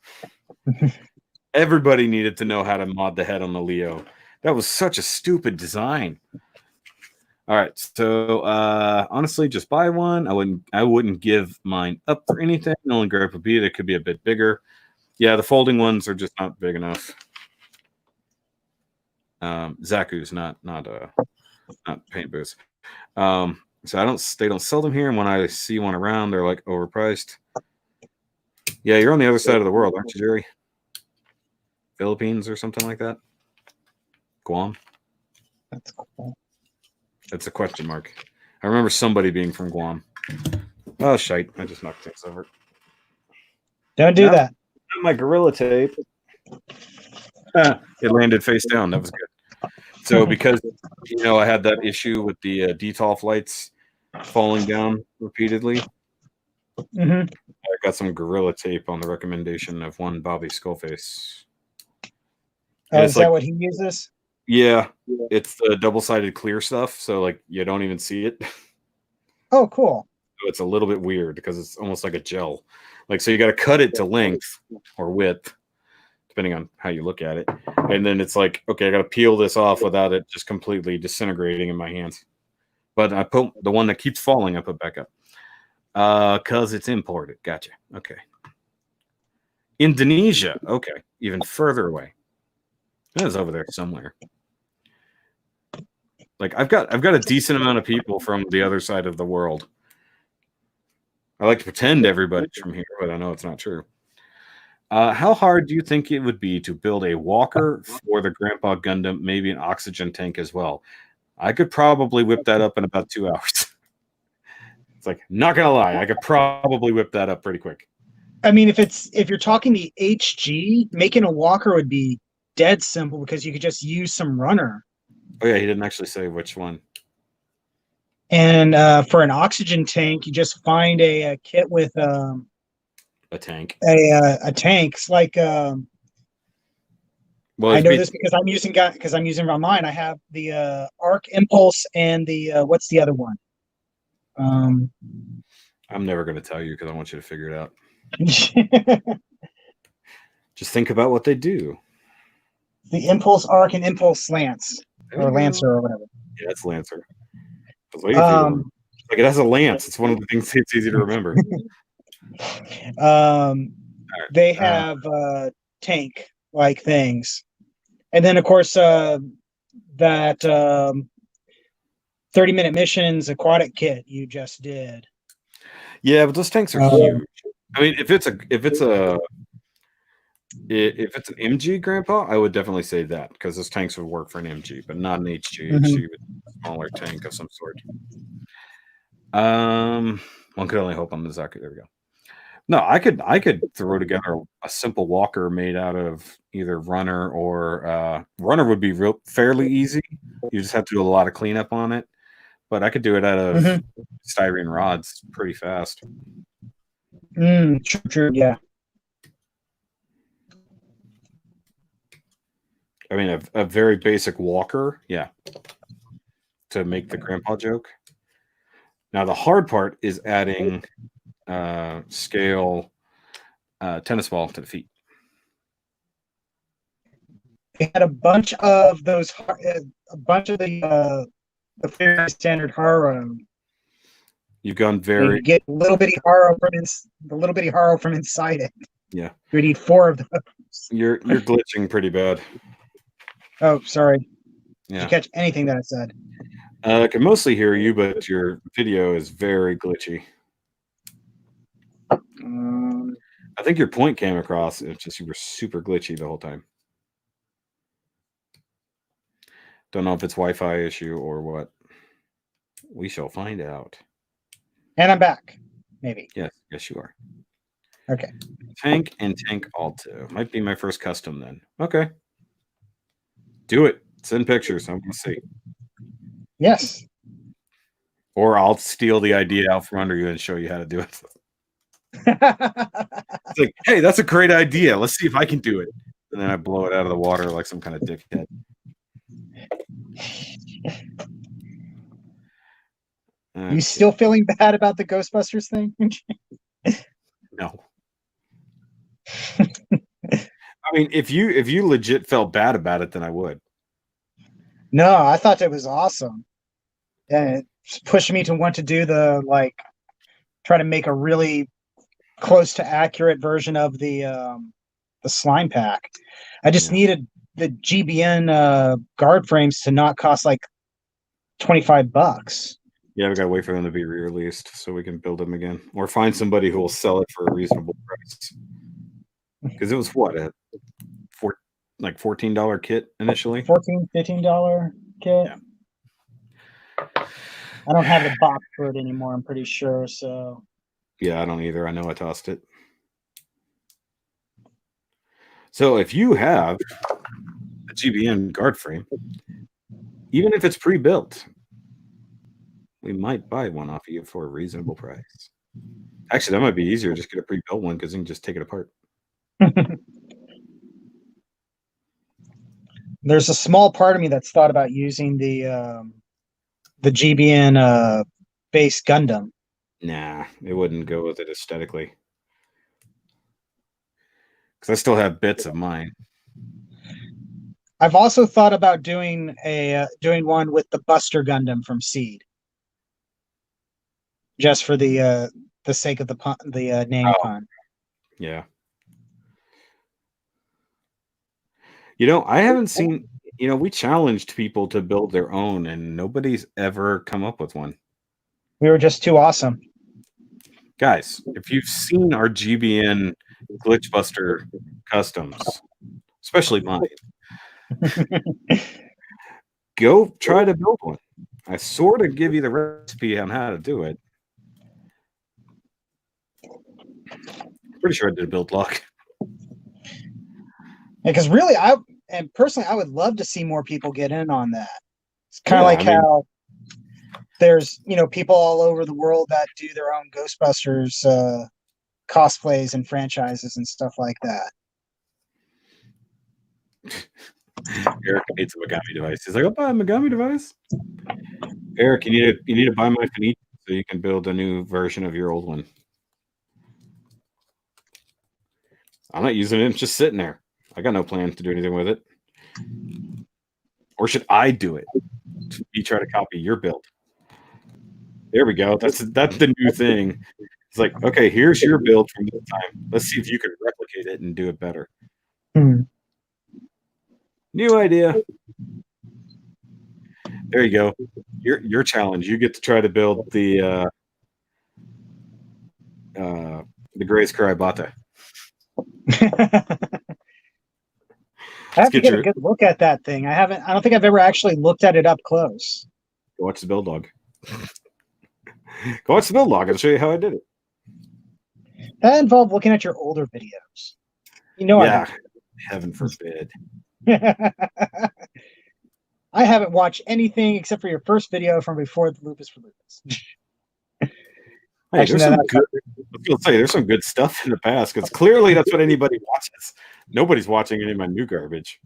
Everybody needed to know how to mod the head on the Leo. That was such a stupid design. All right, so honestly, just buy one. I wouldn't give mine up for anything. The only gripe would be that it could be a bit bigger. Yeah, the folding ones are just not big enough. Zaku's not paint booths. So they don't sell them here, and when I see one around, they're like overpriced. Yeah, you're on the other side of the world, aren't you, Jerry? Philippines or something like that? Guam? That's cool. That's a question mark. I remember somebody being from Guam. Oh, shite. I just knocked things over. Don't do that. My Gorilla Tape. It landed face down. That was good. So because, I had that issue with the DTOL flights falling down repeatedly, I got some Gorilla Tape on the recommendation of one Bobby Skullface. Is that what he uses? Yeah, it's the double-sided clear stuff, so like you don't even see it. Oh, cool. So it's a little bit weird because it's almost like a gel. Like, so you got to cut it to length or width, depending on how you look at it. And then it's like, okay, I got to peel this off without it just completely disintegrating in my hands. But I put the one that keeps falling, I put back up. Because it's imported. Gotcha. Okay. Indonesia. Okay, even further away. It was over there somewhere. Like I've got a decent amount of people from the other side of the world. I like to pretend everybody's from here, but I know it's not true. How hard do you think it would be to build a walker for the Grandpa Gundam, maybe an oxygen tank as well? I could probably whip that up in about 2 hours. It's like, not gonna lie, I could probably whip that up pretty quick. I mean, if you're talking the HG, making a walker would be dead simple because you could just use some runner. Oh yeah, he didn't actually say which one. And for an oxygen tank, you just find a kit with A tank. a tank. It's like Well, I it's know this because I'm using it on mine. I have the Arc Impulse and the what's the other one? I'm never going to tell you because I want you to figure it out. Just think about what they do. The Impulse Arc and Impulse Lance or Lancer or whatever. Yeah, it's Lancer. I was waiting for you to remember. Like it has a lance. It's one of the things it's easy to remember. They have tank like things, and then of course that 30-minute missions aquatic kit you just did. Yeah, but those tanks are huge. I mean, if it's an MG, Grandpa, I would definitely say that because those tanks would work for an MG, but not an HG. HG would be a smaller tank of some sort. One could only hope on the Zaku. There we go. No, I could throw together a simple walker made out of either runner or runner would be fairly easy. You just have to do a lot of cleanup on it, but I could do it out of styrene rods pretty fast. True, yeah. I mean, a very basic walker, yeah, to make the grandpa joke. Now, the hard part is adding scale tennis ball to the feet. They had a bunch of those, a bunch of the very standard Haro. You've gone very. You get little bitty Haro the little bitty Haro from inside it. Yeah, you need 4 of those. You're glitching pretty bad. Oh, sorry. Yeah. Did you catch anything that I said? I can mostly hear you, but your video is very glitchy. I think your point came across. It's just you were super glitchy the whole time. Don't know if it's Wi-Fi issue or what. We shall find out. And I'm back. Maybe. Yes, you are. Okay. Tank and Tank Alto. Might be my first custom then. Okay. Do it. Send pictures. I'm going to see. Yes. Or I'll steal the idea out from under you and show you how to do it. It's like, hey, that's a great idea. Let's see if I can do it. And then I blow it out of the water like some kind of dickhead. You still feeling bad about the Ghostbusters thing? No. I mean, if you legit felt bad about it, then I would. No, I thought it was awesome. And it pushed me to want to do try to make a really close to accurate version of the slime pack. I just needed the GBN guard frames to not cost like $25. Yeah, we gotta wait for them to be re-released so we can build them again, or find somebody who will sell it for a reasonable price. Because it was what $14 kit initially. $15 kit. Yeah. I don't have the box for it anymore. I'm pretty sure. So. Yeah, I don't either. I know I tossed it. So if you have a GBN guard frame, even if it's pre-built, we might buy one off of you for a reasonable price. Actually, that might be easier. Just get a pre-built one because you can just take it apart. There's a small part of me that's thought about using the GBN base Gundam. Nah, it wouldn't go with it aesthetically. Because I still have bits of mine. I've also thought about doing one with the Buster Gundam from Seed, just for the sake of the name pun. Yeah. I haven't seen. We challenged people to build their own, and nobody's ever come up with one. We were just too awesome. Guys, if you've seen our GBN Glitchbuster customs, especially mine, go try to build one. I sort of give you the recipe on how to do it. Pretty sure I did a build log. Because really, personally, I would love to see more people get in on that. It's kind of how there's people all over the world that do their own Ghostbusters cosplays and franchises and stuff like that. Eric needs a Megami device. He's like, I'll buy a Megami device. Eric, you need to buy my Fenice so you can build a new version of your old one. I'm not using it. It's just sitting there. I got no plan to do anything with it. Or should I do it? You try to copy your build. There we go. That's the new thing. It's like, okay, here's your build from this time. Let's see if you can replicate it and do it better. New idea. There you go. Your challenge. You get to try to build the Gray's Karabata. I have to get a good look at that thing. I don't think I've ever actually looked at it up close. Go watch the build log. Go watch the build log. I'll show you how I did it. That involved looking at your older videos. Yeah, heaven forbid. I haven't watched anything except for your first video from before the Lupus for Lupus. Hey, there's some good stuff in the past because clearly that's what anybody watches. Nobody's watching any of my new garbage.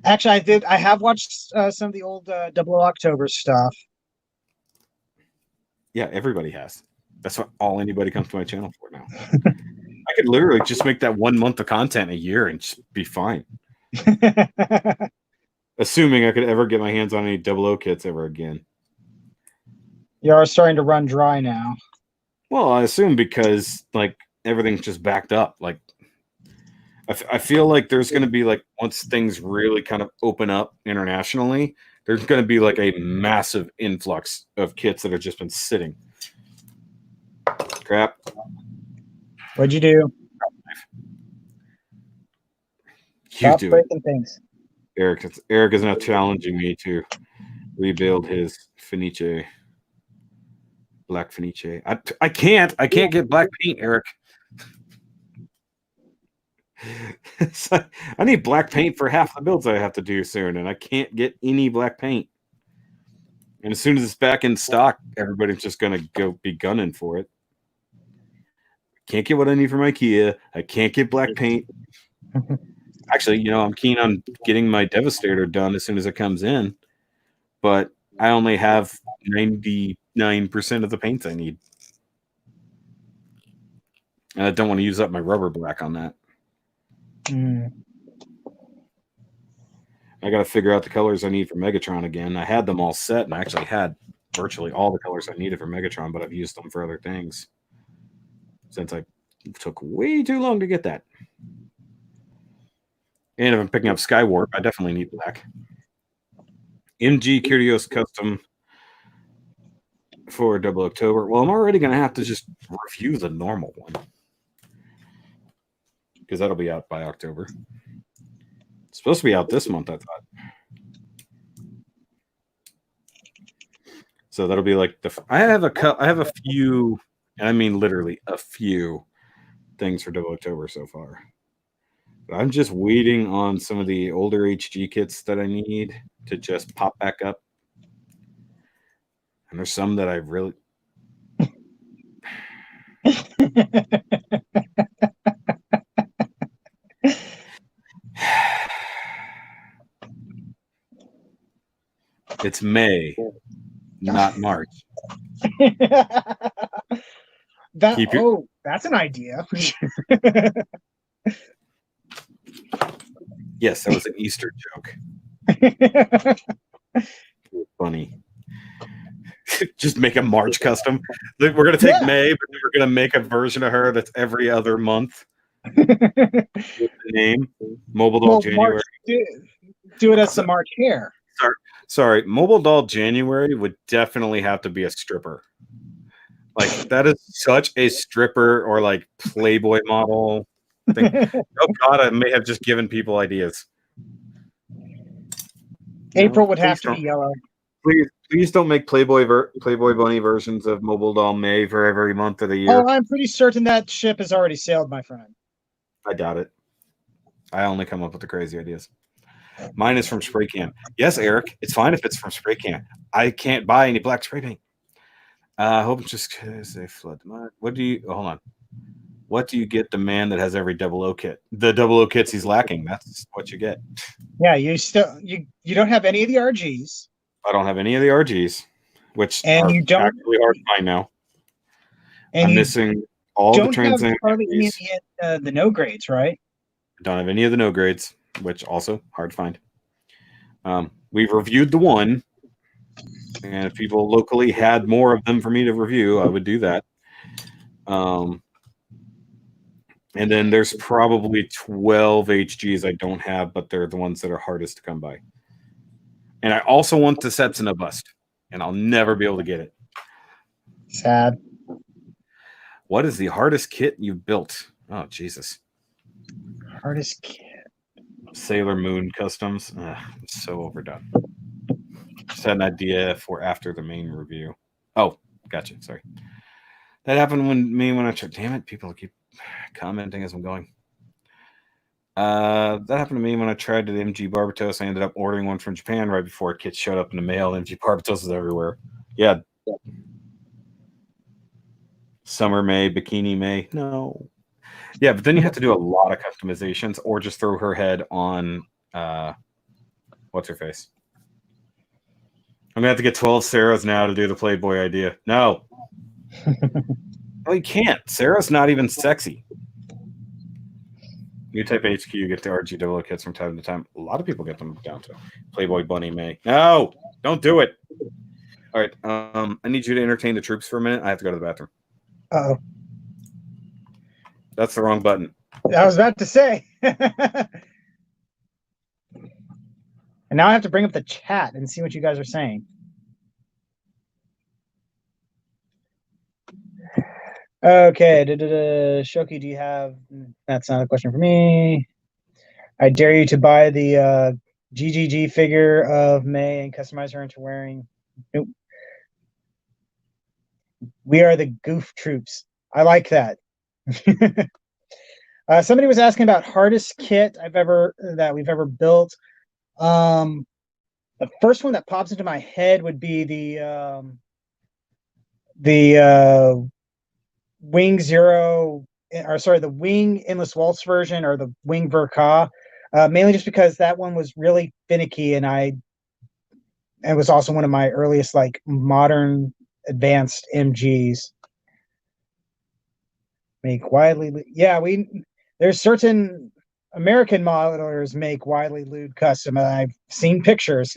Actually, I have watched some of the old Double October stuff. Yeah, everybody has. That's what all anybody comes to my channel for now. I could literally just make that 1 month of content a year and just be fine. Assuming I could ever get my hands on any 00 kits ever again. You are starting to run dry now. Well, I assume because everything's just backed up. I feel like there's going to be once things really kind of open up internationally, there's going to be a massive influx of kits that have just been sitting. Crap. What'd you do? Stop breaking things. Eric is now challenging me to rebuild his Fenice. Black Fenice. I can't get black paint, Eric. I need black paint for half the builds I have to do soon, and I can't get any black paint. And as soon as it's back in stock, everybody's just gonna go be gunning for it. Can't get what I need from IKEA. I can't get black paint. Actually, I'm keen on getting my Devastator done as soon as it comes in, but I only have 99% of the paints I need. And I don't want to use up my rubber black on that. I got to figure out the colors I need for Megatron again. I had them all set, and I actually had virtually all the colors I needed for Megatron, but I've used them for other things since I took way too long to get that. And if I'm picking up Skywarp, I definitely need black. MG Curios Custom for 00 October. Well, I'm already going to have to just review the normal one because that'll be out by October. It's supposed to be out this month, I thought. So that'll be I have a few, and I mean literally a few things for 00 October so far. But I'm just waiting on some of the older HG kits that I need to just pop back up. And there's some that I really... It's May, not March. That's an idea. Yes, that was an Easter joke. Funny. Just make a March custom. We're going to take May, but we're going to make a version of her that's every other month. With the name Mobile Doll Well, March, January. do it as the March Hare. Sorry, Mobile Doll January would definitely have to be a stripper. Like that is such a stripper or like Playboy model thing. Oh God, I may have just given people ideas. April No, would have please to be don't. yellow. Please don't make Playboy Bunny versions of Mobile Doll May for every month of the year. Oh, I'm pretty certain that ship has already sailed, my friend. I doubt it. I only come up with the crazy ideas. Mine is from spray can. Yes, Eric, it's fine if it's from spray can. I can't buy any black spray paint. I hope it's just because they flood the mud. What do you? Hold on. What do you get the man that has every double O kit? The double O kits he's lacking. That's what you get. Yeah, you don't have any of the RGs, I don't have any of the RGs, which and are you don't actually hard to find now. and I'm you missing all the don't have Trans Am hardly any of entries. the no grades, right? Don't have any of the no grades, which also hard to find. We've reviewed the one, and if people locally had more of them for me to review, I would do that. And then there's probably 12 HGs I don't have, but they're the ones that are hardest to come by. And I also want the Setsuna bust, and I'll never be able to get it. Sad. What is the hardest kit you've built? Oh, Jesus. Hardest kit. Sailor Moon Customs. It's so overdone. Just had an idea for after the main review. Oh, gotcha. Sorry. That happened when I tried. Damn it, people keep commenting as I'm going. That happened to me when I tried the MG Barbatos. I ended up ordering one from Japan right before kits showed up in the mail. MG Barbatos is everywhere. Yeah. Summer May, Bikini May. No. Yeah, but then you have to do a lot of customizations or just throw her head on what's her face? I'm gonna have to get 12 Sarahs now to do the Playboy idea. No. Well, you can't. Sarah's not even sexy. You type HQ, you get the RG double kits from time to time. A lot of people get them down to Playboy Bunny May. No, don't do it. All right. I need you to entertain the troops for a minute. I have to go to the bathroom. Oh, That's the wrong button. I was about to say. And now I have to bring up the chat and see what you guys are saying. Okay, Shoki, do you have? That's not a question for me. I dare you to buy the GGG figure of May and customize her into wearing. Nope. We are the goof troops. I like that. Somebody was asking about hardest kit that we've ever built. The first one that pops into my head would be the Wing Zero, or sorry, the Wing Endless Waltz version, or the Wing Verka, mainly just because that one was really finicky, and it was also one of my earliest like modern advanced MGs. Make widely, yeah, there's certain American modelers make widely lewd custom, and I've seen pictures.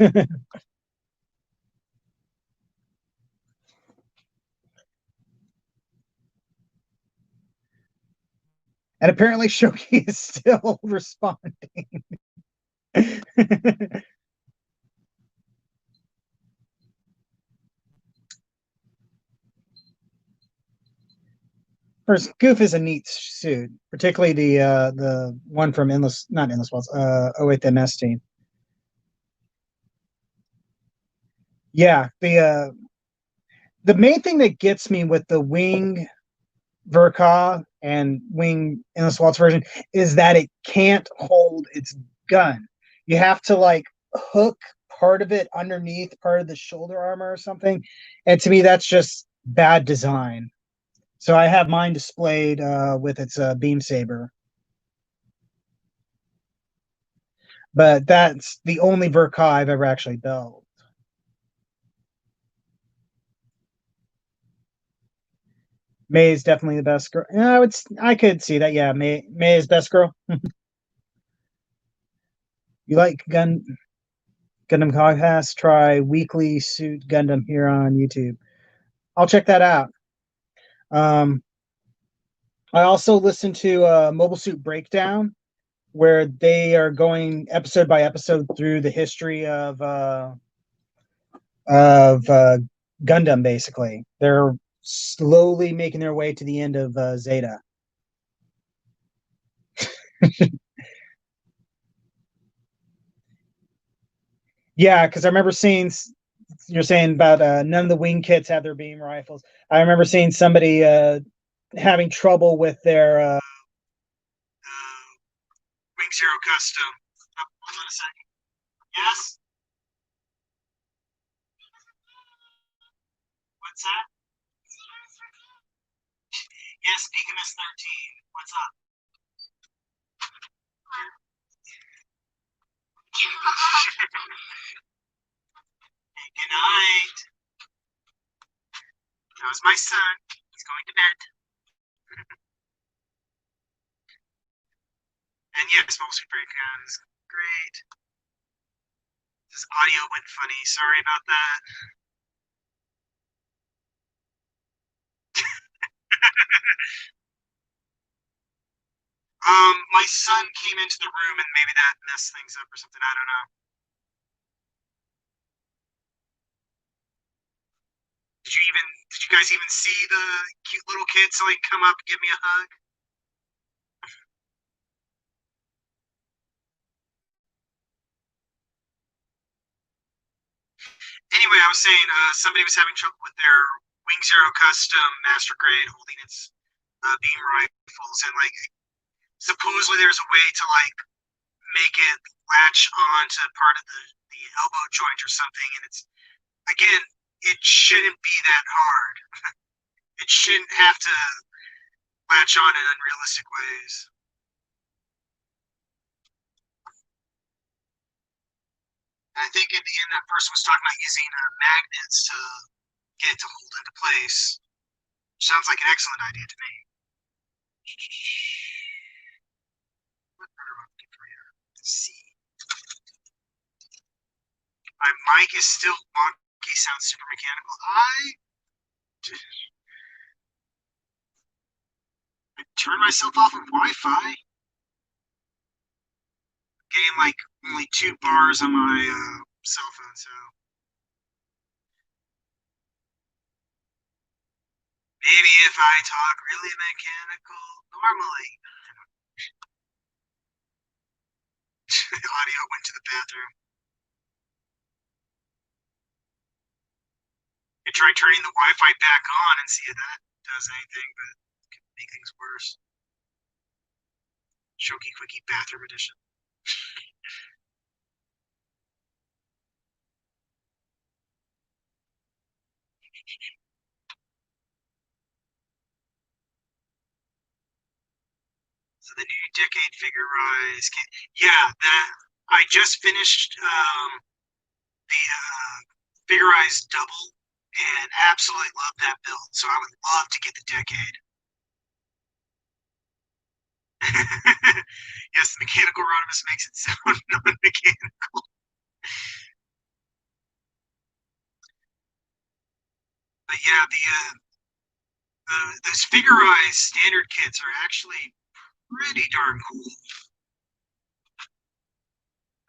And apparently Shoki is still responding. First, Goof is a neat suit, particularly the one from not Endless Waltz, 08 MS team. Yeah, the main thing that gets me with the Wing Verka and Wing Endless Waltz version is that it can't hold its gun. You have to like hook part of it underneath part of the shoulder armor or something. And to me, that's just bad design. So I have mine displayed with its beam saber. But that's the only Verka I've ever actually built. May is definitely the best girl. Yeah, I could see that. Yeah, May is best girl. You like Gundam Podcast? Try Weekly Suit Gundam here on YouTube. I'll check that out. I also listened to Mobile Suit Breakdown, where they are going episode by episode through the history of Gundam. Basically, they're slowly making their way to the end of Zeta. Yeah, because I remember seeing you're saying about none of the wing kits have their beam rifles. I remember seeing somebody having trouble with their Wing Zero custom. Hold on a second. Yes. What's that? Yes, Deaconess 13. What's up? Good night. That was my son. He's going to bed. And yes, mostly breakdown is great. This audio went funny. Sorry about that. My son came into the room and maybe that messed things up or something. I don't know. Did you guys even see the cute little kids like come up and give me a hug? Anyway, I was saying somebody was having trouble with their Wing Zero custom master grade holding its beam rifles, and like supposedly there's a way to like make it latch on to part of the elbow joint or something, and it's again, it shouldn't be that hard. It shouldn't have to latch on in unrealistic ways. And I think in the end, that person was talking about using magnets to get it to hold into place. Sounds like an excellent idea to me. What better looking for here? Let's see. My mic is still wonky, sounds super mechanical. I turned myself off of Wi-Fi. Getting like only 2 bars on my cell phone, so maybe if I talk really mechanical normally. The audio went to the bathroom. I tried turning the Wi-Fi back on and see if that does anything, but it could make things worse. Shoky Quickie Bathroom Edition. So the new decade figure rise. Yeah, that I just finished the figure rise double and absolutely love that build. So I would love to get the decade. Yes, the mechanical Rodimus makes it sound non-mechanical. But yeah, those figurized standard kits are actually pretty darn cool.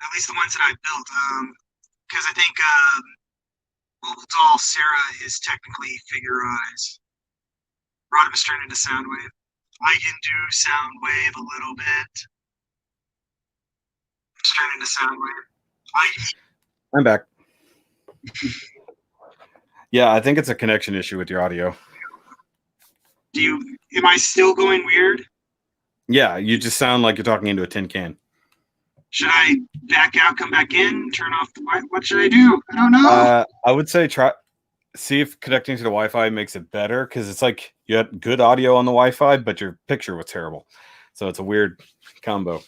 At least the ones that I built. Because I think Mobile Doll Sarah is technically figurized. Rodimus turned into Soundwave. I can do Soundwave a little bit. Turn into Soundwave. I'm back. Yeah, I think it's a connection issue with your audio. Am I still going weird? Yeah, you just sound like you're talking into a tin can. Should I back out, come back in, turn off the Wi-Fi? What should I do? I don't know. I would say see if connecting to the Wi-Fi makes it better, because it's like you had good audio on the Wi-Fi, but your picture was terrible. So it's a weird combo.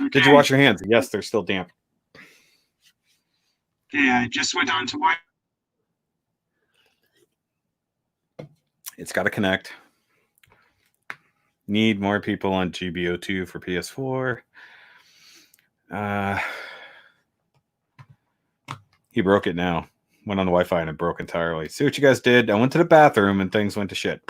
Okay. Did you wash your hands? Yes, they're still damp. Okay, I just went on to Wi-Fi. It's got to connect. Need more people on GBO2 for PS4. He broke it now. Went on the Wi-Fi and it broke entirely. See what you guys did? I went to the bathroom and things went to shit.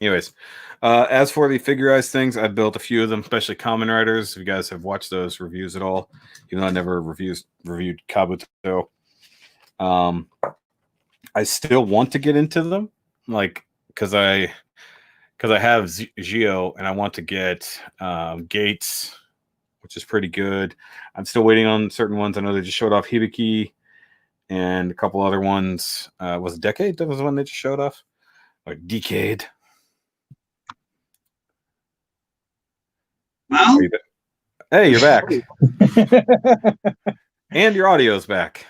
Anyways, as for the figurized things, I've built a few of them, especially Common Riders. If you guys have watched those reviews at all, even though I never reviewed Kabuto, um, I still want to get into them, like because I have Geo and I want to get Gates, which is pretty good. I'm still waiting on certain ones. I know they just showed off Hibiki and a couple other ones. Was it Decade? That was the one they just showed off, like Decade. Well, Hey, you're back. And your audio's back.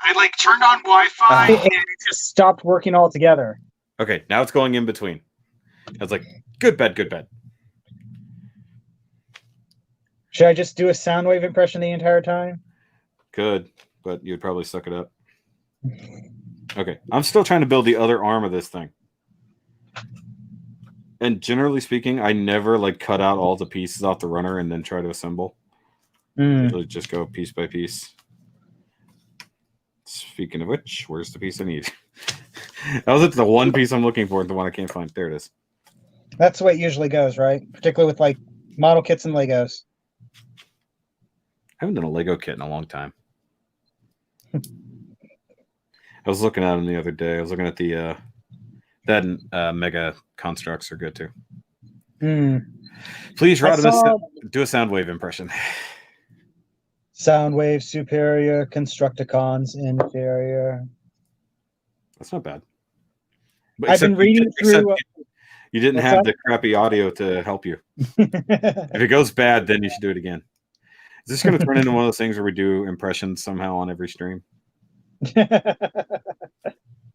I like turned on Wi-Fi It just stopped working altogether. Okay, now it's going in between. I was like, good bed, good bed. Should I just do a sound wave impression the entire time? Good, but you'd probably suck it up. Okay, I'm still trying to build the other arm of this thing. And generally speaking, I never like cut out all the pieces off the runner and then try to assemble. Usually just go piece by piece. Speaking of which, where's the piece I need? That was the one piece I'm looking for, the one I can't find. There it is. That's the way it usually goes, right? Particularly with like model kits and Legos. I haven't done a Lego kit in a long time. I was looking at them the other day. I was looking at the that Mega constructs are good too. Please, Rodimus, do a sound wave impression. Sound wave superior, Constructicons inferior. That's not bad. But I've been reading through. You didn't have the crappy audio to help you. If it goes bad, then you should do it again. Is this going to turn into one of those things where we do impressions somehow on every stream?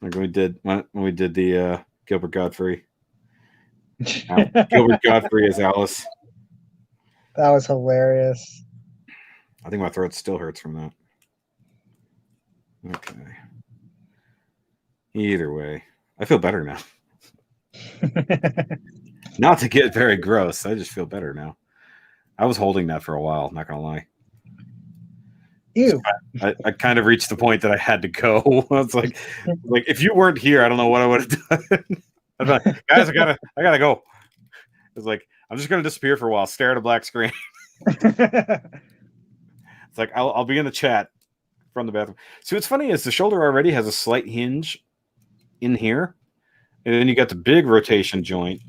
Like we did when we did the Gilbert Godfrey. Gilbert Godfrey as Alice. That was hilarious. I think my throat still hurts from that. Okay. Either way, I feel better now. Not to get very gross, I just feel better now. I was holding that for a while, not gonna lie. Ew. So I kind of reached the point that I had to go. I was like if you weren't here, I don't know what I would have done. I was like, guys, I gotta go. It was like, I'm just gonna disappear for a while, stare at a black screen. It's like I'll be in the chat from the bathroom. See, what's funny is the shoulder already has a slight hinge in here, and then you got the big rotation joint.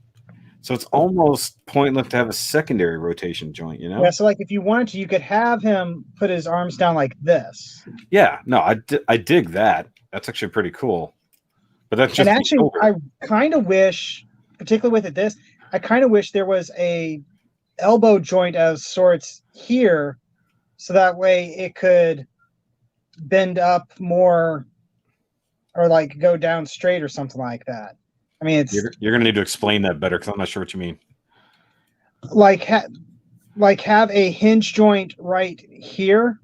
So it's almost pointless to have a secondary rotation joint, you know? Yeah, so like if you wanted to, you could have him put his arms down like this. Yeah, no, I dig that. That's actually pretty cool. But that's just and actually, I kind of wish, particularly with this, I kind of wish there was a elbow joint of sorts here, so that way it could bend up more, or like go down straight or something like that. I mean, it's you're gonna need to explain that better because I'm not sure what you mean. Like have a hinge joint right here.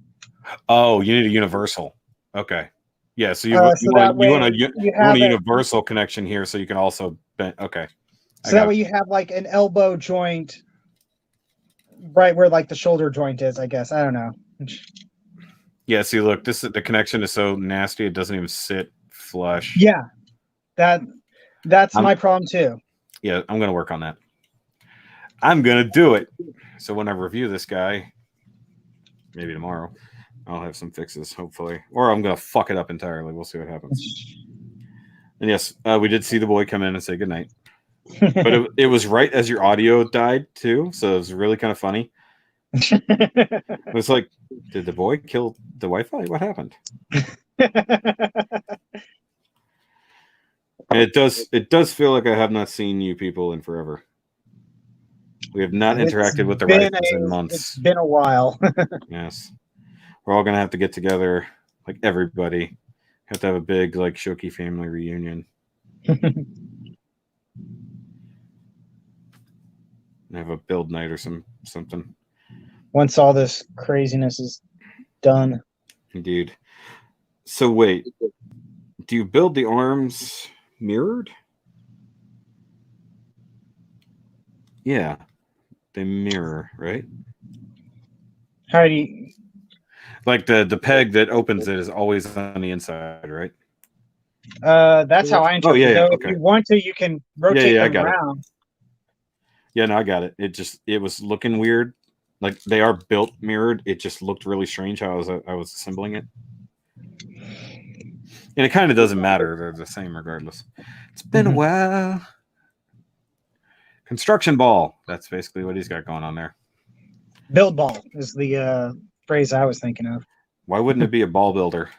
Oh, you need a universal. Okay. Yeah, so you want a universal connection here, so you can also bend. Okay. So that way you have like an elbow joint right where like the shoulder joint is, I guess. I don't know. Yeah, see, look, the connection is so nasty it doesn't even sit flush. Yeah, that's my problem too. Yeah, I'm gonna work on that. I'm gonna do it. So when I review this guy, maybe tomorrow, I'll have some fixes, hopefully, or I'm gonna fuck it up entirely. We'll see what happens. And yes, we did see the boy come in and say goodnight, but it was right as your audio died too, so it was really kind of funny. It was like, did the boy kill the Wi-Fi? What happened? And it does feel like I have not seen you people in forever. We have not interacted with the writers in months. It's been a while. Yes. We're all gonna have to get together, like everybody. Have to have a big like Shoky family reunion. And have a build night or something. Once all this craziness is done. Indeed. So wait, do you build the arms mirrored? Yeah, they mirror, right? How do you? Like the peg that opens it is always on the inside, right? That's how I interpret it. yeah, Though, okay. if you want to, you can rotate yeah, I them got it. around. Yeah, no, I got it. It was looking weird. Like they are built mirrored. It just looked really strange how I was assembling it. And it kind of doesn't matter. They're the same regardless. It's been a while. Construction ball. That's basically what he's got going on there. Build ball is the phrase I was thinking of. Why wouldn't it be a ball builder?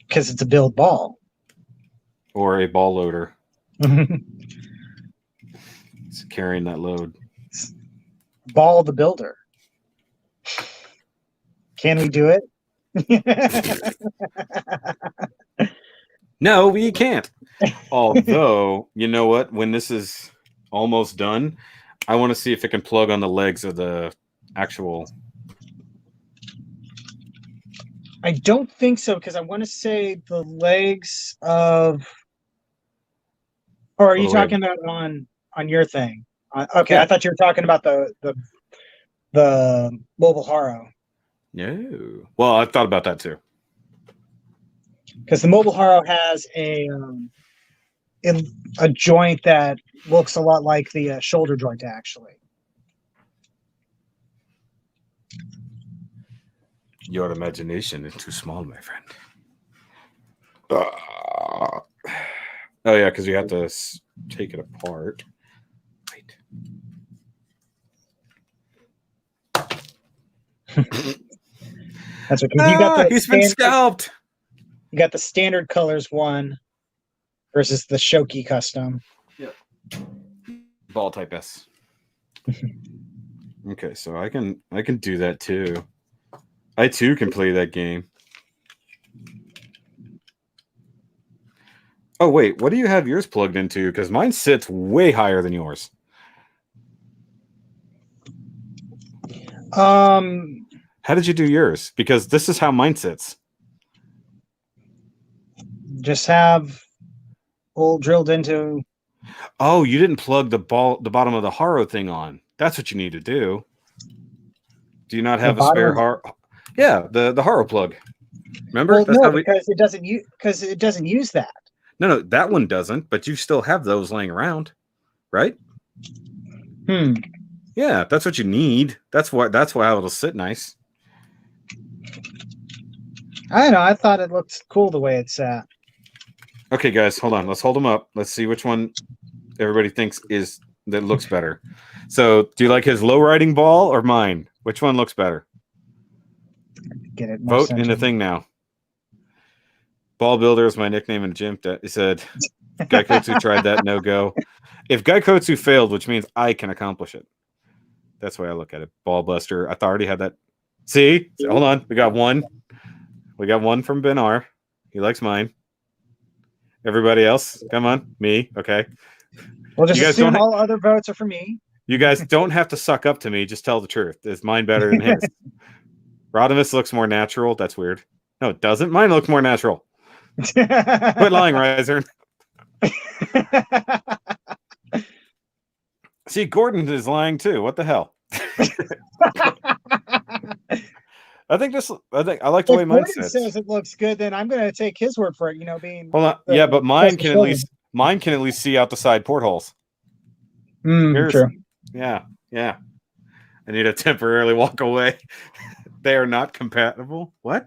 Because it's a build ball. Or a ball loader. It's carrying that load. Ball the builder. Can we do it? No, we can't. Although, you know what? When this is almost done, I want to see if it can plug on the legs of the actual. I don't think so, because I want to say the legs of. Or are you talking about on your thing? Okay, yeah. I thought you were talking about the mobile haro. No. Well, I thought about that too. Because the mobile haro has a joint that looks a lot like the shoulder joint, actually. Your imagination is too small, my friend. Oh yeah, because you have to take it apart. Right. That's okay. You got he's been scalped. You got the standard colors one versus the SHOKY custom. Yep. Ball type S. Okay, so I can do that too. I too can play that game. Oh wait, what do you have yours plugged into? Because mine sits way higher than yours. How did you do yours? Because this is how mine sits. Just have hole drilled into. Oh, you didn't plug the bottom of the haro thing on. That's what you need to do. Do you not have a spare haro? Yeah, the haro plug. Remember? Well, no, because it doesn't use that. No, that one doesn't. But you still have those laying around, right? Yeah, that's what you need. That's why it'll sit nice. I don't know. I thought it looked cool the way it sat. Okay, guys, hold on. Let's hold them up. Let's see which one everybody thinks that looks better. So, do you like his low riding ball or mine? Which one looks better? Get it. Vote in the thing now. Ball builder is my nickname in the gym. He said, Gaikotsu tried that, no go. If Gaikotsu failed, which means I can accomplish it. That's the way I look at it. Ball buster. I already had that. See? Hold on. We got one. We got one from Ben R. He likes mine. Everybody else? Come on. Me. Okay. Well, just assume all other votes are for me. You guys don't have to suck up to me. Just tell the truth. Is mine better than his? Rodimus looks more natural. That's weird. No, it doesn't. Mine looks more natural. Quit lying, Riser. See, Gordon is lying too. What the hell? I like the way mine sits. Says it looks good, then I'm going to take his word for it. You know, being hold on. Yeah, but mine can at least see out the side portholes. True. Yeah. I need to temporarily walk away. They are not compatible. What?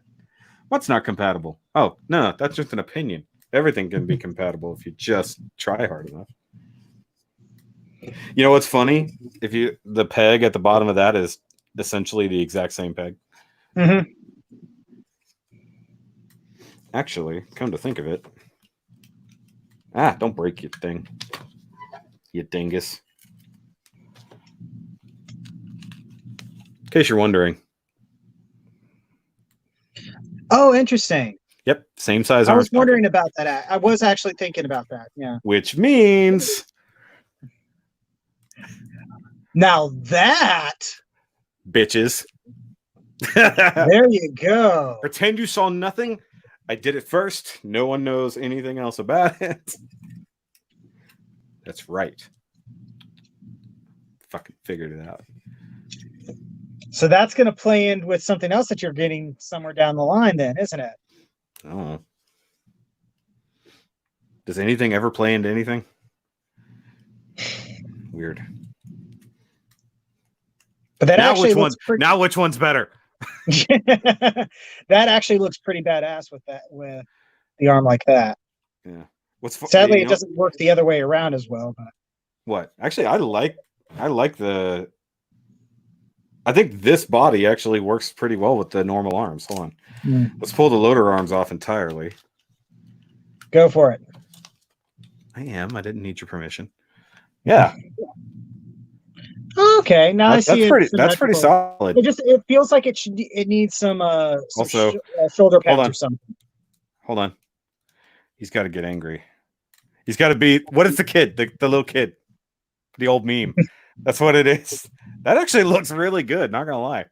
What's not compatible? Oh no, that's just an opinion. Everything can be compatible if you just try hard enough. You know what's funny? The peg at the bottom of that is essentially the exact same peg. Mm-hmm. Actually, come to think of it. Don't break your thing. You dingus. In case you're wondering. Oh, interesting. Yep, same size. I was wondering about that. I was actually thinking about that. Yeah. Which means. Now that. Bitches. There you go. Pretend you saw nothing. I did it first. No one knows anything else about it. That's right. Fucking figured it out. So that's going to play in with something else that you're getting somewhere down the line then, isn't it? Oh. Does anything ever play into anything? Weird. But that Now actually which looks one? pretty. Now which one's better? That actually looks pretty badass with the arm like that. Yeah. Sadly, it doesn't work the other way around as well. But what? Actually, I like the. I think this body actually works pretty well with the normal arms. Hold on. Let's pull the loader arms off entirely. Go for it. I am. I didn't need your permission. Yeah. Okay, now I see it. That's pretty solid. It feels like it needs some Also, shoulder pads or something. Hold on. He's got to get angry. He's got to be. What is the kid? The little kid. The old meme. That's what it is. That actually looks really good. Not gonna lie.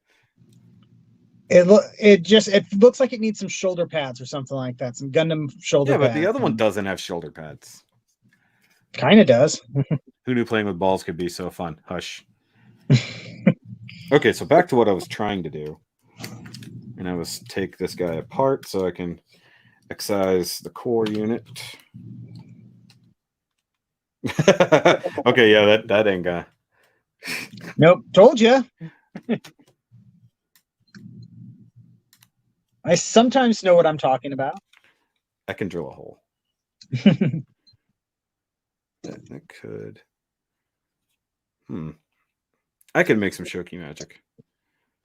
It looks like it needs some shoulder pads or something like that. Some Gundam shoulder pads. Yeah, but the other one doesn't have shoulder pads. Kind of does. Who knew playing with balls could be so fun? Hush. Okay, so back to what I was trying to do. And I was take this guy apart so I can excise the core unit. Okay, yeah, that ain't gonna. Nope, told you. I sometimes know what I'm talking about. I can drill a hole. That could. I can make some Shoky magic.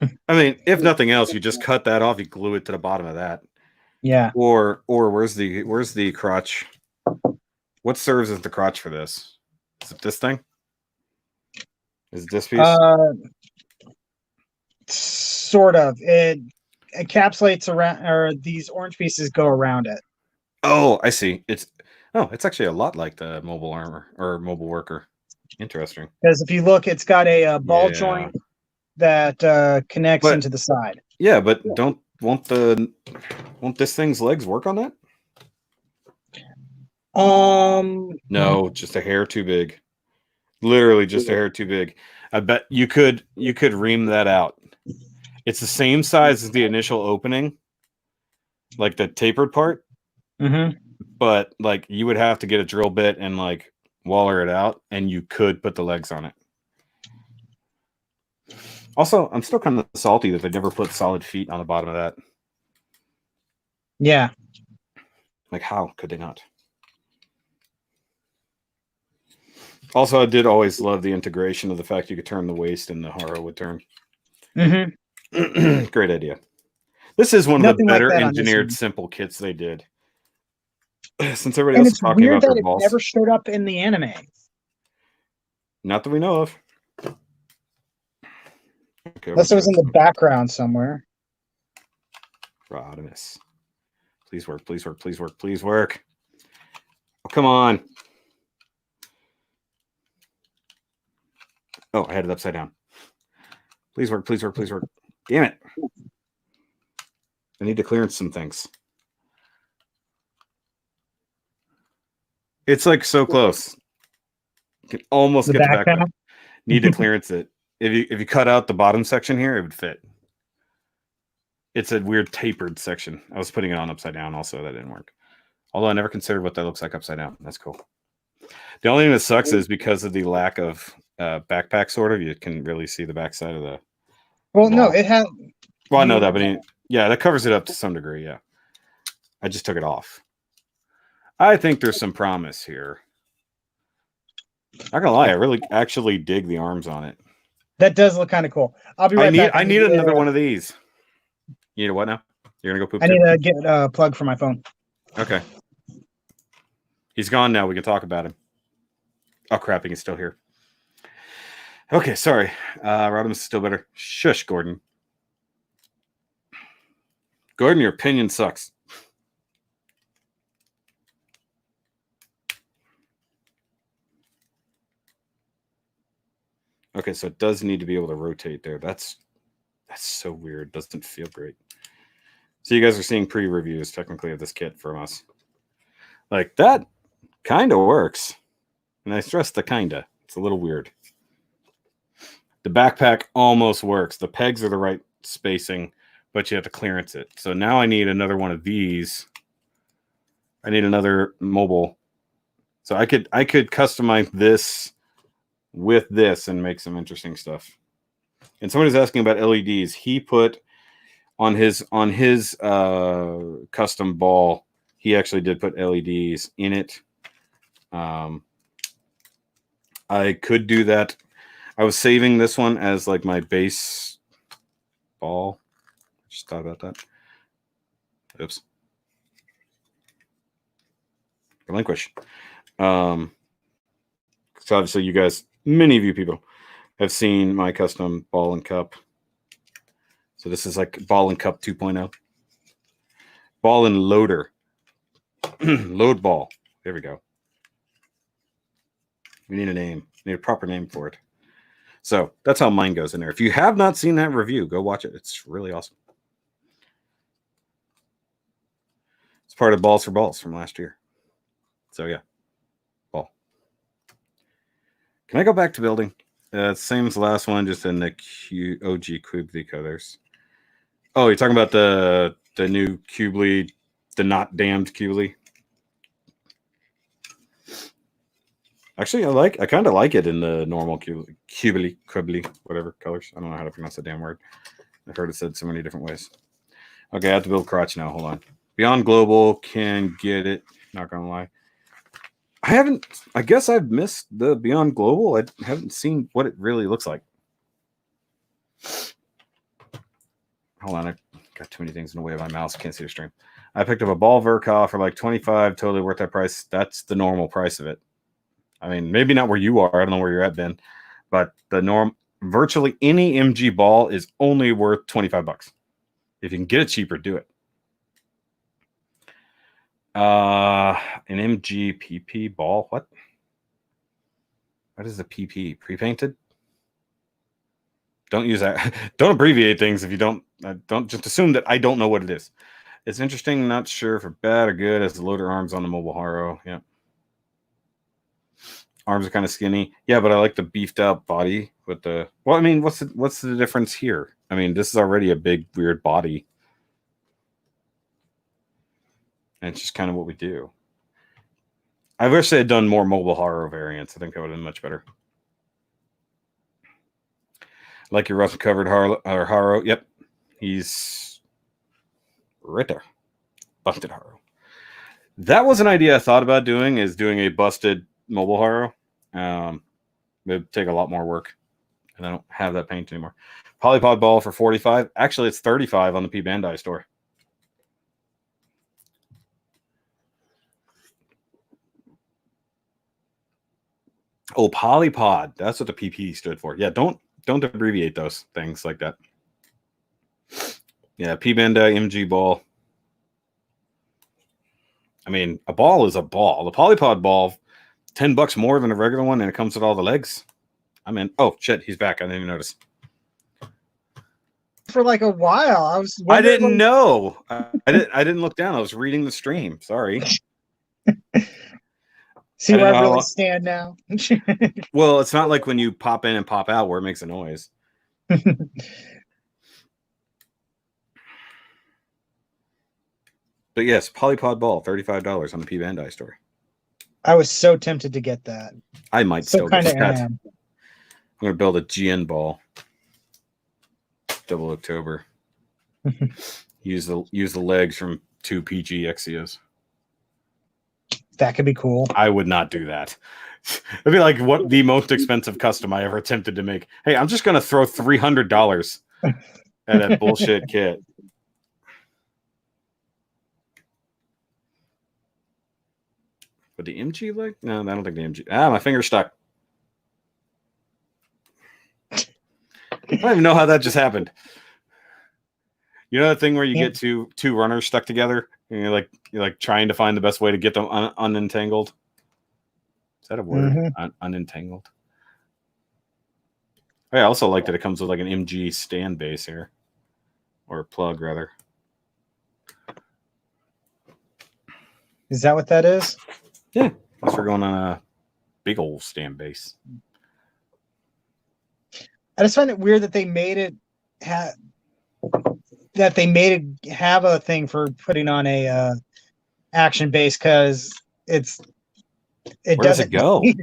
I mean, if nothing else, you just cut that off. You glue it to the bottom of that. Yeah. Or where's the crotch? What serves as the crotch for this? Is it this thing? Is it this piece? Sort of. It encapsulates around, or these orange pieces go around it. Oh, I see. It's actually a lot like the mobile armor or mobile worker. Interesting. Because if you look, it's got a ball joint that connects into the side. Yeah, but won't this thing's legs work on that? No, just a hair too big. Literally just a hair too big. I bet you could ream that out. It's the same size as the initial opening, like the tapered part. Mm-hmm. But like you would have to get a drill bit and like waller it out, and you could put the legs on it. Also, I'm still kind of salty that they never put solid feet on the bottom of that. Yeah. Like, how could they not? Also, I did always love the integration of the fact you could turn the waist and the Haro would turn. Mm-hmm. Great idea. This is one of the better engineered simple kits they did. Since everybody else is talking about their balls. It never showed up in the anime. Not that we know of. Okay, unless it was in the background somewhere. Rodimus. Please work, please work, please work, please work. Oh, come on. Oh, I had it upside down. Please work, please work, please work. Damn it. I need to clearance some things. It's like so close. You can almost get the backpack. Need to clearance it. If you cut out the bottom section here, it would fit. It's a weird tapered section. I was putting it on upside down also. That didn't work. Although I never considered what that looks like upside down. That's cool. The only thing that sucks is because of the lack of backpack, sort of, you can really see the backside of the Well, no, it has. Well, I know that, but yeah, that covers it up to some degree, yeah. I just took it off. I think there's some promise here. Not gonna lie, I really actually dig the arms on it. That does look kind of cool. I'll be right back. I need another one of these. You need a what now? You're gonna go poop? I need to get a plug for my phone. Okay. He's gone now. We can talk about him. Oh crap, he's still here. Okay, sorry. Rodimus is still better. Shush, Gordon. Gordon, your opinion sucks. Okay, so it does need to be able to rotate there. That's so weird. Doesn't feel great. So you guys are seeing pre-reviews technically of this kit from us. Like that kind of works. And I stress the kinda. It's a little weird. The backpack almost works. The pegs are the right spacing, but you have to clearance it. So now I need another one of these I need another mobile. So I could customize this with this and make some interesting stuff. And somebody's asking about LEDs. He put on his custom ball, he actually did put LEDs in it. I could do that. I was saving this one as like my base ball. Just thought about that. Oops. Relinquish. So obviously you guys, many of you people have seen my custom ball and cup. So this is like ball and cup 2.0. Ball and loader. Load ball. There we go. We need a name. We need a proper name for it. So that's how mine goes in there. If you have not seen that review, go watch it. It's really awesome. It's part of Balls for Balls from last year. So yeah, ball. Can I go back to building? Same as the last one, just in the OG Quibbly colors. Oh, you're talking about the new Quibbly, the not damned Quibbly. Actually, I kind of like it in the normal Quibbly, whatever colors. I don't know how to pronounce the damn word. I've heard it said so many different ways. Okay, I have to build crotch now. Hold on. Beyond Global can get it. Not gonna lie. I guess I've missed the Beyond Global. I haven't seen what it really looks like. Hold on, I got too many things in the way of my mouse. Can't see the stream. I picked up a ball Verkov for like 25, totally worth that price. That's the normal price of it. I mean, maybe not where you are. I don't know where you're at, Ben. But the virtually any MG ball is only worth 25 bucks. If you can get it cheaper, do it. An MG PP ball. What is the PP? Pre-painted? Don't use that. Don't abbreviate things if you don't just assume that I don't know what it is. It's interesting, not sure if it's bad or good as the loader arms on the mobile Haro. Yeah. Arms are kind of skinny. Yeah, but I like the beefed out body with the I mean, what's the difference here? I mean, this is already a big weird body. And it's just kind of what we do. I wish they had done more mobile Haro variants. I think that would have been much better. Like your rust covered Haro. Yep. He's right there. Busted Haro. That was an idea I thought about doing, is doing a busted mobile Haro. It would take a lot more work. And I don't have that paint anymore. Polypod ball for 45. Actually, it's 35 on the P Bandai store. Oh, Polypod. That's what the PP stood for. Yeah, don't abbreviate those things like that. Yeah, P Bandai MG ball. I mean, a ball is a ball. The Polypod ball, $10 more than a regular one, and it comes with all the legs. I mean, oh shit, he's back. I didn't even notice. For like a while, I didn't know. I didn't look down. I was reading the stream. Sorry. See where I really stand now. Well, it's not like when you pop in and pop out where it makes a noise. But yes, Polypod ball, $35 on the P Bandai store. I was so tempted to get that. I might still get that. Am. I'm gonna build a GN ball. Double October. use the legs from 2 PG Exios. That could be cool. I would not do that. It'd be like what the most expensive custom I ever attempted to make. Hey, I'm just gonna throw $300 at that bullshit kit. But the MG leg? No, I don't think the MG. My finger's stuck. I don't even know how that just happened. You know that thing where you get two runners stuck together and you're like trying to find the best way to get them unentangled? Is that a word? Mm-hmm. Unentangled. I also like that it comes with like an MG stand base here. Or a plug, rather. Is that what that is? Yeah. Unless we're going on a big old stand base. I just find it weird that they made it have a thing for putting on a action based because it Where does it doesn't go? need-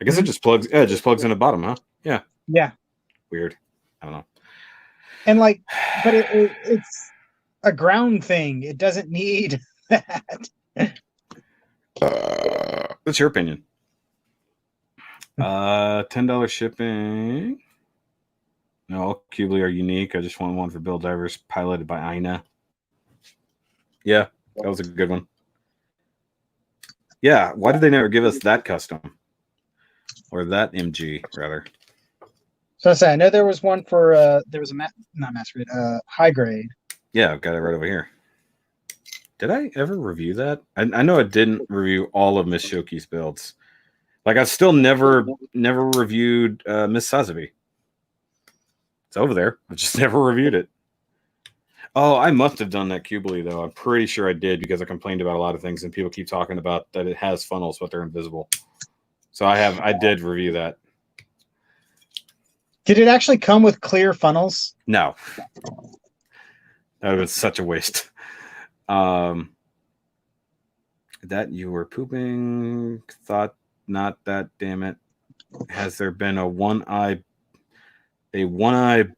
I guess it just plugs. Yeah, it just plugs in the bottom, huh? Yeah. yeah, Weird. I don't know. and like, but it's a ground thing. It doesn't need that. What's your opinion? $10 shipping. No, all Cubely are unique. I just want one for Bill Divers, piloted by Ina. Yeah, that was a good one. Yeah, why did they never give us that custom? Or that MG, rather. So I know there was one for there was a not master grade, high grade. Yeah, I've got it right over here. Did I ever review that? I know I didn't review all of Miss Shoki's builds. Like I've still never reviewed Miss Sazabi. It's over there. I just never reviewed it. Oh, I must have done that Cubely though. I'm pretty sure I did because I complained about a lot of things and people keep talking about that it has funnels but they're invisible. So I did review that. Did it actually come with clear funnels? No. That was such a waste. That you were pooping, thought not that, damn it. Has there been a one-eye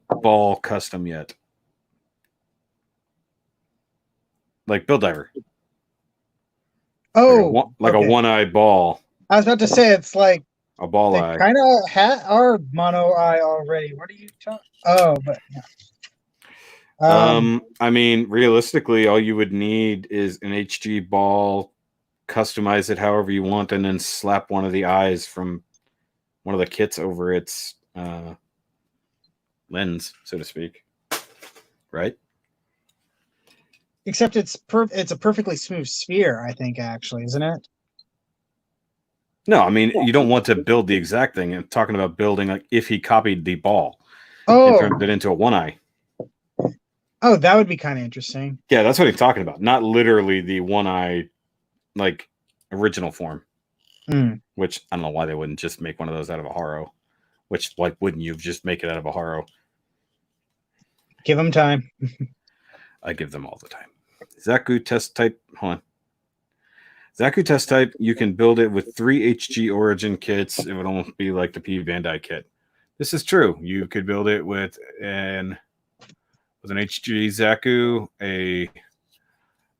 ball custom yet? Like Bill Diver. Oh, like okay. a one-eye ball. I was about to say it's like A ball they eye. kind of are mono eye already. What are you talking? Oh, but yeah. I mean, realistically, all you would need is an HG ball, customize it however you want, and then slap one of the eyes from one of the kits over its lens, so to speak. Right? Except it's a perfectly smooth sphere, I think, actually, isn't it? No, I mean you don't want to build the exact thing. I'm talking about building like if he copied the ball and turned it into a one eye. Oh, that would be kind of interesting. Yeah, that's what he's talking about. Not literally the one eye, like original form. Which I don't know why they wouldn't just make one of those out of a Haro. Which, like, wouldn't you just make it out of a Haro? Give them time. I give them all the time. Zaku test type. Hold on. Zaku test type. You can build it with 3 HG origin kits. It would almost be like the P Bandai kit. This is true. You could build it with an HG Zaku, a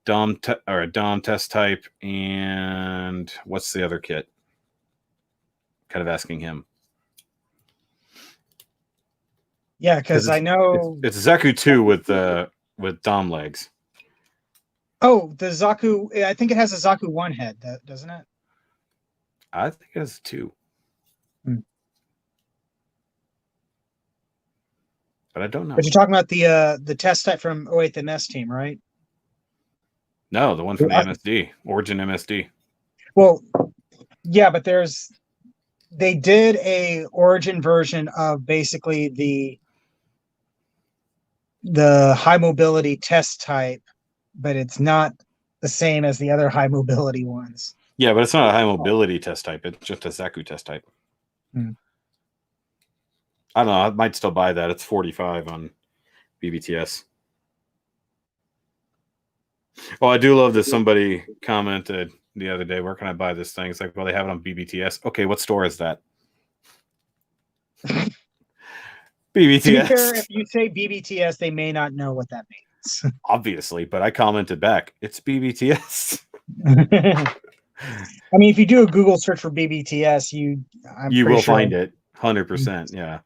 Dom test type, and what's the other kit? Kind of asking him. Yeah, because I know it's Zaku 2 with Dom legs. Oh, the Zaku. I think it has a Zaku 1 head, doesn't it? I think it has 2. But I don't know. But you're talking about the test type from 08, the Nest team, right? No, the one from the MSD, Origin MSD. Well, yeah, but they did a Origin version of basically the high mobility test type, but it's not the same as the other high mobility ones. Yeah, but it's not a high mobility test type. It's just a Zaku test type. I don't know. I might still buy that. It's 45 on BBTS. Oh, I do love that somebody commented the other day, where can I buy this thing? It's like, well, they have it on BBTS. Okay, what store is that? BBTS. To be fair, if you say BBTS, they may not know what that means. Obviously, but I commented back, it's BBTS. I mean, if you do a Google search for BBTS, you will find it 100%. Yeah.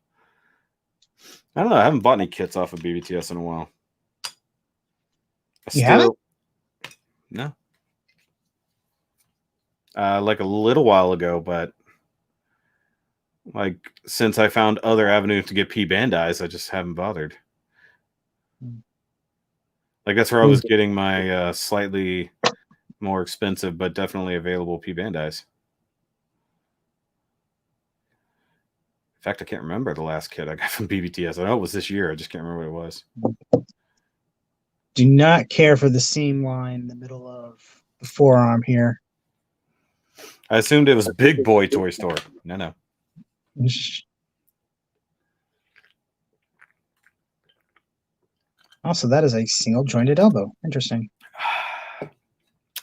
I don't know. I haven't bought any kits off of BBTS in a while. You haven't? No. Like a little while ago, but like since I found other avenues to get P Bandais, I just haven't bothered. Like that's where I was getting my slightly more expensive but definitely available P Bandais. In fact, I can't remember the last kit I got from BBTS. I know it was this year. I just can't remember what it was. Do not care for the seam line in the middle of the forearm here. I assumed it was Big Boy Toy Store. No. Also, that is a single jointed elbow. Interesting.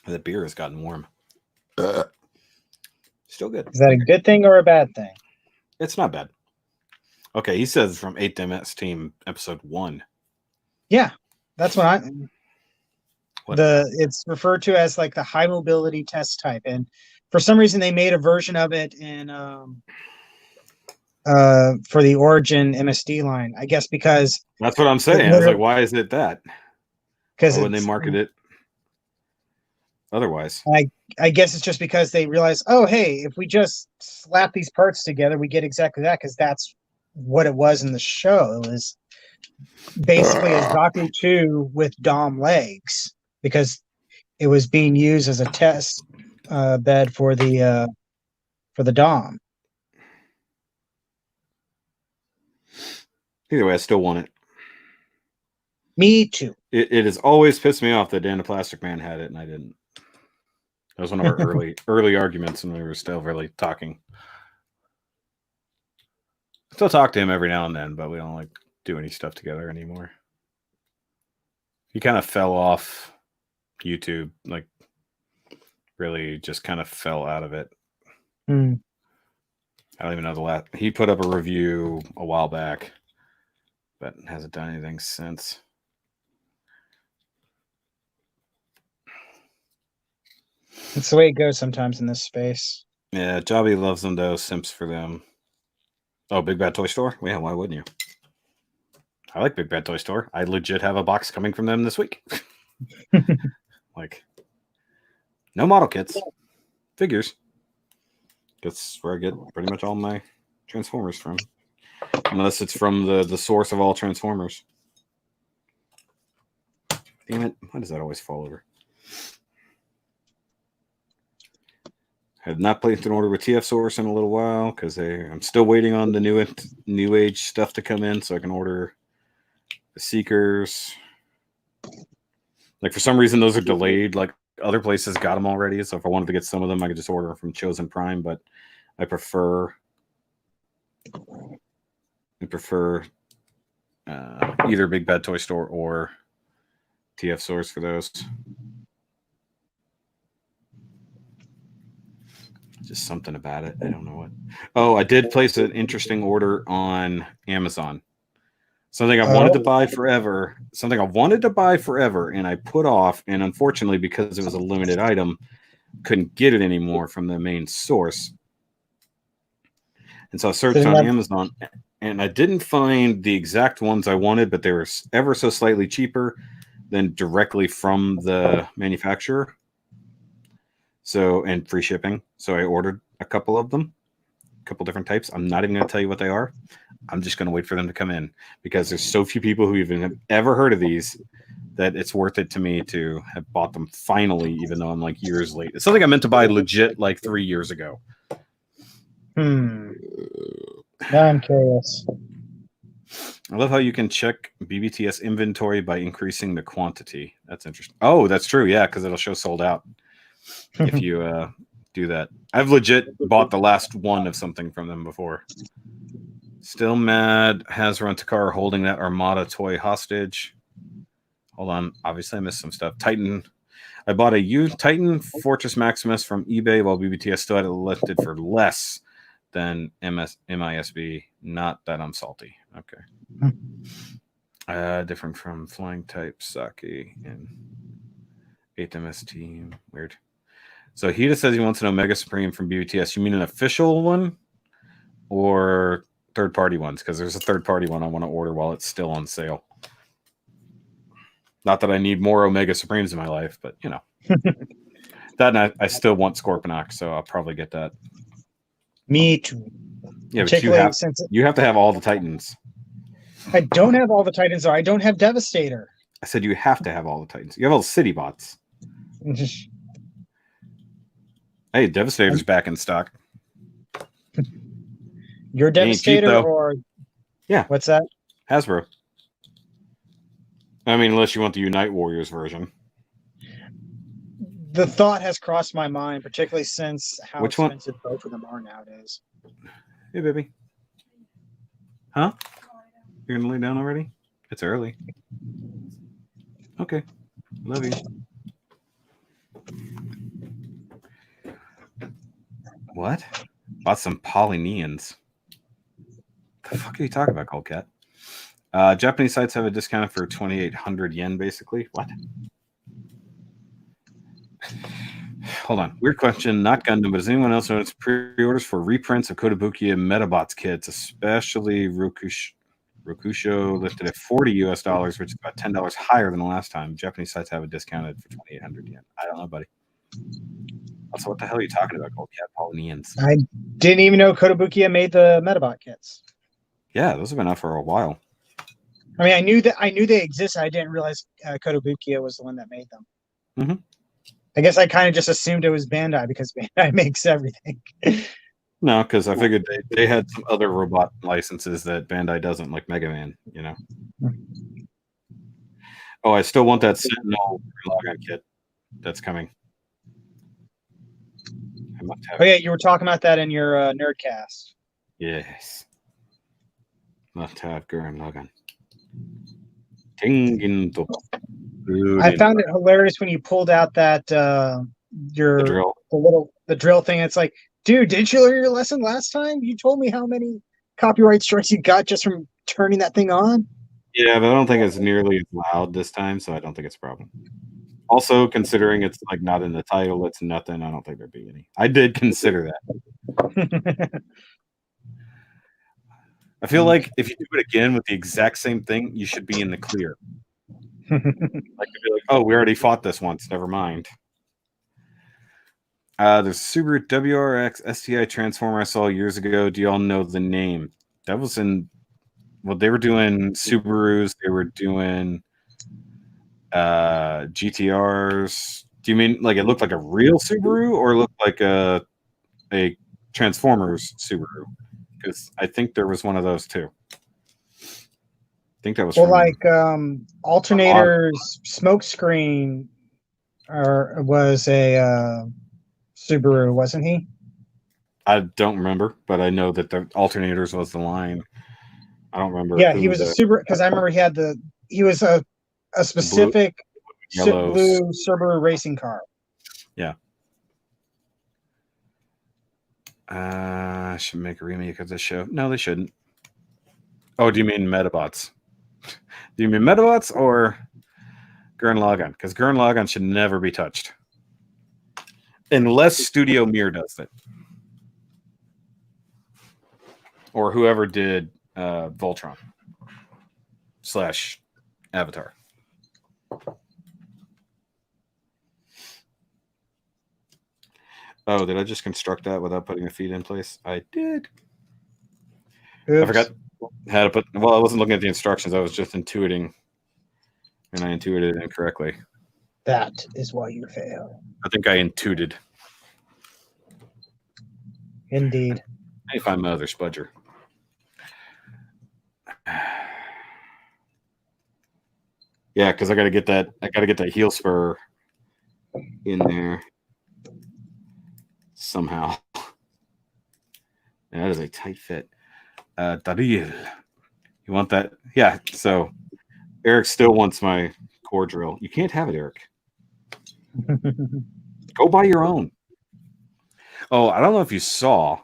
The beer has gotten warm. Still good. Is that a good thing or a bad thing? It's not bad. Okay, he says from 8MS Team Episode 1. Yeah, that's what What? it's referred to as like the high mobility test type, and for some reason they made a version of it in for the Origin MSD line. I guess because That's what I'm saying. I was like, why is it that? Why wouldn't they market it otherwise? I guess it's just because they realize, oh, hey, if we just slap these parts together, we get exactly that, because that's what it was in the show. It was basically a Zaku 2 with Dom legs, because it was being used as a test bed for the Dom. Either way, I still want it. Me too. It has always pissed me off that Dan the Plastic Man had it and I didn't. That was one of our early arguments when we were still really talking. I still talk to him every now and then, but we don't like do any stuff together anymore. He kind of fell off YouTube, like really just kind of fell out of it. Hmm. I don't even know the last. He put up a review a while back, but hasn't done anything since. It's the way it goes sometimes in this space. Yeah, Jobby loves them though. Simps for them. Oh, Big Bad Toy Store? Yeah, why wouldn't you? I like Big Bad Toy Store. I legit have a box coming from them this week. Like, no model kits, figures. That's where I get pretty much all my Transformers from, unless it's from the source of all Transformers. Damn it! Why does that always fall over? I have not placed an order with TF Source in a little while because I'm still waiting on the new age stuff to come in so I can order the Seekers. Like, for some reason, those are delayed. Like, other places got them already. So if I wanted to get some of them, I could just order from Chosen Prime. But I prefer either Big Bad Toy Store or TF Source for those. Just something about it. I don't know what. Oh, I did place an interesting order on Amazon. Something I've wanted to buy forever. Something I wanted to buy forever, and I put off. And unfortunately, because it was a limited item, couldn't get it anymore from the main source. And so I searched on Amazon, and I didn't find the exact ones I wanted, but they were ever so slightly cheaper than directly from the manufacturer. So, and free shipping. So I ordered a couple of them, a couple different types. I'm not even going to tell you what they are. I'm just going to wait for them to come in because there's so few people who even have ever heard of these that it's worth it to me to have bought them finally, even though I'm like years late. It's something I meant to buy legit like 3 years ago. Now I'm curious. I love how you can check BBTS inventory by increasing the quantity. That's interesting. Oh, that's true. Yeah, because it'll show sold out if you do that. I've legit bought the last one of something from them before. Still mad Hasbro and Takara holding that Armada toy hostage. Hold on. Obviously, I missed some stuff. Titan. I bought a Titan Fortress Maximus from eBay while BBTS still had it listed for less than MISB. Not that I'm salty. Okay. Different from Flying Type Saki and 8MS Team. Weird. So he just says he wants an Omega Supreme from BBTS. You mean an official one or third-party ones? Because there's a third-party one I want to order while it's still on sale. Not that I need more Omega Supremes in my life, but, you know. That and I still want Scorponok, so I'll probably get that. Me too. Yeah, but you have to have all the Titans. I don't have all the Titans, though. I don't have Devastator. I said you have to have all the Titans. You have all the City Bots. Hey, Devastator's back in stock. Your Devastator cheap, or... Yeah. What's that? Hasbro. I mean, unless you want the Unite Warriors version. The thought has crossed my mind, particularly since how Which expensive both of them are nowadays. Hey, baby. Huh? You're going to lay down already? It's early. Okay. Love you. What? Bought some Polynesians. The fuck are you talking about, Cold Cat? Japanese sites have a discount for 2,800 yen, basically. What? Hold on. Weird question. Not Gundam, but does anyone else notice pre-orders for reprints of Kotobukiya Metabots kits, especially Rokusho, listed at $40 US, which is about $10 higher than the last time. Japanese sites have it discounted for 2,800 yen. I don't know, buddy. Also, what the hell are you talking about, Cold Cat? Polynesians? I didn't even know Kotobukiya made the Metabot kits. Yeah, those have been out for a while. I mean, I knew they existed. I didn't realize Kotobukiya was the one that made them. Mm-hmm. I guess I kind of just assumed it was Bandai because Bandai makes everything. No, because I figured they had some other robot licenses that Bandai doesn't, like Mega Man, you know. Oh, I still want that Sentinel login kit that's coming. I must have Oh yeah, you were talking about that in your Nerdcast. Yes. Must have Gurren Lagann. Tinginto. I found it hilarious when you pulled out that The drill. the drill thing. It's like, dude, didn't you learn your lesson last time? You told me how many copyright strikes you got just from turning that thing on. Yeah, but I don't think it's nearly as loud this time, so I don't think it's a problem. Also, considering it's like not in the title, it's nothing. I don't think there'd be any. I did consider that. I feel like if you do it again with the exact same thing, you should be in the clear. Like to be like, oh, we already fought this once. Never mind. There's Subaru WRX STI Transformer I saw years ago. Do y'all know the name? That was in. Well, they were doing Subarus. They were doing GTRs. Do you mean like it looked like a real Subaru or it looked like a Transformers Subaru? Because I think there was one of those too. I think that was well, from, like Alternator's smokescreen was a Subaru, wasn't he? I don't remember, but I know that the Alternators was the line. I don't remember. Yeah, he was a Subaru because I remember he was a specific blue Subaru racing car. Yeah. Should make a remake of this show. No, they shouldn't. Oh, do you mean Metabots? Do you mean Metabots or Gurren Lagann? Because Gurren Lagann should never be touched. Unless Studio Mir does it. Or whoever did Voltron / Avatar. Oh, did I just construct that without putting the feed in place? I did. Oops. I forgot how to put. Well, I wasn't looking at the instructions. I was just intuiting, and I intuited incorrectly. That is why you fail. I think I intuited. Indeed. I need to find my other spudger. Yeah, because I got to get that. I got to get that heel spur in there somehow. Yeah, that is a tight fit. Daril, you want that? Yeah. So Eric still wants my core drill. You can't have it, Eric. Go buy your own. Oh, I don't know if you saw,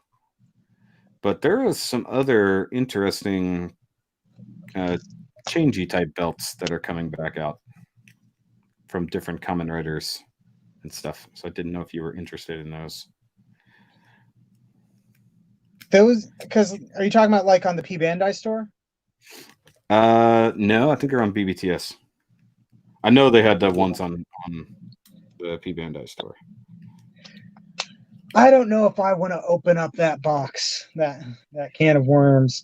but there was some other interesting changey type belts that are coming back out from different Kamen Riders and stuff. So I didn't know if you were interested in those. Those, because are you talking about like on the P Bandai store? No, I think they're on BBTS. I know they had the ones on the P Bandai store. I don't know if I want to open up that box, that can of worms,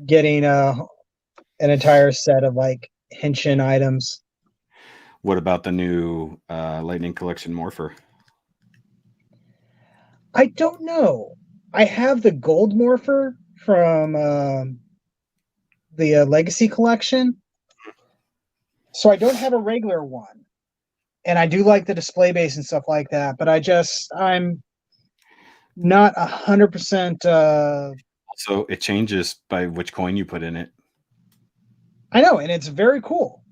getting an entire set of like Henshin items. What about the new Lightning Collection Morpher? I don't know. I have the gold Morpher from the Legacy Collection, so I don't have a regular one. And I do like the display base and stuff like that, but I'm not 100%. Also, it changes by which coin you put in it. I know, and it's very cool.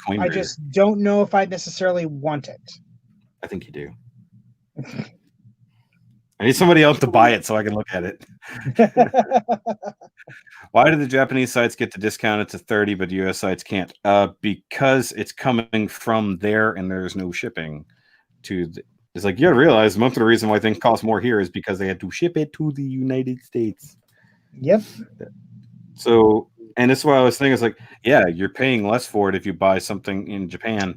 Coin I reader. just don't know if I necessarily want it. I think you do. I need somebody else to buy it so I can look at it. Why do the Japanese sites get to discount it to 30, but US sites can't? Because it's coming from there and there's no shipping to the, it's like, you gotta realize most of the reason why things cost more here is because they had to ship it to the United States. Yep. So, and this is why I was thinking, it's like, yeah, you're paying less for it if you buy something in Japan,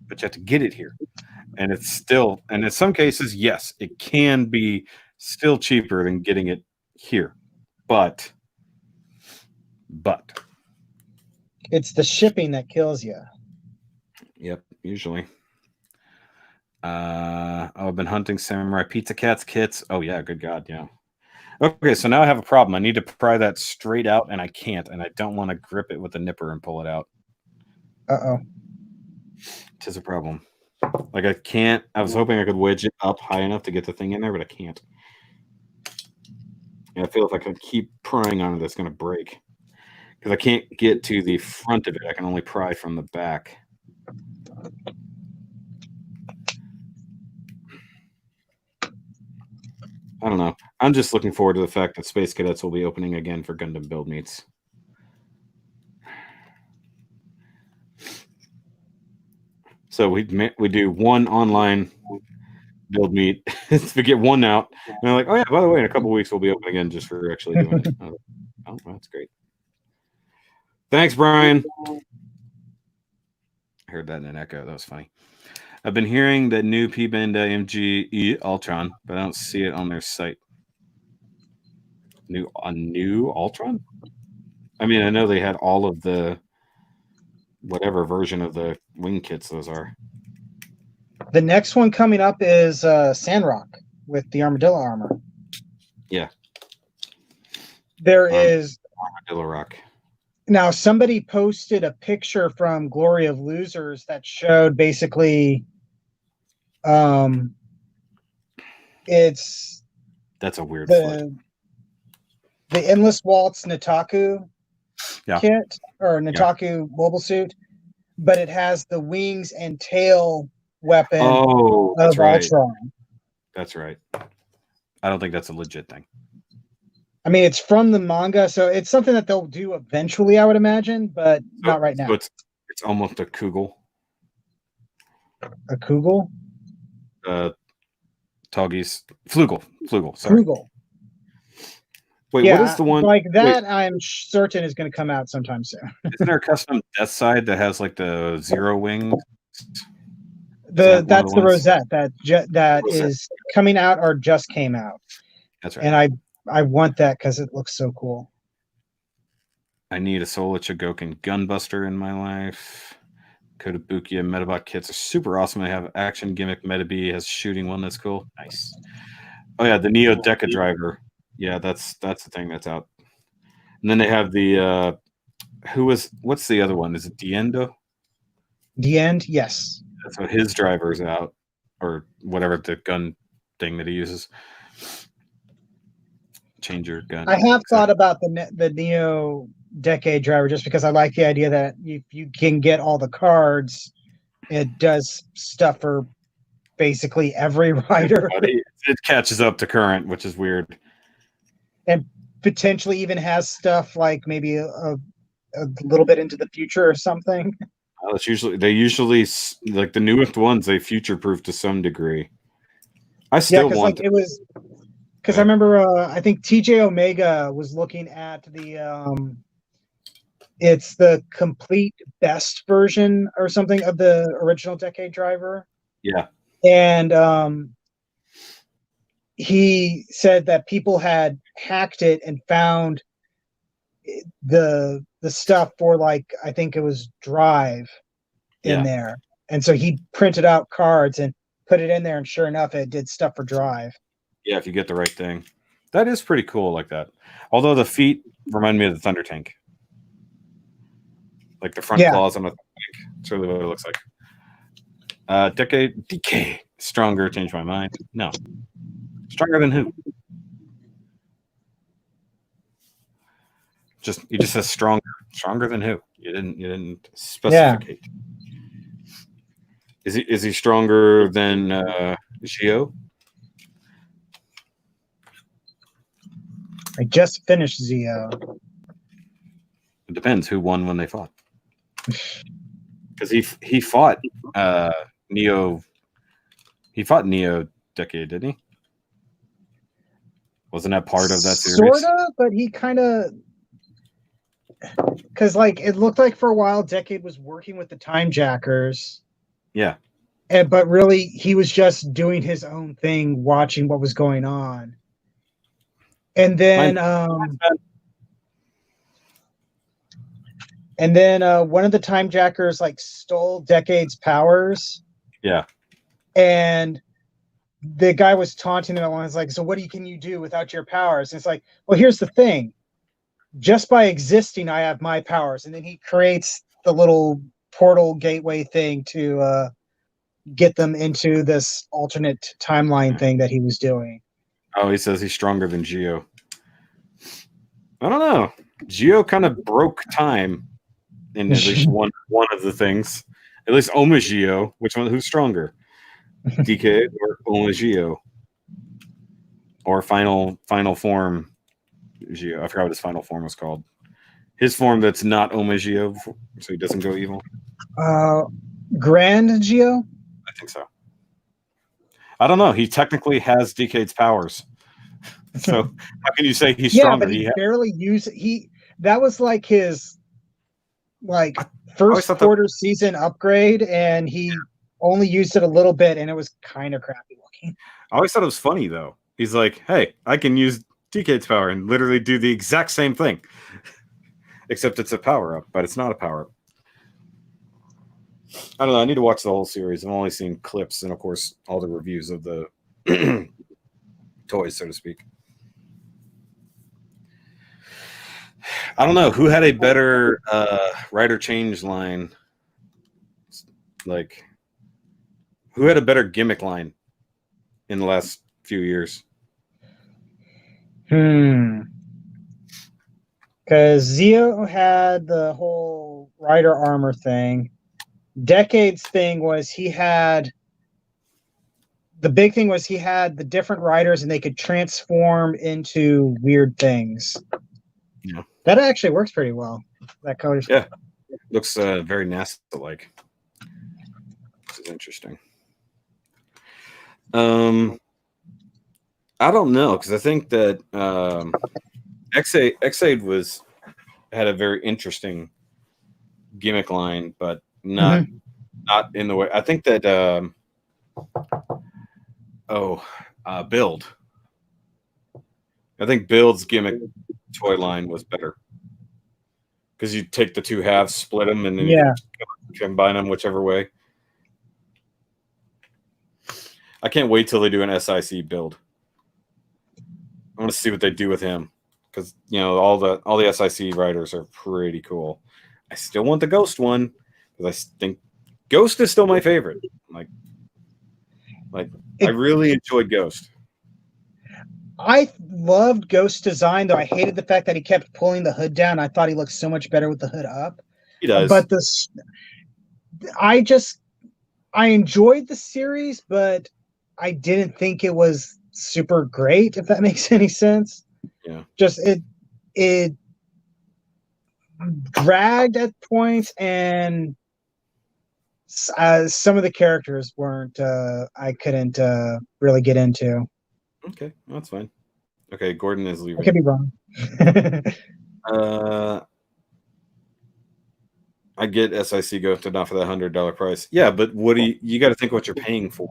but you have to get it here. And it's still, and in some cases, yes, it can be still cheaper than getting it here. But it's the shipping that kills you. Yep, usually. I've been hunting samurai pizza cats kits. Oh yeah, good God, yeah. Okay, so now I have a problem. I need to pry that straight out, and I can't, and I don't want to grip it with a nipper and pull it out. Uh-oh. Tis a problem. Like I can't. I was hoping I could wedge it up high enough to get the thing in there, but I can't. And I feel if I can keep prying on it, it's going to break. Because I can't get to the front of it. I can only pry from the back. I don't know. I'm just looking forward to the fact that Space Cadets will be opening again for Gundam build meets. So we do one online build meet. We get one out. And they're like, oh, yeah, by the way, in a couple of weeks, we'll be open again just for actually doing it. Oh, that's great. Thanks, Brian. I heard that in an echo. That was funny. I've been hearing that new P-Benda MGE Ultron, but I don't see it on their site. New Ultron? I mean, I know they had all of the whatever version of the wing kits those are. The next one coming up is Sandrock with the Armadillo armor. Yeah. There is Armadillo Rock. Now somebody posted a picture from Glory of Losers that showed basically it's that's a weird foot. The Endless Waltz Nataku kit or Nataku mobile suit, but it has the wings and tail weapon of Ultron. That's right. I don't think that's a legit thing. I mean, it's from the manga, so it's something that they'll do eventually, I would imagine, but not right now. So it's almost a Kugel. A Kugel? Toggies. Flugel. Sorry. Flugel. Wait, what is the one? Like that, I'm certain is going to come out sometime soon. Isn't there a custom Death Side that has like the zero wings? That's the Rosette that is coming out or just came out. That's right. And I want that because it looks so cool. I need a Sola Chogokin Gunbuster in my life. Kotobukiya Metabot kits are super awesome. They have action gimmick. Metabee has shooting one that's cool. Nice. Oh yeah, the Neo Deca driver. Yeah, that's the thing that's out. And then they have the what's the other one? Is it Diendo? The End, yes. So his driver's out, or whatever the gun thing that he uses. Change your gun. I have thought about the Neo Decade driver just because I like the idea that if you can get all the cards, it does stuff for basically every rider. It catches up to current, which is weird. And potentially even has stuff like maybe a little bit into the future or something. That's they usually like the newest ones. They future proof to some degree. I still want it was because I remember I think TJ Omega was looking at the it's the complete best version or something of the original Decade driver. Yeah, and he said that people had hacked it and found the stuff for like I think it was Drive in there, and so he printed out cards and put it in there, and sure enough, it did stuff for Drive. Yeah, if you get the right thing, that is pretty cool like that. Although the feet remind me of the Thunder Tank, like the front claws on the Thunder Tank. That's really what it looks like. Decade DK stronger. Changed my mind. No, stronger than who? You just said stronger. Stronger than who? You didn't specify. Is he stronger than Gio? I just finished Zio. It depends who won when they fought. Because he fought Neo. He fought Neo Decade, didn't he? Wasn't that part of that series? Sorta, but he kind of, because like it looked like for a while Decade was working with the Time Jackers. Yeah. But really, he was just doing his own thing, watching what was going on. And then, one of the Time Jackers like stole Decade's powers. Yeah. And the guy was taunting him and was like, "So what can you do without your powers?" And it's like, well, here's the thing: just by existing, I have my powers. And then he creates the little portal gateway thing to get them into this alternate timeline thing that he was doing. Oh, he says he's stronger than Gio. I don't know. Gio kind of broke time in at least one of the things. At least Oma Gio. Which one? Who's stronger? DK or Oma Gio? Or final form Gio? I forgot what his final form was called. His form that's not Oma Gio, so he doesn't go evil. Grand Gio? I think so. I don't know. He technically has Decade's powers. So how can you say he's stronger? Yeah, but he barely used it. That was like his first quarter season upgrade, and he only used it a little bit, and it was kind of crappy looking. I always thought it was funny though. He's like, "Hey, I can use Decade's power and literally do the exact same thing, except it's a power up, but it's not a power up." I don't know. I need to watch the whole series. I've only seen clips and, of course, all the reviews of the toys, so to speak. I don't know who had a better writer change line. Like, who had a better gimmick line in the last few years? Because Zio had the whole rider armor thing. Decade's thing was the big thing was he had the different riders and they could transform into weird things. Yeah. That actually works pretty well. That color. Yeah. Looks very NASA-like. This is interesting. I don't know, because I think that X-Aid had a very interesting gimmick line, but not in the way. I think that Build. I think Build's gimmick toy line was better because you take the two halves, split them, and then you can combine them whichever way. I can't wait till they do an SIC Build. I want to see what they do with him because all the SIC riders are pretty cool. I still want the Ghost one because I think Ghost is still my favorite. I really enjoyed Ghost. I loved Ghost's design, though I hated the fact that he kept pulling the hood down. I thought he looked so much better with the hood up. He does. But I enjoyed the series, but I didn't think it was super great, if that makes any sense. Yeah. Just it dragged at points, and some of the characters weren't I couldn't really get into. Okay, that's fine. Okay, Gordon is leaving. I could be wrong. I get SIC Ghost enough for that $100 price. Yeah, but what you got to think what you're paying for.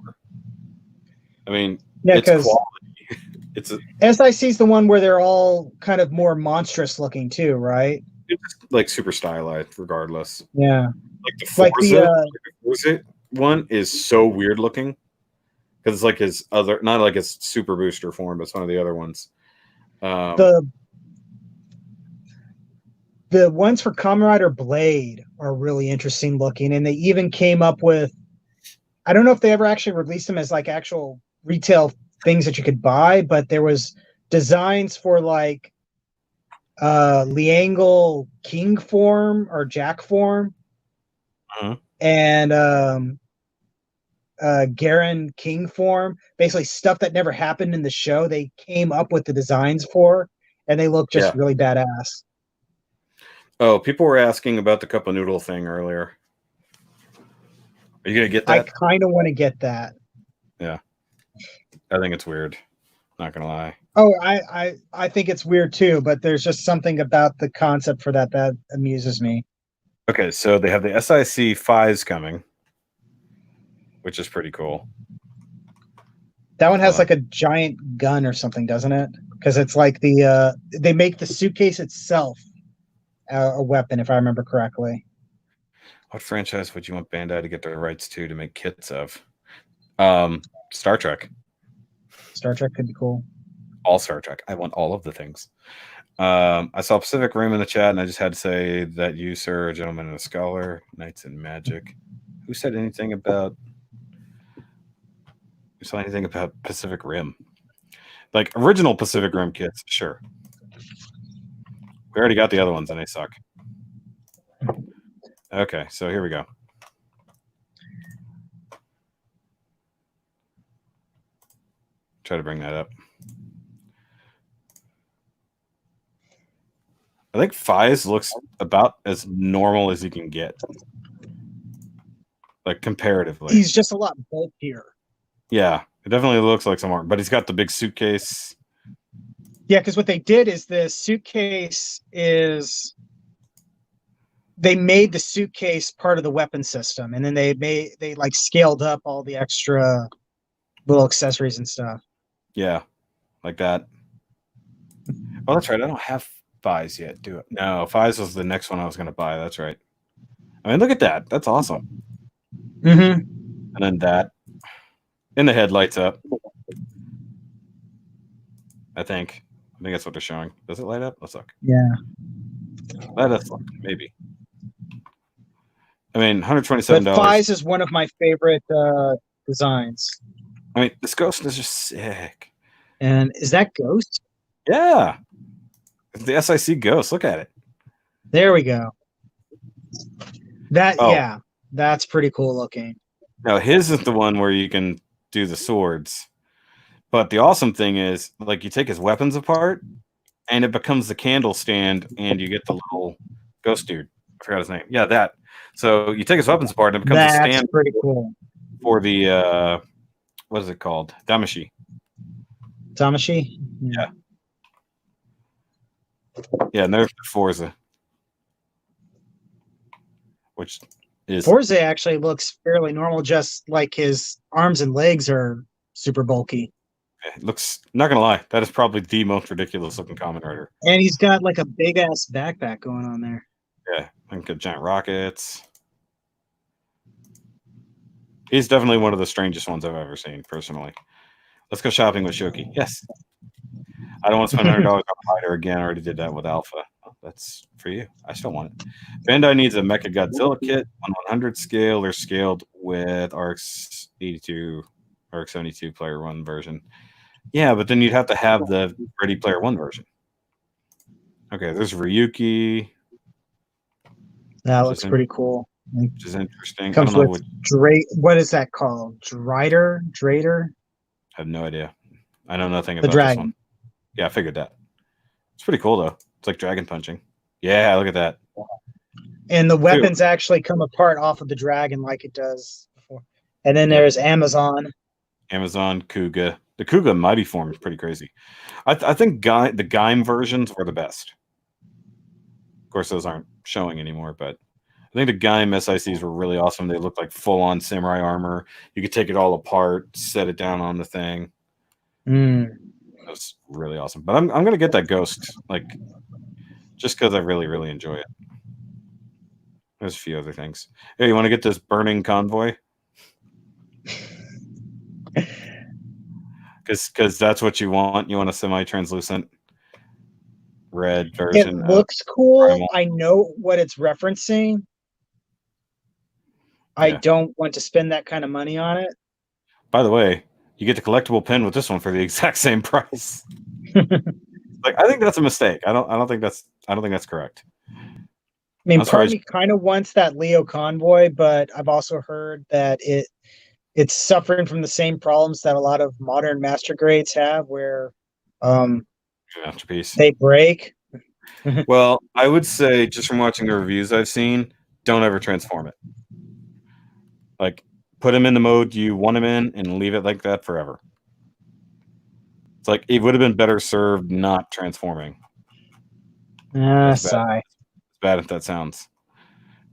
I mean, it's quality. It's SIC's the one where they're all kind of more monstrous looking too, right? It's like super stylized, regardless. Yeah, like the Forza one is so weird looking because it's like his other, not like his super booster form, but it's one of the other ones. The ones for Kamen Rider Blade are really interesting looking, and they even came up with, I don't know if they ever actually released them as like actual retail things that you could buy, but there was designs for like Liangle King form or Jack form, and Garen King form, basically stuff that never happened in the show. They came up with the designs for, and they look just really badass. Oh, people were asking about the cup of noodle thing earlier. Are you gonna get that? I kind of want to get that. Yeah, I think it's weird. Not gonna lie. Oh, I think it's weird too, but there's just something about the concept for that amuses me. Okay, so they have the SIC Fies coming, which is pretty cool. That one has like a giant gun or something, doesn't it? Because it's like they make the suitcase itself a weapon, if I remember correctly. What franchise would you want Bandai to get their rights to make kits of? Star Trek. Star Trek could be cool. All Star Trek. I want all of the things. I saw Pacific Rim in the chat, and I just had to say that you, sir, a gentleman and a scholar, Knights and Magic. Who said anything about? Who saw anything about Pacific Rim? Like original Pacific Rim kits, sure. We already got the other ones, and they suck. Okay, so here we go. Try to bring that up. I think Fies looks about as normal as you can get. Like comparatively. He's just a lot bulkier. Yeah, it definitely looks like some more, but he's got the big suitcase. Yeah, because what they did is the suitcase is they made the suitcase part of the weapon system, and then they like scaled up all the extra little accessories and stuff. Yeah, like that. Oh, that's right. I don't have Fies yet, do it. No, Fies was the next one I was going to buy. That's right. I mean, look at that. That's awesome. Mm-hmm. And then that. And the head lights up. I think that's what they're showing. Does it light up? Let's look. Yeah. Let us look. Maybe. I mean, $127. But Fies is one of my favorite designs. I mean, this ghost is just sick. And is that Ghost? Yeah. It's the SIC Ghost. Look at it. There we go. Yeah, that's pretty cool looking. Now, his is the one where you can do the swords. But the awesome thing is, like, you take his weapons apart, and it becomes the candle stand, and you get the little ghost dude. I forgot his name. Yeah, that. So you take his weapons apart, and it becomes a stand. That's pretty cool. For the, what is it called? Damashi. Damashi? Yeah. Yeah, and there's Forza. Which is... Forza actually looks fairly normal, just like his arms and legs are super bulky. It looks, not gonna lie, that is probably the most ridiculous looking Kamen Rider. And he's got like a big ass backpack going on there. Yeah, and got giant rockets. He's definitely one of the strangest ones I've ever seen, personally. Let's go shopping with Shoki. Yes. I don't want to spend $100 on Fighter again. I already did that with Alpha. Oh, that's for you. I still want it. Bandai needs a Mecha Godzilla kit on 100 scale. They're scaled with RX 82, RX 72 Player 1 version. Yeah, but then you'd have to have the Ready Player 1 version. Okay, there's Ryuki. That looks pretty cool. Which is interesting. Comes I don't know with what is that called? Drider? I have no idea. I know nothing about dragon. This one. Yeah, I figured that. It's pretty cool though. It's like dragon punching. Yeah, look at that. And the weapons actually come apart off of the dragon like it does before. And then there's Amazon. Kuga. The Kuga Mighty form is pretty crazy. I think the Gaim versions were the best. Of course, those aren't showing anymore, but I think the Gaim SICs were really awesome. They looked like full-on samurai armor. You could take it all apart, set it down on the thing. That was really awesome. But I'm gonna get that Ghost, like, just because I really, really enjoy it. There's a few other things. Hey, you want to get this burning convoy? Because that's what you want. You want a semi-translucent red version. It looks cool. Primal. I know what it's referencing. I don't want to spend that kind of money on it. By the way, you get the collectible pin with this one for the exact same price. Like, I think that's a mistake. I don't think that's correct. I mean, part of me kind of wants that Leo convoy, but I've also heard that it's suffering from the same problems that a lot of modern master grades have, where Masterpiece. they break. Well, I would say, just from watching the reviews I've seen, don't ever transform it. Like, put him in the mode you want him in and leave it like that forever. It's like, it would have been better served not transforming. As Sigh. bad if that sounds.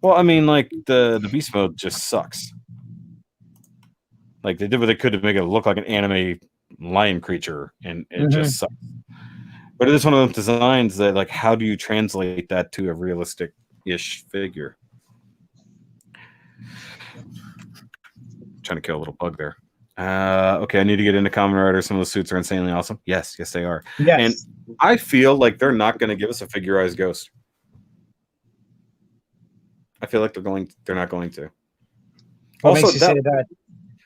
Well, I mean, like, the beast mode just sucks. Like, they did what they could to make it look like an anime lion creature, and it just sucks. But it is one of those designs that, like, how do you translate that to a realistic-ish figure? Trying to kill a little bug there. Okay, I need to get into Kamen Rider. Some of the suits are insanely awesome. Yes, they are. Yes. And I feel like they're not going to give us a figurized Ghost. I feel like they're not going to. What makes you say that?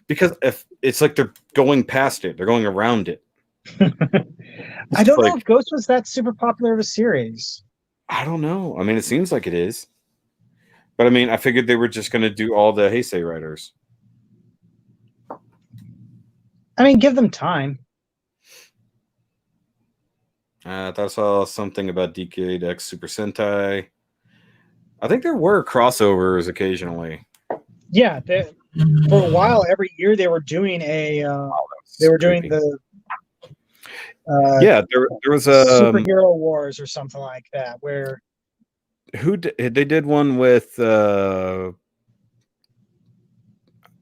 Because if it's like they're going past it, they're going around it. I don't know if Ghost was that super popular of a series. I don't know. I mean, it seems like it is. But I mean, I figured they were just going to do all the Heisei Riders. I mean, give them time. I thought I saw something about Decade X Super Sentai. I think there were crossovers occasionally. Yeah, for a while, every year they were doing they were doing the there was a Superhero Wars or something like that, where they did one with was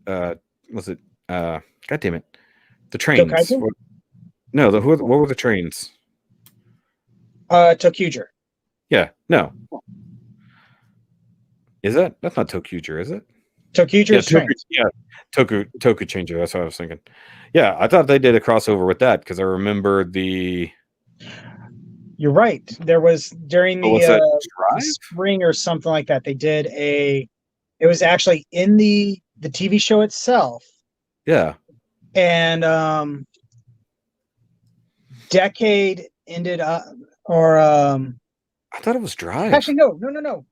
it God damn it, the trains. No, what were the trains? Tokuger. Yeah, no. Is that's not Tokuger, is it? Tokuger is trains. Yeah, Toku Changer. That's what I was thinking. Yeah, I thought they did a crossover with that because I remember the. You're right. There was during the spring or something like that. They did it was actually in the TV show itself. Yeah. And Decade ended up, or I thought it was Drive. Actually, no.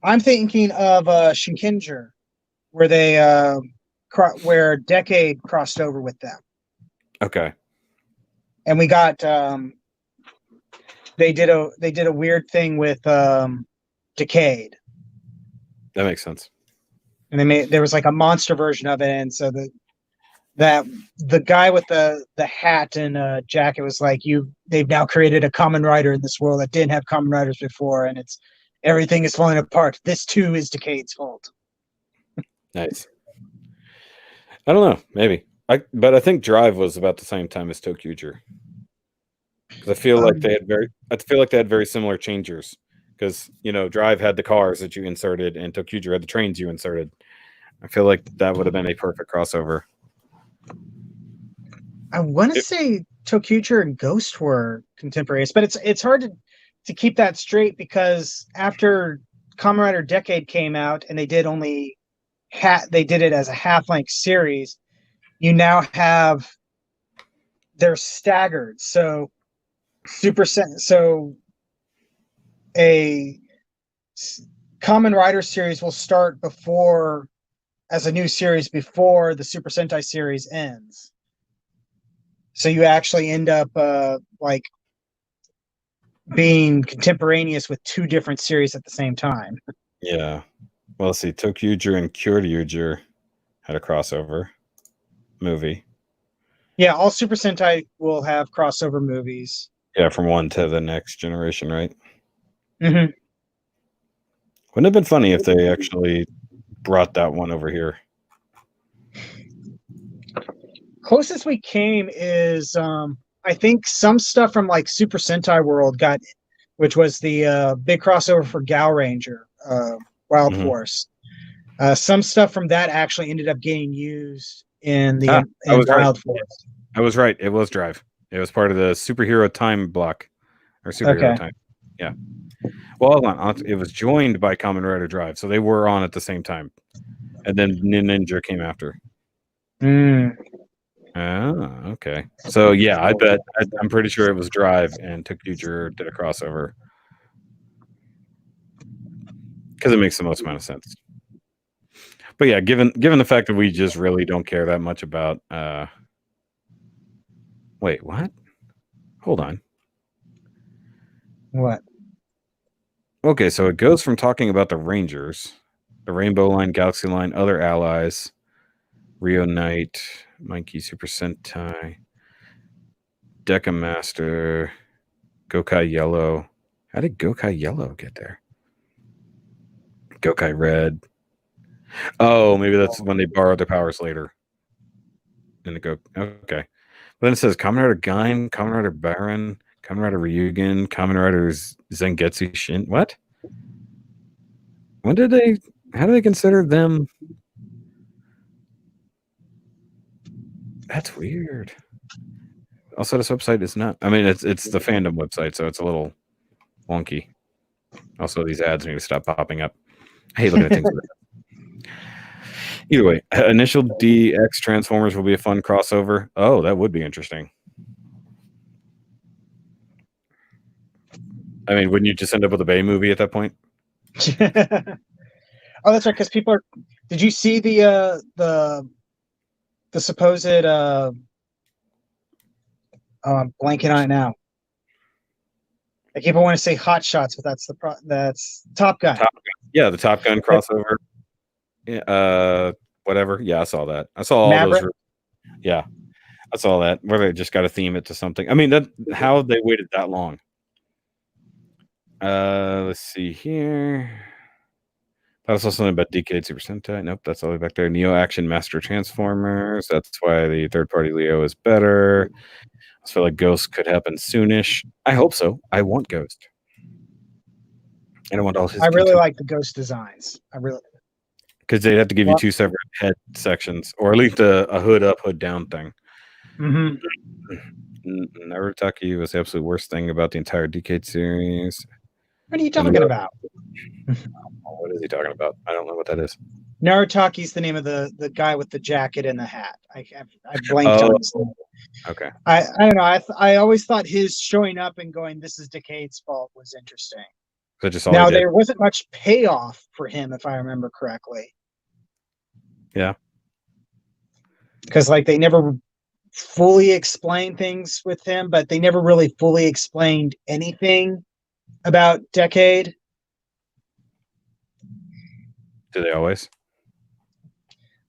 I'm thinking of Shinkenger, where where Decade crossed over with them. Okay. And we got they did a weird thing with Decade. That makes sense. And there was like a monster version of it, and so the guy with the hat and jacket was like, they've now created a Kamen Rider in this world that didn't have Kamen Riders before, and everything is falling apart. This too is Decade's fault. Nice. I don't know, maybe. But I think Drive was about the same time as Tokuger. Because I feel like they had very similar changers. Because Drive had the cars that you inserted, and Tokuger had the trains you inserted. I feel like that would have been a perfect crossover. I want to say Tokuger and Ghost were contemporaries, but it's hard to keep that straight, because after Kamen Rider Decade came out and they did it as a half-length series, you now have they're staggered. So a Kamen Rider series will start as a new series before the Super Sentai series ends. So you actually end up like being contemporaneous with two different series at the same time. Yeah. Well, let's see. Tokuger and Kyoryuger had a crossover movie. Yeah, all Super Sentai will have crossover movies. Yeah, from one to the next generation, right? Mm-hmm. Wouldn't it have been funny if they actually brought that one over here? Closest we came is I think some stuff from like Super Sentai World which was the big crossover for Gal Ranger, Wild Force. Some stuff from that actually ended up getting used in Wild Force. I was right. It was Drive. It was part of the superhero time block, or superhero time. Yeah. Well, hold on. It was joined by Kamen Rider Drive, so they were on at the same time, and then Ninja came after. Oh, okay. So yeah, I'm pretty sure it was Drive and Tokuger did a crossover because it makes the most amount of sense. But yeah, given the fact that we just really don't care that much about wait, what? Hold on. What? Okay, so it goes from talking about the Rangers, the Rainbow Line, Galaxy Line, other allies, Rio Knight, Mikey Super Sentai, Deca Master, Gokai Yellow. How did Gokai Yellow get there? Gokai Red. Oh, maybe that's when they borrowed their powers later. In the Go. Okay. But then it says Kamen Rider Gain, Kamen Rider Baron, Kamen Rider Ryugen, Kamen Rider Zangetsu Shin. What? When did they? How do they consider them? That's weird. Also, this website is not. I mean, it's the fandom website, so it's a little wonky. Also, these ads need to stop popping up. I hate looking at things. Either way, initial DX Transformers will be a fun crossover. Oh, that would be interesting. I mean, wouldn't you just end up with a Bay movie at that point? Oh, that's right. Because people are. Did you see the supposed? I'm blanking on it now. Like people want to say Hot Shots, but that's Top Gun. Yeah, the Top Gun crossover. Whatever. Yeah, I saw that. I saw all Maverick. those. Yeah, I saw that. Where they just got to theme it to something. I mean, that how they waited that long. Let's see here. That was also something about Decade Super Sentai. Nope, that's all the way back there. Neo Action Master Transformers. That's why the third-party Leo is better. I feel like Ghost could happen soonish. I hope so. I want Ghost. And I want all his. I really like the Ghost designs. I really. Because they'd have to give you two separate head sections, or at least a hood up, hood down thing. Mm-hmm. Narutaki was the absolute worst thing about the entire Decade series. What are you talking about? What is he talking about? I don't know what that is. Narutaki's the name of the guy with the jacket and the hat. I blanked on his name. Okay. I don't know. I always thought his showing up and going, "This is Decade's fault," was interesting. Now there wasn't much payoff for him, if I remember correctly. Yeah. Because like they never fully explained things with him, but they never really fully explained anything about Decade. Do they always?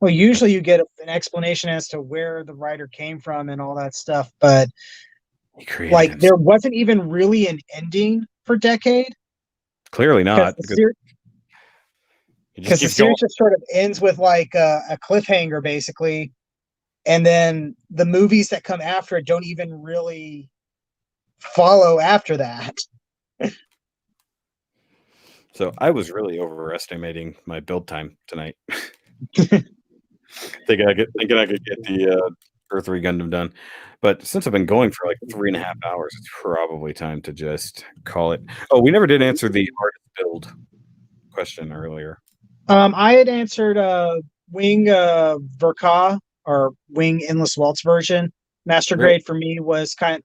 Well, usually you get an explanation as to where the writer came from and all that stuff, but like there wasn't even really an ending for Decade. Clearly not. Because the series just sort of ends with like a cliffhanger, basically, and then the movies that come after it don't even really follow after that. So I was really overestimating my build time tonight. thinking I could get the Earth 3 Gundam done, but since I've been going for like 3.5 hours, it's probably time to just call it. Oh, we never did answer the hardest build question earlier. I had answered Wing Verka or Wing Endless Waltz version. Master grade for me was it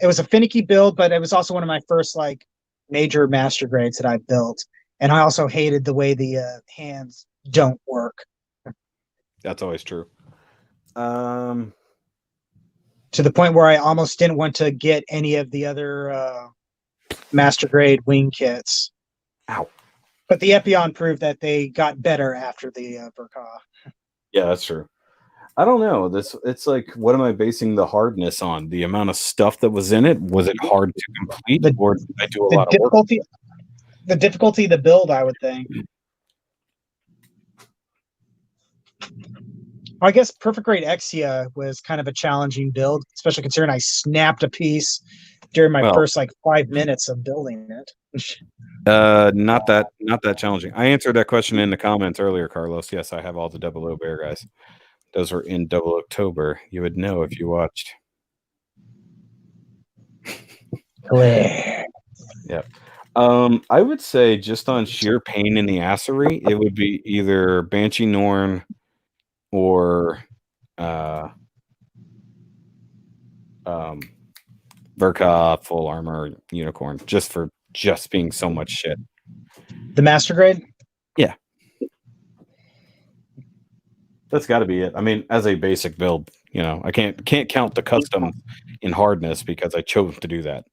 was a finicky build, but it was also one of my first like major master grades that I built, and I also hated the way the hands don't work. That's always true. To the point where I almost didn't want to get any of the other master grade wing kits. Ow. But the Epion proved that they got better after the Verka. Yeah, that's true. I don't know. It's like, what am I basing the hardness on? The amount of stuff that was in it? Was it hard to complete, or did I do a lot of work? The difficulty of the build, I would think. I guess Perfect Grade Exia was kind of a challenging build, especially considering I snapped a piece during my first like 5 minutes of building it. Not that challenging. I answered that question in the comments earlier, Carlos. Yes, I have all the 00 Bear guys. Those were in Double October. You would know if you watched. Clear. Yeah. I would say just on sheer pain in the assery, it would be either Banshee Norn or Verka full armor unicorn, just for being so much shit. The master grade? Yeah. That's got to be it. I mean, as a basic build, you know, I can't count the custom in hardness because I chose to do that.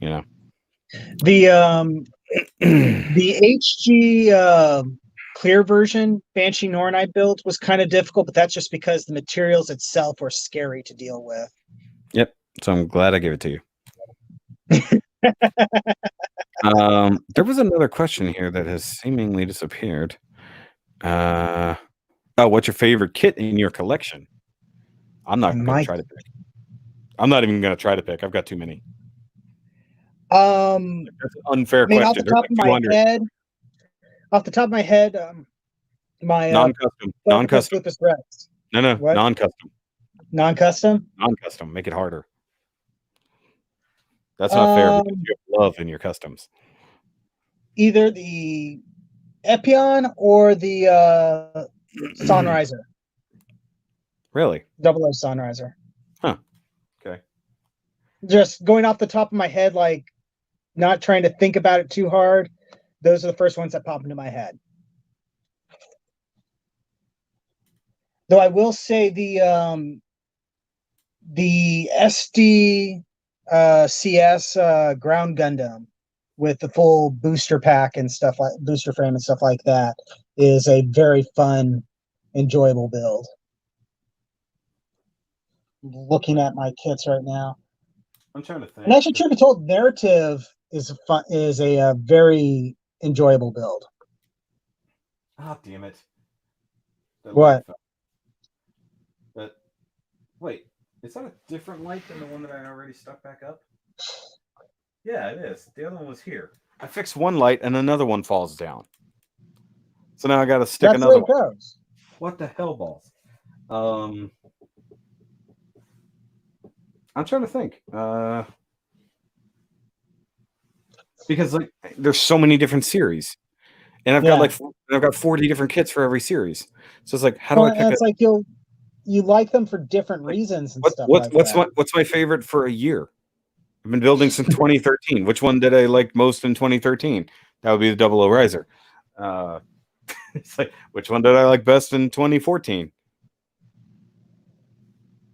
You know, The HG clear version Banshee Norn I built was kind of difficult, but that's just because the materials itself were scary to deal with. Yep. So I'm glad I gave it to you. There was another question here that has seemingly disappeared. Oh, what's your favorite kit in your collection? I'm not going to try to pick. I'm not even going to try to pick. I've got too many. That's an unfair question. Off the top of my head, my non-custom. Lupus Rex. No, what? non-custom. Non-custom. Non-custom. Make it harder. That's not fair because you have love in your customs. Either the Epion or the Sunriser. Really? 00 Sunriser. Huh. Okay. Just going off the top of my head, like not trying to think about it too hard. Those are the first ones that pop into my head. Though I will say the SD CS ground Gundam with the full booster pack and stuff like booster frame and stuff like that is a very fun, enjoyable build. Looking at my kits right now, I'm trying to think. And actually, truth be told, narrative is a very enjoyable build. Ah, damn it! What? But wait, is that a different light than the one that I already stuck back up? Yeah, it is. The other one was here. I fixed one light and another one falls down. So now I got to stick another one. Goes. What the hell, balls? I'm trying to think. Because like there's so many different series, and I've got 40 different kits for every series. So it's like, how do I pick? It's like you like them for different reasons and stuff. What's my favorite for a year? I've been building since 2013. Which one did I like most in 2013? That would be the 00 Riser. It's like, which one did I like best in 2014?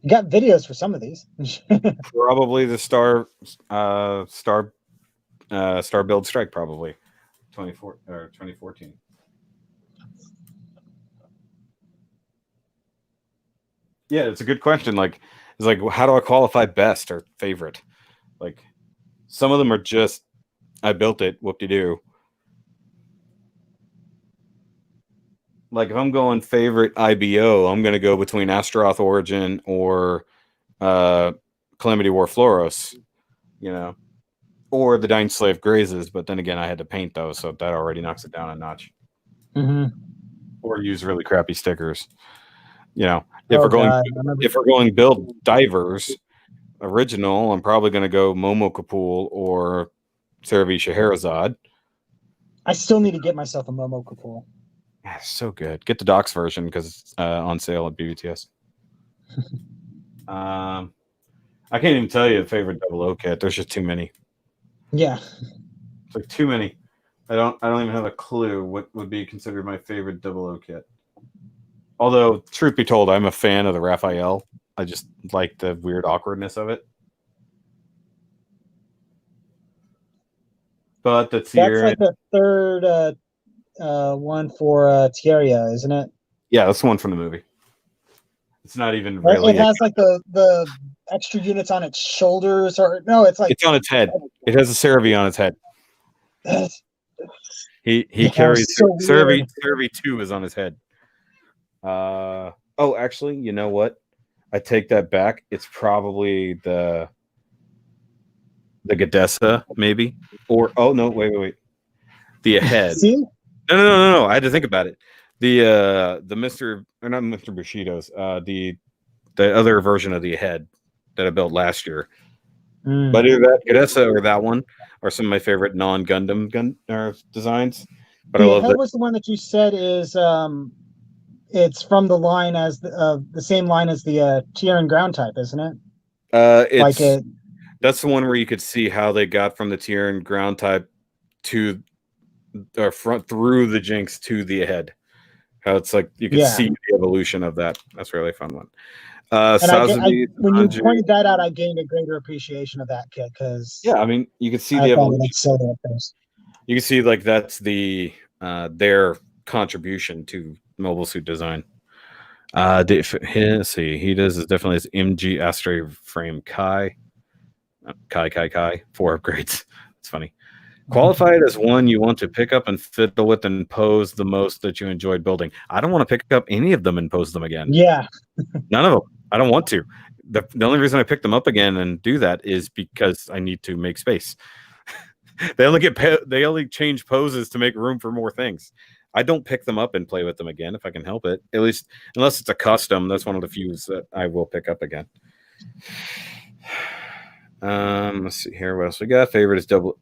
You got videos for some of these. Probably the Star Build Strike, probably 2014. Yeah, it's a good question. Like, it's like, how do I qualify best or favorite? Like, some of them are just, I built it, whoop-de-doo. Like, if I'm going favorite IBO, I'm going to go between Astaroth Origin or Calamity War Floros, you know, or the Dying Slave Grazes. But then again, I had to paint those, so that already knocks it down a notch. Mm-hmm. Or use really crappy stickers. You know, if we're going build divers original, I'm probably going to go Momo Kapul or Cerebi Scheherazade. I still need to get myself a Momo Kapul. Yeah, so good. Get the Docs version because it's on sale at BBTS. I can't even tell you a favorite 00 kit. There's just too many. Yeah, it's like too many. I don't even have a clue what would be considered my favorite 00 kit. Although, truth be told, I'm a fan of the Raphael. I just like the weird awkwardness of it. But that's like the third one for Tieria, isn't it? Yeah, that's the one from the movie. It's not even really. It has like the extra units on its shoulders, or no, it's like it's on its head. It has a Cerebi on its head. He carries Cerebi 2 is on his head. Oh, actually, you know what? I take that back. It's probably the Gadessa, maybe, or no, wait. The head. See? No. I had to think about it. The Mr. or not Mr. Bushido's. The other version of the head that I built last year. But either that Gadessa or that one are some of my favorite non-Gundam designs. But I love head was the one that you said is it's from the line as the same line as the Tieran ground type, isn't it? That's the one where you could see how they got from the Tieran ground type to or front through the Jinx to the head. How it's like you can Yeah. see the evolution of that. That's a really fun one. And Sazabi, when you Tanjiro. pointed that out, I gained a greater appreciation of that kit because Yeah, I mean, you can see I the thought it evolution. looked so at first. You can see like that's the their contribution to mobile suit design. Let's see, he does is definitely his MG Astray Frame Kai. Kai. 4 upgrades. It's funny. Qualified as one you want to pick up and fiddle with and pose the most that you enjoyed building. I don't want to pick up any of them and pose them again. Yeah. None of them. I don't want to. The only reason I pick them up again and do that is because I need to make space. They only change poses to make room for more things. I don't pick them up and play with them again if I can help it. At least, unless it's a custom, that's one of the few that I will pick up again. Let's see here. What else we got? Favorite is Double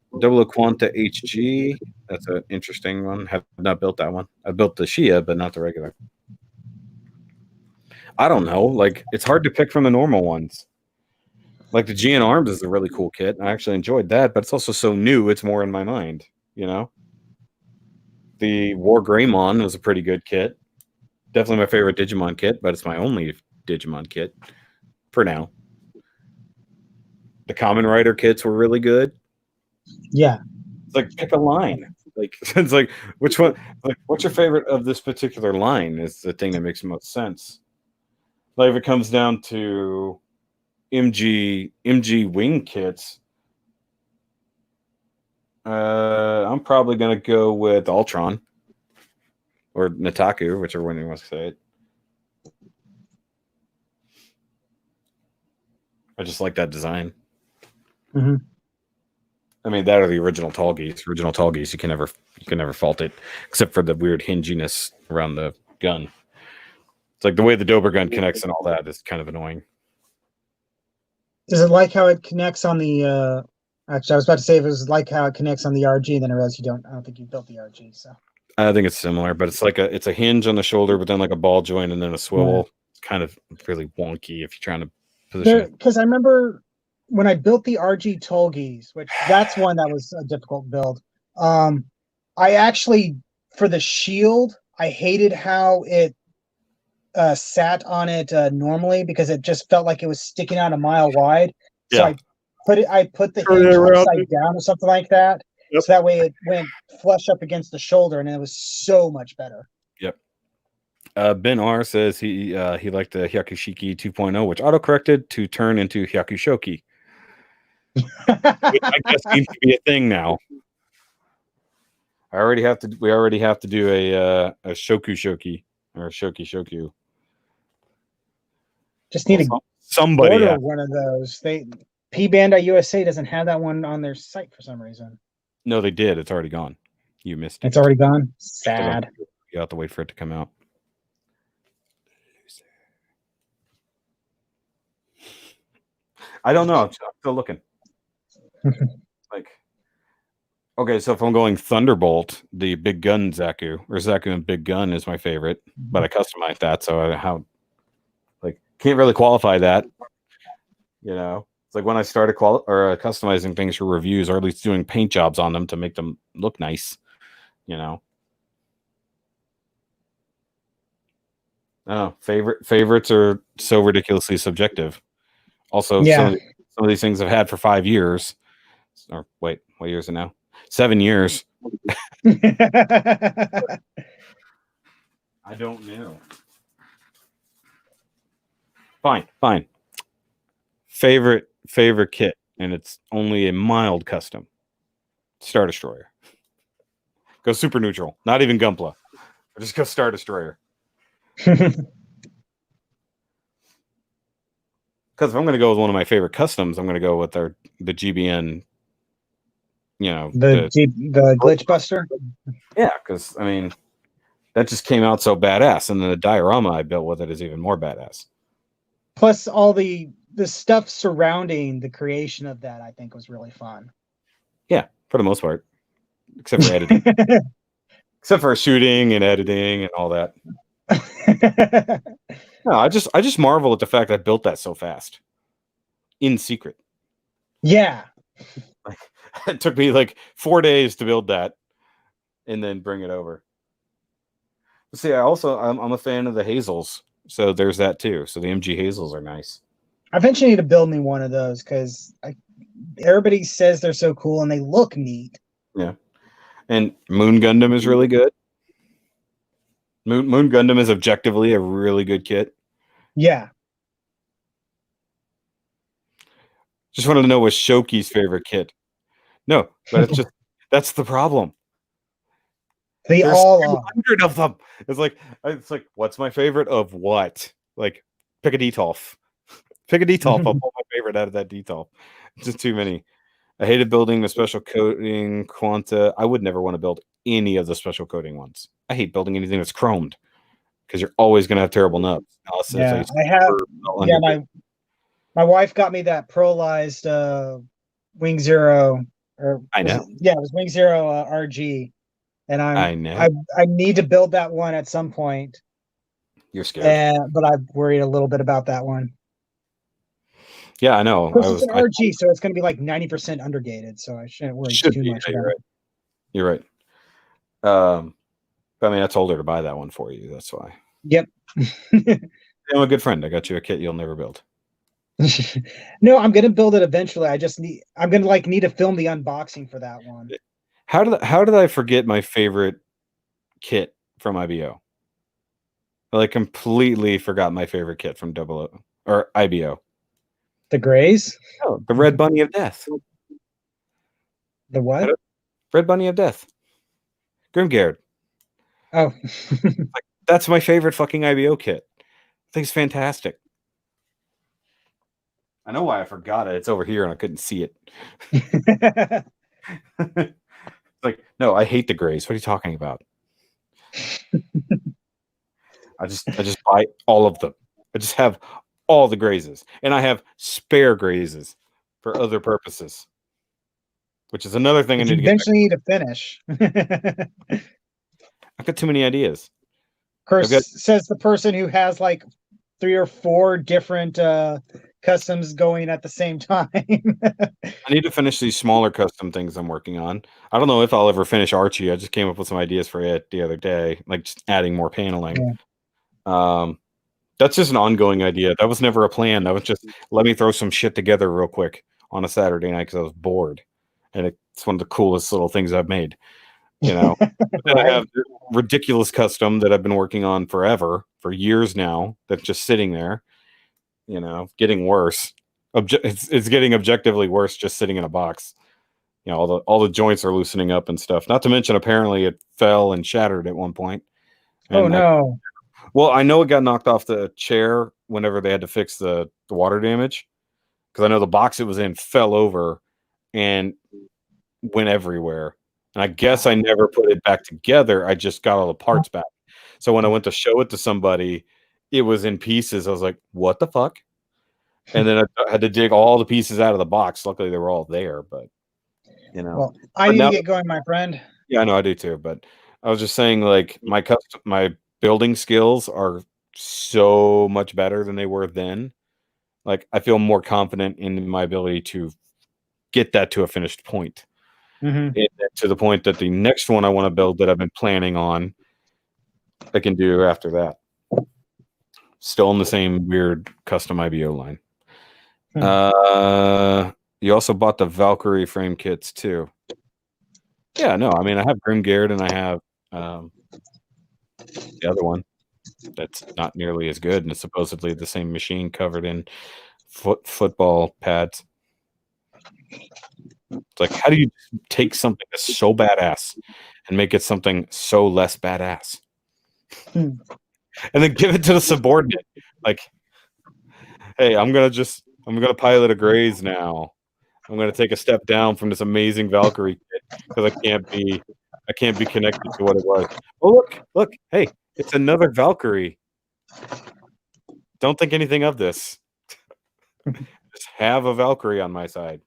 Quanta HG. That's an interesting one. Have not built that one. I built the Shia, but not the regular. I don't know. Like, it's hard to pick from the normal ones. Like the GN Arms is a really cool kit. I actually enjoyed that, but it's also so new. It's more in my mind. You know. The War Greymon was a pretty good kit. Definitely my favorite Digimon kit, but it's my only Digimon kit for now. The Kamen Rider kits were really good. Yeah. It's like pick a line. Like it's like which one? Like what's your favorite of this particular line? Is the thing that makes the most sense. Like if it comes down to MG wing kits, I'm probably gonna go with Ultron or Nataku, whichever one you want to say it. I just like that design. Mm-hmm. I mean, that or the original Tall Geese. Original Tall Geese, you can never fault it, except for the weird hinginess around the gun. It's like the way the Dober gun connects and all that is kind of annoying. Is it like how it connects on the? Actually, I was about to say if it was like how it connects on the RG, then I realized you don't. I don't think you built the RG. So I think it's similar, but it's like it's a hinge on the shoulder, but then like a ball joint and then a swivel. Right. It's kind of really wonky if you're trying to position it. Because I remember when I built the RG Tolgies, which that's one that was a difficult build. I actually for the shield, I hated how it sat on it normally because it just felt like it was sticking out a mile wide. So Yeah. I put the Turn it hinge around. upside down or something like that. Yep. So that way it went flush up against the shoulder and it was so much better. Yep. Ben R says he liked the Hyakushiki 2.0, which autocorrected to turn into Hyakushoki. Which I guess seems to be a thing now. We already have to do a Shoku or Shoku. Just need to somebody order one of those. P Bandai USA doesn't have that one on their site for some reason. No, they did. It's already gone. You missed it. It's already gone. Sad. You have to wait for it to come out. I don't know. I'm still looking. Like, okay, so if I'm going Thunderbolt, the Big Gun Zaku or Zaku and Big Gun is my favorite, but I customized that, so can't really qualify that. You know, it's like when I started customizing things for reviews, or at least doing paint jobs on them to make them look nice. You know. Oh, favorites are so ridiculously subjective. Also, Yeah. some of these things I've had for 5 years. Or wait, what year is it now? 7 years. I don't know. Fine. Favorite kit, and it's only a mild custom. Star Destroyer. Go super neutral. Not even Gunpla. Just go Star Destroyer. Because if I'm going to go with one of my favorite customs, I'm going to go with the GBN. You know, the Glitch Buster. Yeah, because I mean, that just came out so badass, and then the diorama I built with it is even more badass. Plus, all the stuff surrounding the creation of that, I think, was really fun. Yeah, for the most part, except for editing, except for shooting and editing and all that. No, I just marvel at the fact I built that so fast, in secret. Yeah, Like, it took me like 4 days to build that, and then bring it over. See, I'm a fan of the Hazels, so there's that too. So the MG Hazels are nice. I eventually need to build me one of those because everybody says they're so cool and they look neat. Yeah, and Moon Gundam is really good. Moon Gundam is objectively a really good kit. Yeah. Just wanted to know what's Shoki's favorite kit. No, but it's just that's the problem. They There's all are. 200 of them. It's like what's my favorite of what? Like pick a Detolf. Pick a Detolf. I'll pull my favorite out of that Detolf. Just too many. I hated building the special coating Quanta. I would never want to build any of the special coating ones. I hate building anything that's chromed because you're always going to have terrible nubs. Yeah, I have. Yeah, my wife got me that pearlized Wing Zero, or I know. It was Wing Zero RG, and I know. I need to build that one at some point. You're scared, but I'm worried a little bit about that one. Yeah, I know. It's an RG, so it's going to be like 90% undergated, so I shouldn't worry too much about it. You're right. I mean, I told her to buy that one for you. That's why. Yep. I'm a good friend. I got you a kit you'll never build. No, I'm gonna build it eventually. I'm gonna need to film the unboxing for that one. How did I forget my favorite kit from IBO? I completely forgot my favorite kit from IBO. The Grays? Oh, the Red Bunny of Death. The what? Red Bunny of Death. Grimgard. Oh. That's my favorite fucking IBO kit. I think it's fantastic. I know why I forgot it. It's over here and I couldn't see it. No, I hate the Grays. What are you talking about? I just buy all of them. I just have all the Grazes. And I have spare Grazes for other purposes. Which is another thing I need to eventually need to finish. I've got too many ideas. Says the person who has 3 or 4 different customs going at the same time. I need to finish these smaller custom things I'm working on. I don't know if I'll ever finish Archie. I just came up with some ideas for it the other day, just adding more paneling. Yeah. That's just an ongoing idea. That was never a plan. That was just let me throw some shit together real quick on a Saturday night because I was bored, and it's one of the coolest little things I've made. Right. And I have ridiculous custom that I've been working on for years now. That's just sitting there. Getting worse. It's getting objectively worse just sitting in a box. All the joints are loosening up and stuff. Not to mention, apparently, it fell and shattered at one point. Oh no! Well, I know it got knocked off the chair whenever they had to fix the water damage, because I know the box it was in fell over and went everywhere. And I guess I never put it back together. I just got all the parts back. So when I went to show it to somebody, it was in pieces. I was like, what the fuck? And then I had to dig all the pieces out of the box. Luckily, they were all there, but Well, I need to get going, my friend. Yeah, I know I do too. But I was just saying, my building skills are so much better than they were then. I feel more confident in my ability to get that to a finished point. Mm-hmm. To the point that the next one I want to build that I've been planning on, I can do after that. Still in the same weird custom IBO line. You also bought the Valkyrie frame kits too. Yeah, no, I mean I have Grimgard and I have the other one that's not nearly as good, and it's supposedly the same machine covered in football pads. It's how do you take something that's so badass and make it something so less badass? And then give it to the subordinate. Hey, I'm gonna pilot a Graze now. I'm gonna take a step down from this amazing Valkyrie kit because I can't be connected to what it was. Oh look, hey, it's another Valkyrie. Don't think anything of this. Just have a Valkyrie on my side.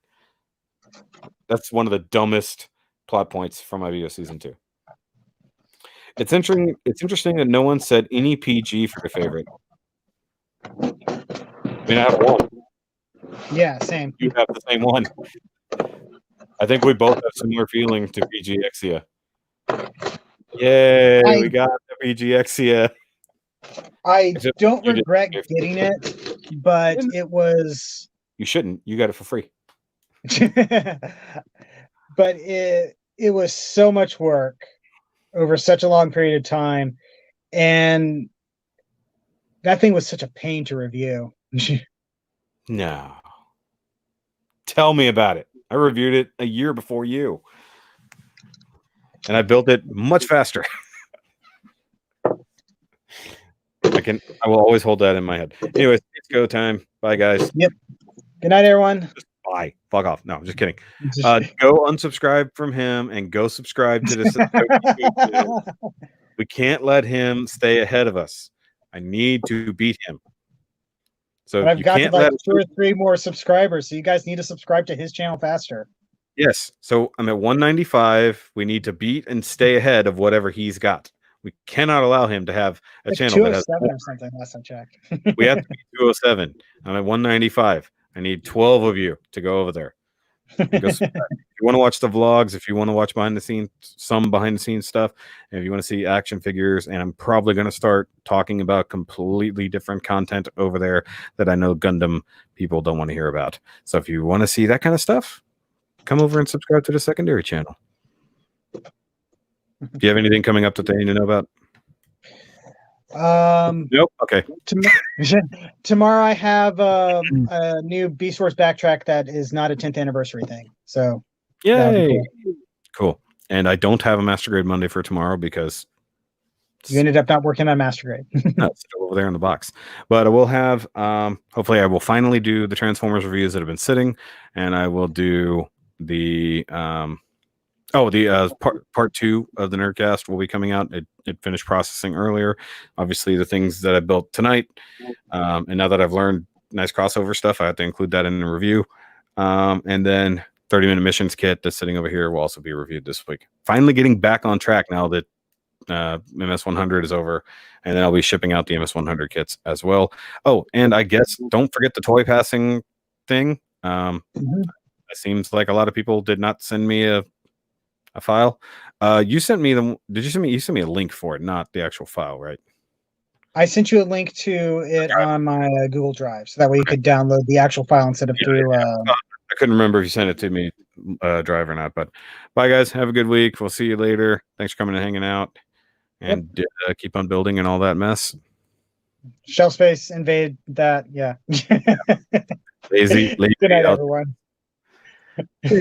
That's one of the dumbest plot points from IBO Season 2. It's interesting that no one said any PG for your favorite. I mean, I have one. Yeah, same. You have the same one. I think we both have similar feelings to PG Exia. Yay, we got the PGX, yeah. I Except don't you didn't regret pay for getting it, but Didn't- it was, You shouldn't. You got it for free. but it was so much work over such a long period of time, and that thing was such a pain to review. No. Tell me about it. I reviewed it a year before you. And I built it much faster. I will always hold that in my head. Anyways, it's go time. Bye, guys. Yep. Good night, everyone. Bye. Fuck off. No, I'm just kidding. Go unsubscribe from him and go subscribe to this. We can't let him stay ahead of us. I need to beat him. So But I've you got can't like let 2 or 3 more subscribers, so you guys need to subscribe to his channel faster. Yes. So I'm at 195. We need to beat and stay ahead of whatever he's got. We cannot allow him to have a Like channel that has 207 or something last I checked. We have to be 207. I'm at 195. I need 12 of you to go over there. If you want to watch the vlogs, if you want to watch some behind the scenes stuff, and if you want to see action figures, and I'm probably going to start talking about completely different content over there that I know Gundam people don't want to hear about. So if you want to see that kind of stuff, come over and subscribe to the secondary channel. Do you have anything coming up that they need to know about? Nope. Okay. Tomorrow I have a new Beast Wars backtrack that is not a 10th anniversary thing. So Yay. Cool. And I don't have a Master Grade Monday for tomorrow because you ended up not working on Master Grade. no, it's still over there in the box. But I will have hopefully I will finally do the Transformers reviews that have been sitting, and I will do the part 2 of the Nerdcast will be coming out. It finished processing earlier. Obviously, the things that I built tonight, and now that I've learned nice crossover stuff, I have to include that in the review. And then 30-minute missions kit that's sitting over here will also be reviewed this week. Finally getting back on track now that MS100 is over, and then I'll be shipping out the MS100 kits as well. Oh, and I guess don't forget the toy passing thing. It seems like a lot of people did not send me a file. You sent me you sent me a link for it, not the actual file, right? I sent you a link to it on my Google Drive, so that way you could download the actual file instead of through. I couldn't remember if you sent it to me Drive or not. But bye, guys. Have a good week. We'll see you later. Thanks for coming and hanging out, and keep on building and all that mess. Shelf space, invade that. Yeah. Lazy. Good night, everyone.